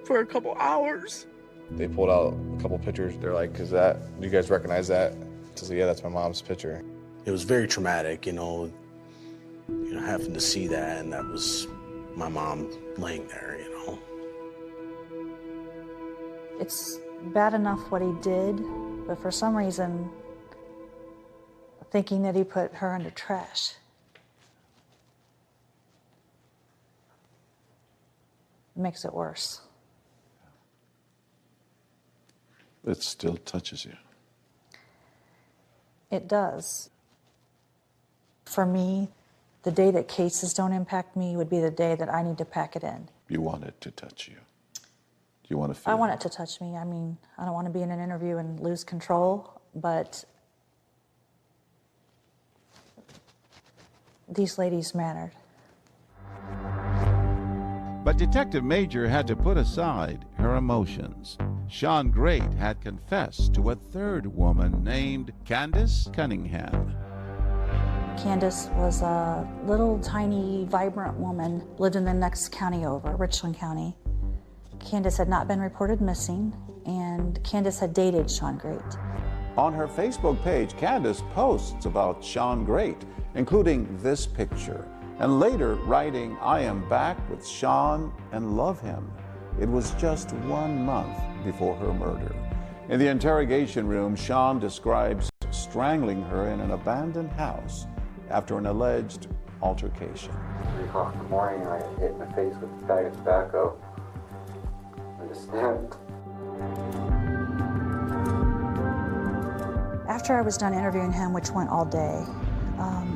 for a couple hours. They pulled out a couple pictures. They're like, do you guys recognize that? I said, yeah, that's my mom's picture. It was very traumatic, having to see that, and that was my mom laying there, It's bad enough what he did, but for some reason, thinking that he put her under trash. Makes it worse. It still touches you. It does. For me, the day that cases don't impact me would be the day that I need to pack it in. You want it to touch you. You want to feel? I want it to touch me. I mean, I don't want to be in an interview and lose control, but these ladies mattered. But Detective Major had to put aside her emotions. Sean Great had confessed to a third woman named Candace Cunningham. Candace was a little tiny, vibrant woman, lived in the next county over, Richland County. Candace had not been reported missing, and Candace had dated Sean Great. On her Facebook page, Candace posts about Sean Great, including this picture, and later writing, "I am back with Sean and love him." It was just 1 month before her murder. In the interrogation room, Sean describes strangling her in an abandoned house after an alleged altercation. 3 o'clock in the morning, I hit my face with a bag of tobacco. I just snapped. After I was done interviewing him, which went all day,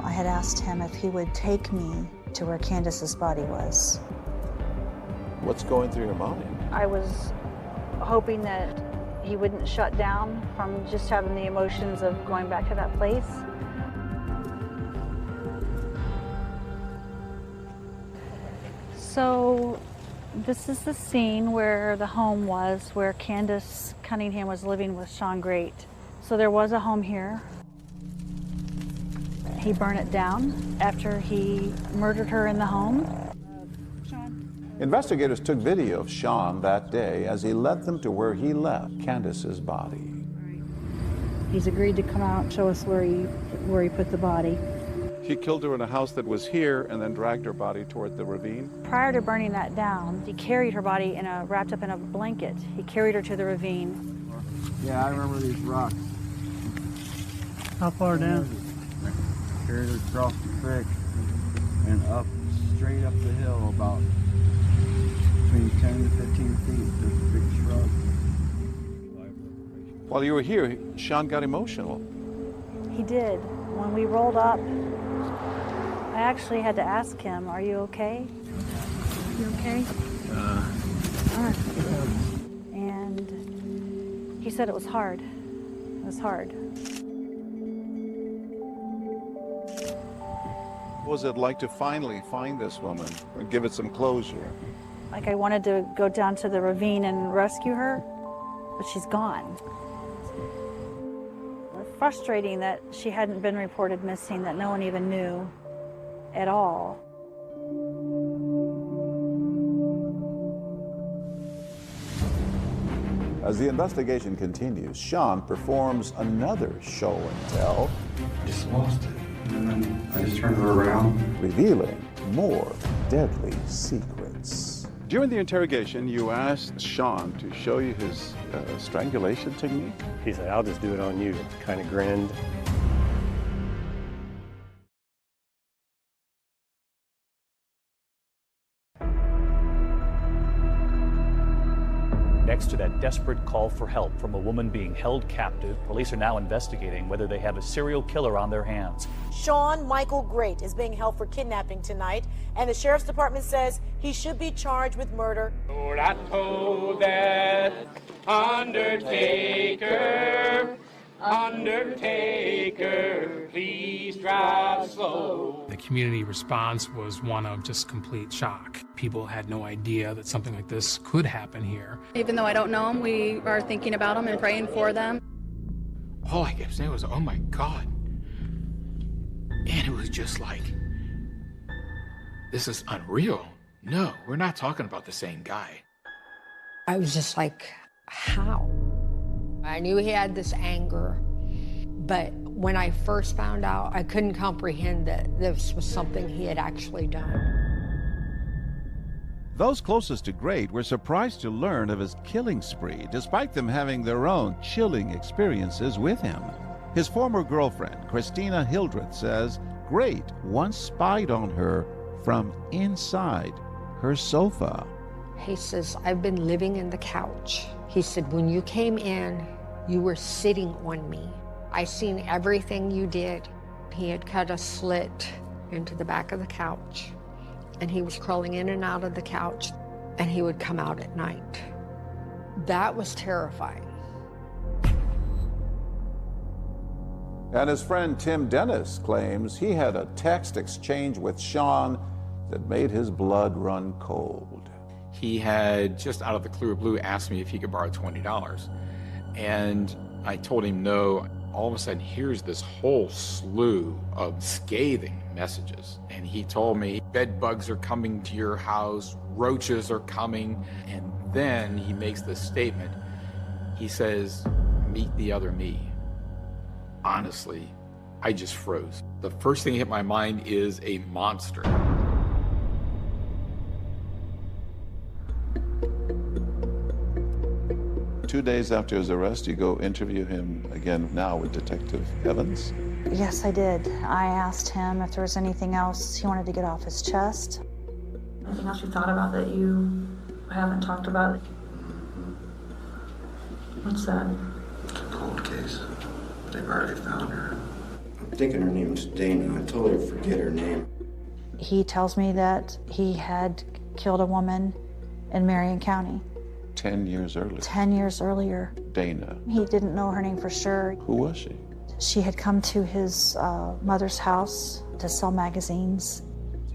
I had asked him if he would take me to where Candace's body was. What's going through your mind? I was hoping that he wouldn't shut down from just having the emotions of going back to that place. So this is the scene where the home was, where Candace Cunningham was living with Sean Great. So there was a home here. He burned it down after he murdered her in the home. Investigators took video of Sean that day as he led them to where he left Candace's body. He's agreed to come out and show us where he put the body. He killed her in a house that was here and then dragged her body toward the ravine. Prior to burning that down, he carried her body wrapped up in a blanket. He carried her to the ravine. Yeah, I remember these rocks. How far down? Carried her across the creek and up, straight up the hill, about between 10 to 15 feet. There's a big shrub. While you were here, Sean got emotional. He did. When we rolled up, I actually had to ask him, "Are you okay? You okay?" And he said it was hard. It was hard. What was it like to finally find this woman and give it some closure? Like I wanted to go down to the ravine and rescue her, but she's gone. Frustrating that she hadn't been reported missing, that no one even knew at all. As the investigation continues, Sean performs another show and tell. I just lost it. And then I just turned her around. Revealing more deadly secrets. During the interrogation, you asked Sean to show you his strangulation technique. He said, "I'll just do it on you." Kind of grinned. Next to that desperate call for help from a woman being held captive, police are now investigating whether they have a serial killer on their hands. Sean Michael Great is being held for kidnapping tonight, and the sheriff's department says he should be charged with murder. Lord, I told that undertaker, undertaker, please drive slow. The community response was one of just complete shock. People had no idea that something like this could happen here. Even though I don't know them, we are thinking about them and praying for them. All I kept saying was, "Oh my God." And it was just like, this is unreal. No, we're not talking about the same guy. I was just like, how? I knew he had this anger, but when I first found out, I couldn't comprehend that this was something he had actually done. Those closest to Great were surprised to learn of his killing spree, despite them having their own chilling experiences with him. His former girlfriend, Christina Hildreth, says Great once spied on her from inside her sofa. He says, "I've been living in the couch." He said, "When you came in, you were sitting on me. I seen everything you did." He had cut a slit into the back of the couch, and he was crawling in and out of the couch, and he would come out at night. That was terrifying. And his friend Tim Dennis claims he had a text exchange with Sean that made his blood run cold. He had, just out of the clear blue, asked me if he could borrow $20. And I told him no. All of a sudden, here's this whole slew of scathing messages. And he told me, bed bugs are coming to your house, roaches are coming. And then he makes this statement. He says, meet the other me. Honestly, I just froze. The first thing that hit my mind is a monster. Two days after his arrest, you go interview him again now with Detective Evans? Yes, I did. I asked him if there was anything else he wanted to get off his chest. Anything else you thought about that you haven't talked about? What's that? It's a cold case. They've already found her. I'm thinking her name's Dana. I totally forget her name. He tells me that he had killed a woman in Marion County. 10 years earlier. 10 years earlier. Dana. He didn't know her name for sure. Who was she? She had come to his mother's house to sell magazines.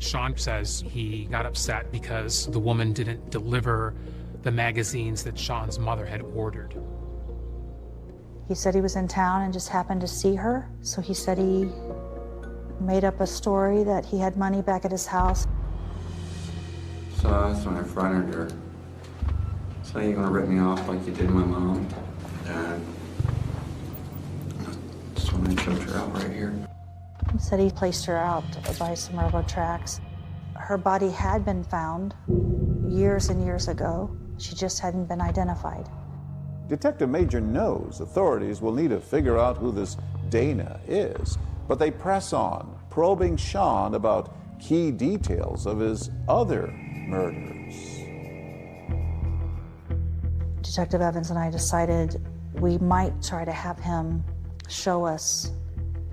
Sean says he got upset because the woman didn't deliver the magazines that Sean's mother had ordered. He said he was in town and just happened to see her. So he said he made up a story that he had money back at his house. So that's when I fronted her. So you're gonna rip me off like you did my mom? And that's when I choked her out right here. He said he placed her out by some railroad tracks. Her body had been found years and years ago. She just hadn't been identified. Detective Major knows authorities will need to figure out who this Dana is, but they press on, probing Sean about key details of his other murders. Detective Evans and I decided we might try to have him show us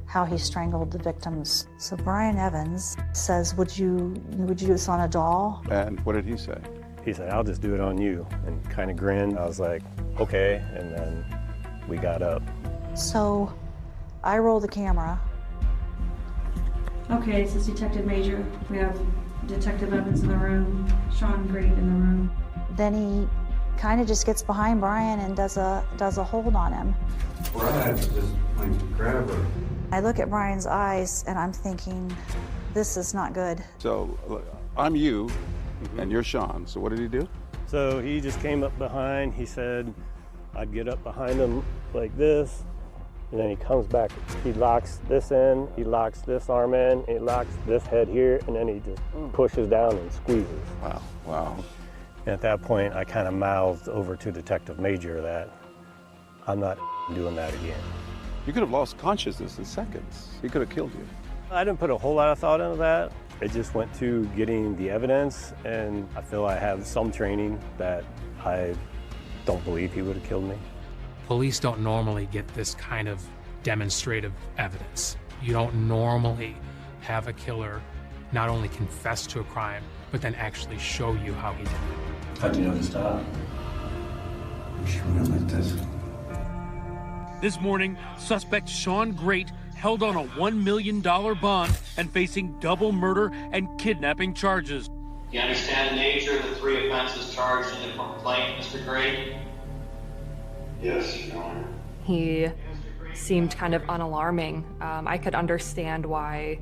how he strangled the victims. So Brian Evans says, would you do this on a doll? And what did he say? He said, I'll just do it on you, and kind of grinned. I was like, okay, and then we got up. So I roll the camera. Okay, this is Detective Major. We have Detective Evans in the room, Sean Great in the room. Then he kind of just gets behind Brian and does a hold on him. Brad just went to grab her. I look at Brian's eyes and I'm thinking, this is not good. So I'm you, and you're Sean. So what did he do? So he just came up behind. He said I'd get up behind him like this, and then he comes back. He locks this in, he locks this arm in, he locks this head here, and then he just pushes down and squeezes. Wow, wow. And at that point, I kind of mouthed over to Detective Major that I'm not doing that again. You could have lost consciousness in seconds. He could have killed you. I didn't put a whole lot of thought into that. It just went to getting the evidence, and I feel I have some training that I don't believe he would have killed me. Police don't normally get this kind of demonstrative evidence. You don't normally have a killer not only confess to a crime, but then actually show you how he did it. How'd you know to stop? She went like this. This morning, suspect Sean Great held on a $1 million bond and facing double murder and kidnapping charges. Do you understand the nature of the 3 offenses charged in the complaint, Mr. Great? Yes, Your Honor. He seemed kind of unalarming. I could understand why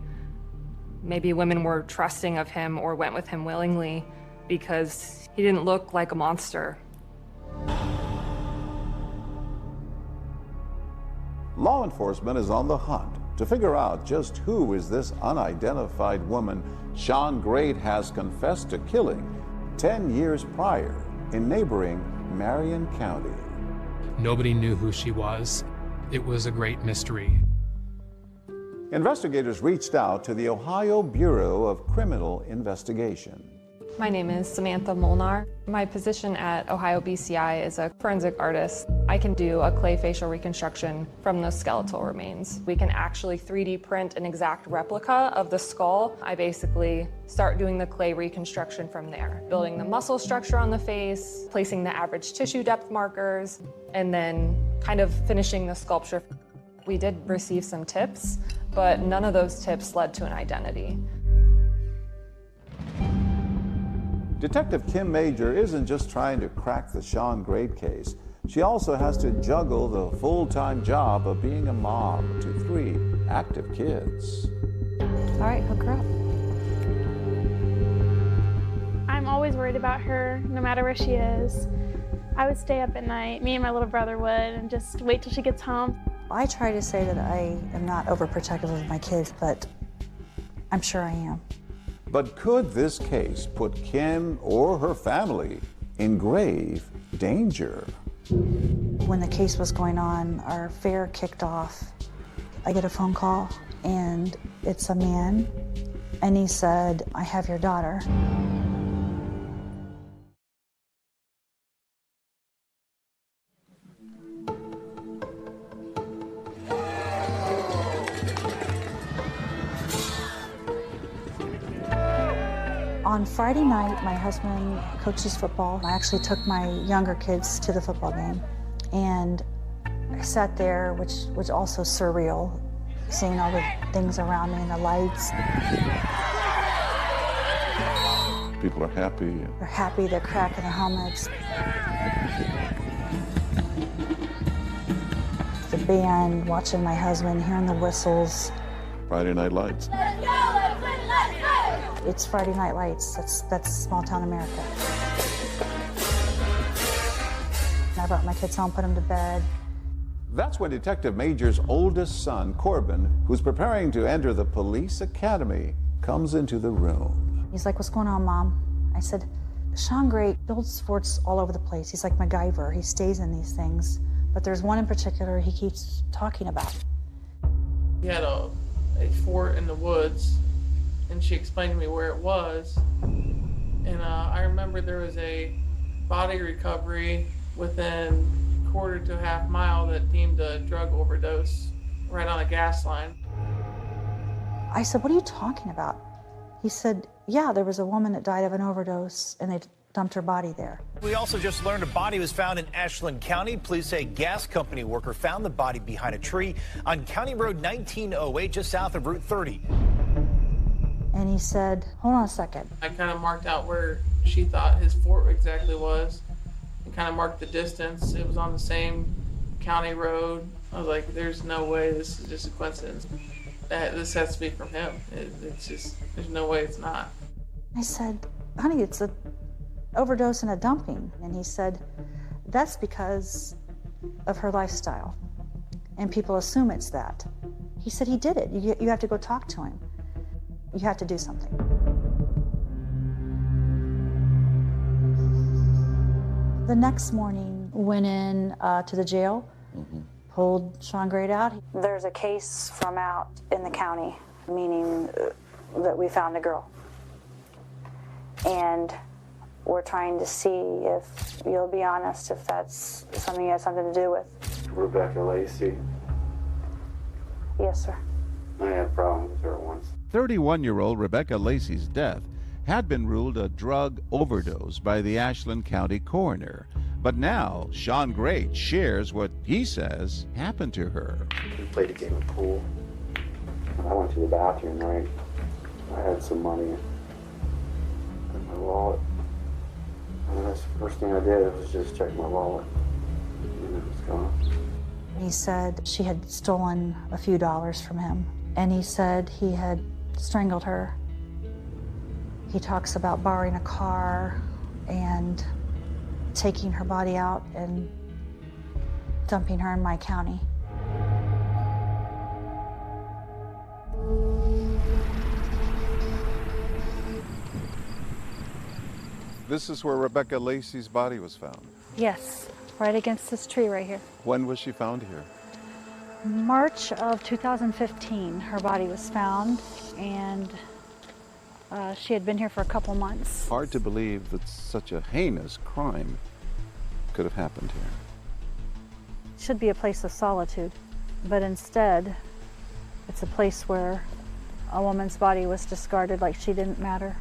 maybe women were trusting of him or went with him willingly, because he didn't look like a monster. Law enforcement is on the hunt to figure out just who is this unidentified woman Sean Great has confessed to killing 10 years prior in neighboring Marion County. Nobody knew who she was. It was a great mystery. Investigators reached out to the Ohio Bureau of Criminal Investigation. My name is Samantha Molnar. My position at Ohio BCI is a forensic artist. I can do a clay facial reconstruction from those skeletal remains. We can actually 3D print an exact replica of the skull. I basically start doing the clay reconstruction from there, building the muscle structure on the face, placing the average tissue depth markers, and then kind of finishing the sculpture. We did receive some tips, but none of those tips led to an identity. Detective Kim Major isn't just trying to crack the Sean Great case. She also has to juggle the full-time job of being a mom to 3 active kids. All right, hook her up. I'm always worried about her, no matter where she is. I would stay up at night, me and my little brother would, and just wait till she gets home. I try to say that I am not overprotective of my kids, but I'm sure I am. But could this case put Kim or her family in grave danger? When the case was going on, our fair kicked off. I get a phone call, and it's a man, and he said, "I have your daughter." On Friday night, my husband coaches football. I actually took my younger kids to the football game, and I sat there, which was also surreal, seeing all the things around me and the lights. People are happy. They're happy, they're cracking the helmets. The band, watching my husband, hearing the whistles. Friday Night Lights. It's Friday Night Lights. That's small town America. I brought my kids home, put them to bed. That's when Detective Major's oldest son, Corbin, who's preparing to enter the police academy, comes into the room. He's like, "What's going on, Mom?" I said, "Sean Great builds forts all over the place. He's like MacGyver. He stays in these things. But there's one in particular he keeps talking about." He had a fort in the woods, and she explained to me where it was. And I remember there was a body recovery within a quarter to a half mile that deemed a drug overdose right on a gas line. I said, "What are you talking about?" He said, "Yeah, there was a woman that died of an overdose, and they dumped her body there." We also just learned a body was found in Ashland County. Police say a gas company worker found the body behind a tree on County Road 1908, just south of Route 30. And he said, "Hold on a second." I kind of marked out where she thought his fort exactly was and kind of marked the distance. It was on the same county road. I was like, there's no way this is just a coincidence. This has to be from him. It's just, there's no way it's not. I said, "Honey, it's an overdose and a dumping." And he said, "That's because of her lifestyle. And people assume it's that." He said, "He did it. You have to go talk to him. You have to do something." The next morning, went in to the jail, pulled Sean Great out. There's a case from out in the county, meaning that we found a girl. And we're trying to see if you'll be honest, if that's something you had something to do with. Rebecca Lacey. Yes, sir. I had problems with her once. 31-year-old Rebecca Lacey's death had been ruled a drug overdose by the Ashland County coroner. But now, Sean Great shares what he says happened to her. We played a game of pool. I went to the bathroom, right? I had some money in my wallet. And that's the first thing I did was just check my wallet. And it was gone. He said she had stolen a few dollars from him. And he said he had strangled her. He talks about borrowing a car and taking her body out and dumping her in my county. This is where Rebecca Lacey's body was found. Yes, right against this tree right here. When was she found here? March of 2015, her body was found, and She had been here for a couple months. Hard to believe that such a heinous crime could have happened here. It should be a place of solitude, but instead, it's a place where a woman's body was discarded like she didn't matter.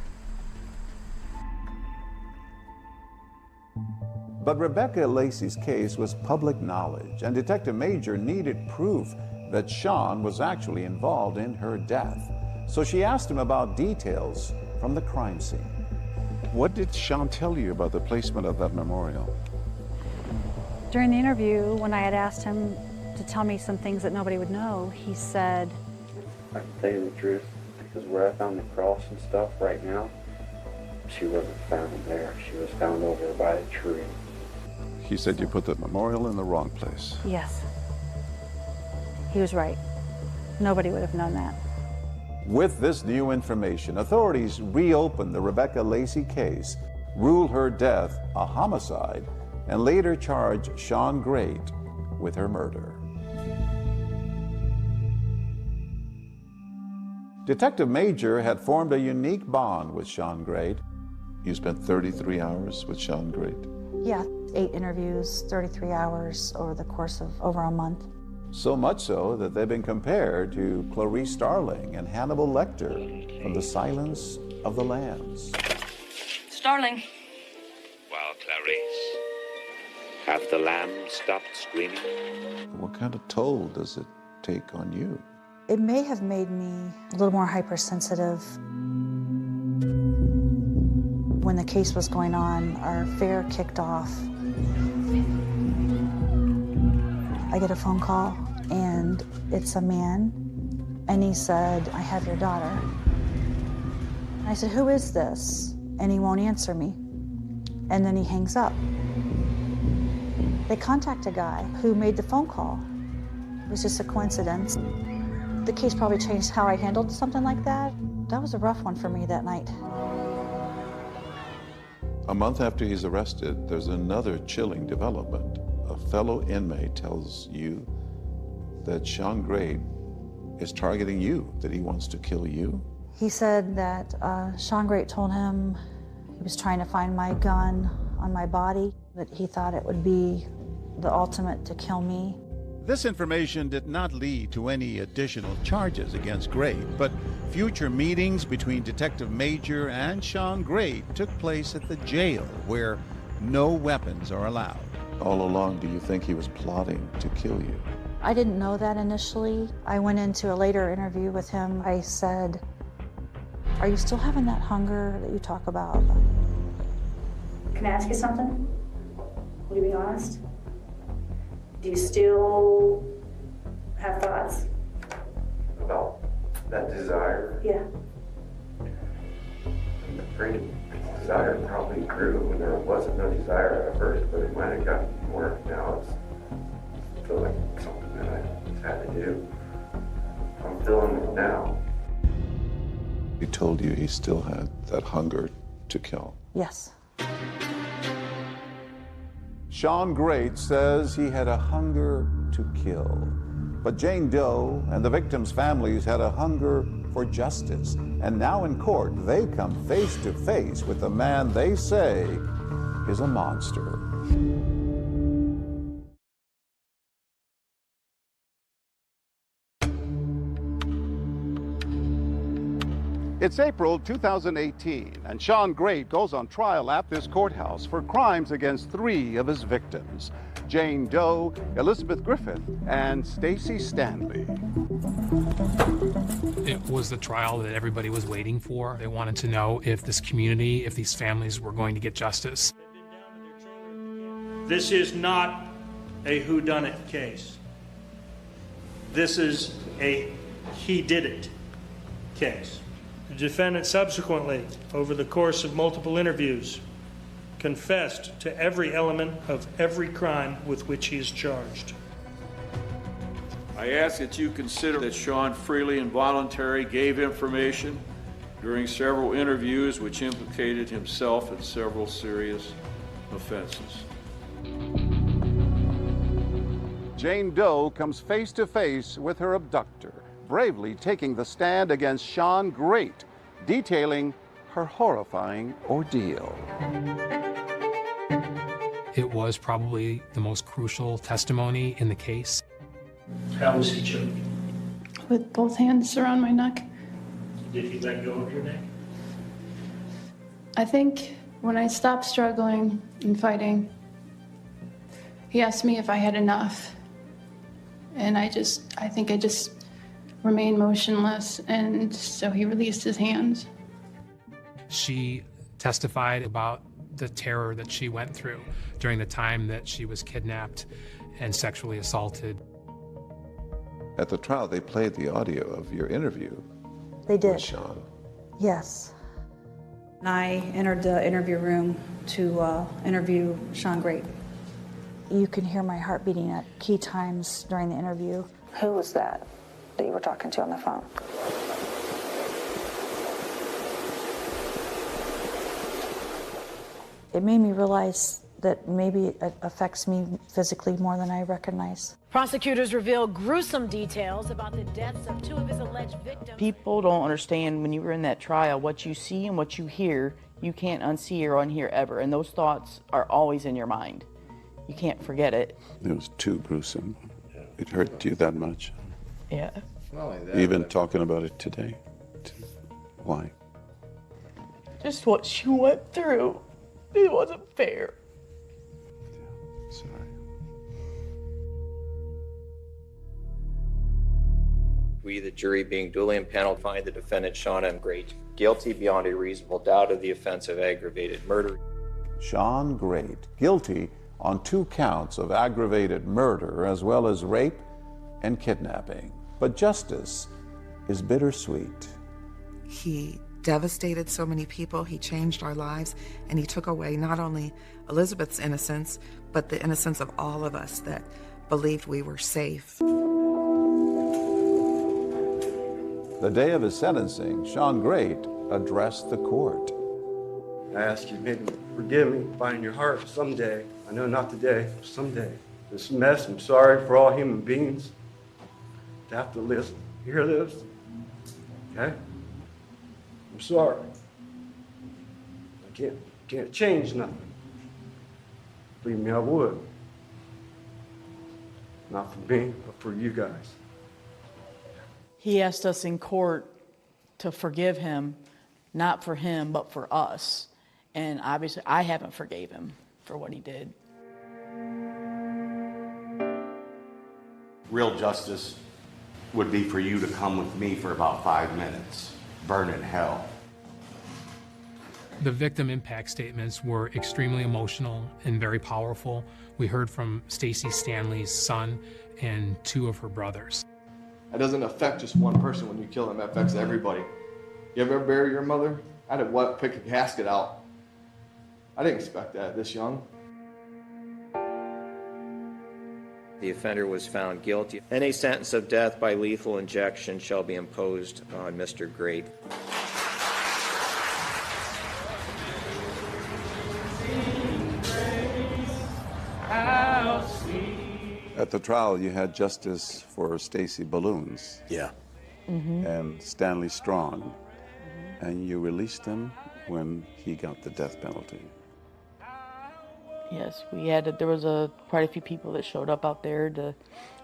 But Rebecca Lacey's case was public knowledge, and Detective Major needed proof that Sean was actually involved in her death. So she asked him about details from the crime scene. What did Sean tell you about the placement of that memorial? During the interview, when I had asked him to tell me some things that nobody would know, he said, I can tell you the truth, because where I found the cross and stuff right now, she wasn't found there. She was found over by the tree. He said you put the memorial in the wrong place. yes. He was right. Nobody would have known that. With this new information, authorities reopened the Rebecca Lacey case, ruled her death a homicide, and later charged Sean Great with her murder. Detective Major had formed a unique bond with Sean Great. You spent 33 hours with Sean Great. Yeah, 8 interviews, 33 hours over the course of over a month. So much so that they've been compared to Clarice Starling and Hannibal Lecter from The Silence of the Lambs. Starling. Well, Clarice, have the lambs stopped screaming? What kind of toll does it take on you? It may have made me a little more hypersensitive. When the case was going on, our fair kicked off. I get a phone call, and it's a man, and he said, I have your daughter. I said, who is this? And he won't answer me. And then he hangs up. They contact a guy who made the phone call. It was just a coincidence. The case probably changed how I handled something like that. That was a rough one for me that night. A month after he's arrested, there's another chilling development. A fellow inmate tells you that Sean Great is targeting you, that he wants to kill you. He said that Sean Great told him he was trying to find my gun on my body, that he thought it would be the ultimate to kill me. This information did not lead to any additional charges against Great, but future meetings between Detective Major and Sean Great took place at the jail, where no weapons are allowed. All along, do you think he was plotting to kill you? I didn't know that initially. I went into a later interview with him. I said, are you still having that hunger that you talk about? Can I ask you something? Will you be honest? Do you still have thoughts? About that desire? Yeah. I'm afraid the desire probably grew when there wasn't no desire at first, but it might have gotten more. Now it's feel like something that I just had to do. I'm feeling it now. He told you he still had that hunger to kill. Yes. Sean Great says he had a hunger to kill. But Jane Doe and the victims' families had a hunger for justice. And now in court, they come face to face with the man they say is a monster. It's April 2018, and Sean Great goes on trial at this courthouse for crimes against 3 of his victims: Jane Doe, Elizabeth Griffith, and Stacy Stanley. It was the trial that everybody was waiting for. They wanted to know if this community, if these families were going to get justice. This is not a whodunit case. This is a he did it case. The defendant subsequently, over the course of multiple interviews, confessed to every element of every crime with which he is charged. I ask that you consider that Sean freely and voluntarily gave information during several interviews which implicated himself in several serious offenses. Jane Doe comes face to face with her abductor, bravely taking the stand against Sean Great, detailing her horrifying ordeal. It was probably the most crucial testimony in the case. How was he choking? With both hands around my neck. Did he let go of your neck? I think when I stopped struggling and fighting, he asked me if I had enough. And I think I just remained motionless, and so he released his hands. She testified about the terror that she went through during the time that she was kidnapped and sexually assaulted. At the trial, they played the audio of your interview. They did. With Sean. Yes. I entered the interview room to interview Sean Great. You can hear my heart beating at key times during the interview. Who was that you were talking to on the phone? It made me realize that maybe it affects me physically more than I recognize. Prosecutors reveal gruesome details about the deaths of two of his alleged victims. People don't understand when you were in that trial, what you see and what you hear, you can't unsee or unhear ever. And those thoughts are always in your mind. You can't forget it. It was too gruesome. It hurt you that much. Yeah. Even talking about it today. Why? Just what she went through. It wasn't fair. Sorry. We, the jury, being duly impaneled, find the defendant, Sean M. Great, guilty beyond a reasonable doubt of the offense of aggravated murder. Sean Great, guilty on 2 counts of aggravated murder as well as rape and kidnapping. But justice is bittersweet. He devastated so many people, he changed our lives, and he took away not only Elizabeth's innocence, but the innocence of all of us that believed we were safe. The day of his sentencing, Sean Great addressed the court. I ask you, maybe forgive me, find in your heart someday. I know not today, someday. This mess, I'm sorry for all human beings to have to listen, hear this. Okay? I'm sorry. I can't change nothing. Believe me, I would. Not for me, but for you guys. He asked us in court to forgive him, not for him, but for us. And obviously, I haven't forgave him for what he did. Real justice would be for you to come with me for about 5 minutes, burn in hell. The victim impact statements were extremely emotional and very powerful. We heard from Stacey Stanley's son and 2 of her brothers. It doesn't affect just one person when you kill them, it affects everybody. You ever bury your mother? I had to pick a casket out. I didn't expect that this young. The offender was found guilty, and a sentence of death by lethal injection shall be imposed on Mr. Great. At the trial, you had justice for Stacy Balloons. Yeah. And Stanley Strong. And you released him when he got the death penalty. Yes, there was quite a few people that showed up out there to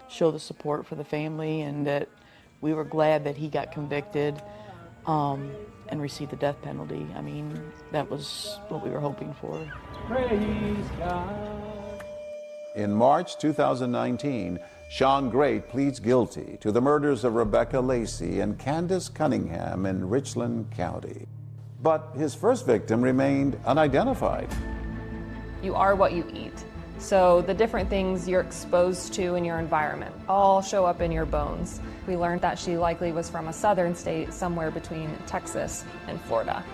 show the support for the family, and that we were glad that he got convicted and received the death penalty. I mean, that was what we were hoping for. Praise God. In March 2019, Sean Great pleads guilty to the murders of Rebecca Lacey and Candace Cunningham in Richland County. But his first victim remained unidentified. You are what you eat. So the different things you're exposed to in your environment all show up in your bones. We learned that she likely was from a southern state somewhere between Texas and Florida.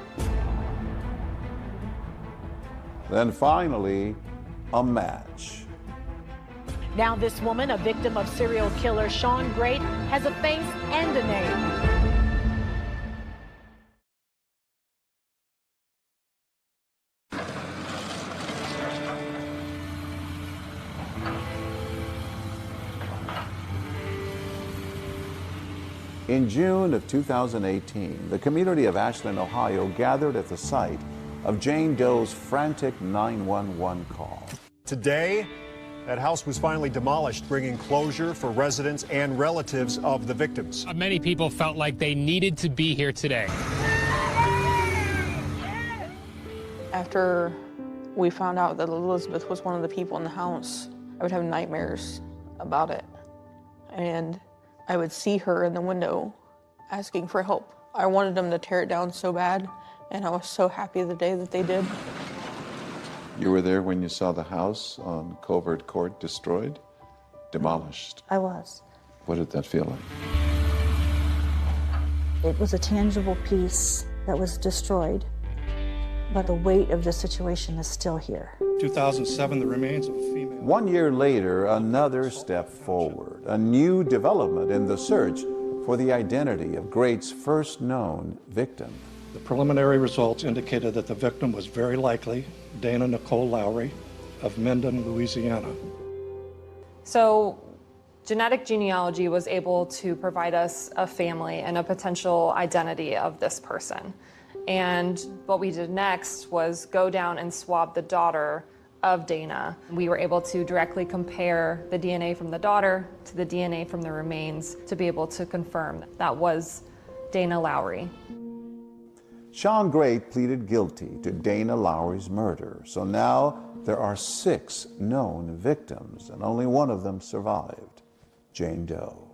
Then finally, a match. Now this woman, a victim of serial killer Sean Great, has a face and a name. In June of 2018, the community of Ashland, Ohio gathered at the site of Jane Doe's frantic 911 call. Today, that house was finally demolished, bringing closure for residents and relatives of the victims. Many people felt like they needed to be here today. After we found out that Elizabeth was one of the people in the house, I would have nightmares about it. And I would see her in the window asking for help. I wanted them to tear it down so bad, and I was so happy the day that they did. You were there when you saw the house on Covert Court destroyed, demolished. I was. What did that feel like? It was a tangible piece that was destroyed, but the weight of the situation is still here. 2007, the remains of a female. 1 year later, another step forward, a new development in the search for the identity of Great's first known victim. The preliminary results indicated that the victim was very likely Dana Nicole Lowry of Minden, Louisiana. So genetic genealogy was able to provide us a family and a potential identity of this person. And what we did next was go down and swab the daughter of Dana. We were able to directly compare the DNA from the daughter to the DNA from the remains to be able to confirm that was Dana Lowry. Sean Great pleaded guilty to Dana Lowry's murder. So now there are 6 known victims, and only one of them survived, Jane Doe.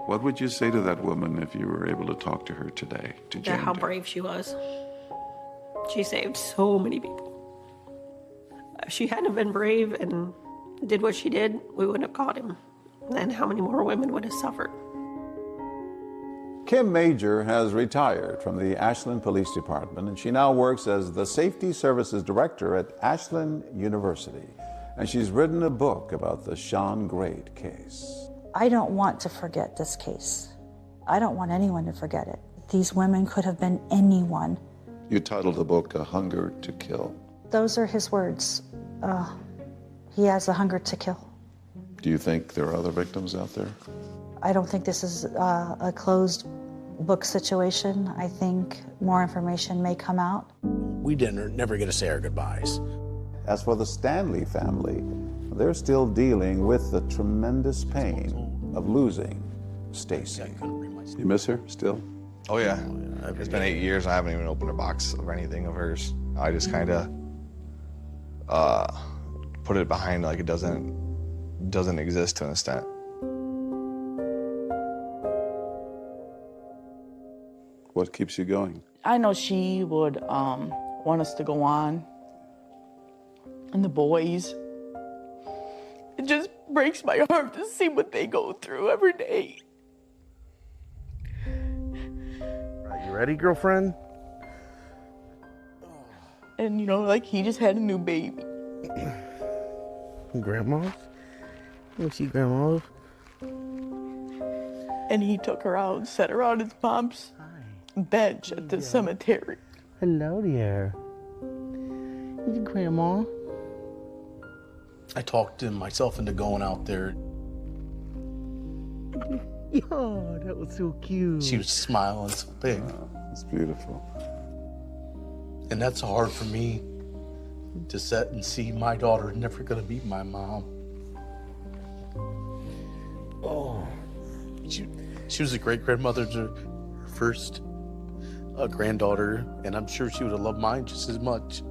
What would you say to that woman if you were able to talk to her today, to Jane How Doe? brave she was. She saved so many people. If she hadn't been brave and did what she did, we wouldn't have caught him. Then how many more women would have suffered? Kim Major has retired from the Ashland Police Department, and she now works as the Safety Services Director at Ashland University. And she's written a book about the Sean Great case. I don't want to forget this case. I don't want anyone to forget it. These women could have been anyone. You titled the book A Hunger to Kill. Those are his words. He has a hunger to kill. Do you think there are other victims out there? I don't think this is a closed book situation. I think more information may come out. We never get to say our goodbyes. As for the Stanley family, they're still dealing with the tremendous pain of losing Stacy. You miss her still? Oh yeah, it's been 8 years. I haven't even opened a box of anything of hers. I just kind of put it behind like it doesn't exist to an extent. What keeps you going? I know she would want us to go on. And the boys, it just breaks my heart to see what they go through every day. Right, you ready, girlfriend? And you know, like he just had a new baby. Grandma? You see Grandma? And he took her out and set her on his mom's bench at the cemetery. Hello there. Is it Grandma? I talked myself into going out there. Yo, that was so cute. She was smiling so big. It's beautiful. And that's hard for me to sit and see my daughter never gonna meet my mom. Oh, she was a great grandmother to her first granddaughter, and I'm sure she would have loved mine just as much.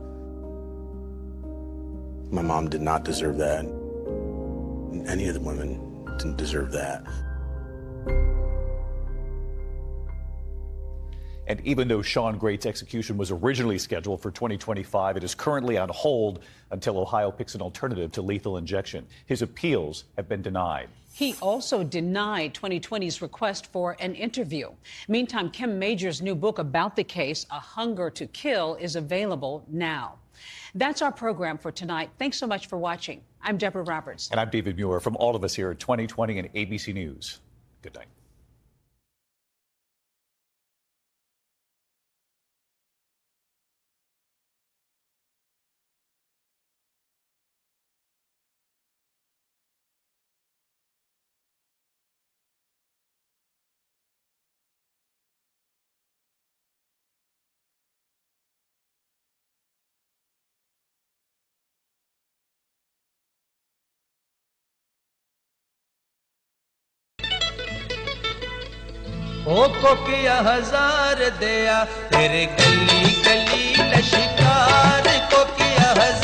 My mom did not deserve that. Any of the women didn't deserve that. And even though Sean Great's execution was originally scheduled for 2025, it is currently on hold until Ohio picks an alternative to lethal injection. His appeals have been denied. He also denied 2020's request for an interview. Meantime, Kim Major's new book about the case, A Hunger to Kill, is available now. That's our program for tonight. Thanks so much for watching. I'm Deborah Roberts. And I'm David Muir. From all of us here at 2020 and ABC News, good night. ओ को किया हजार दिया तेरे गली गली लश्कार को किया हजार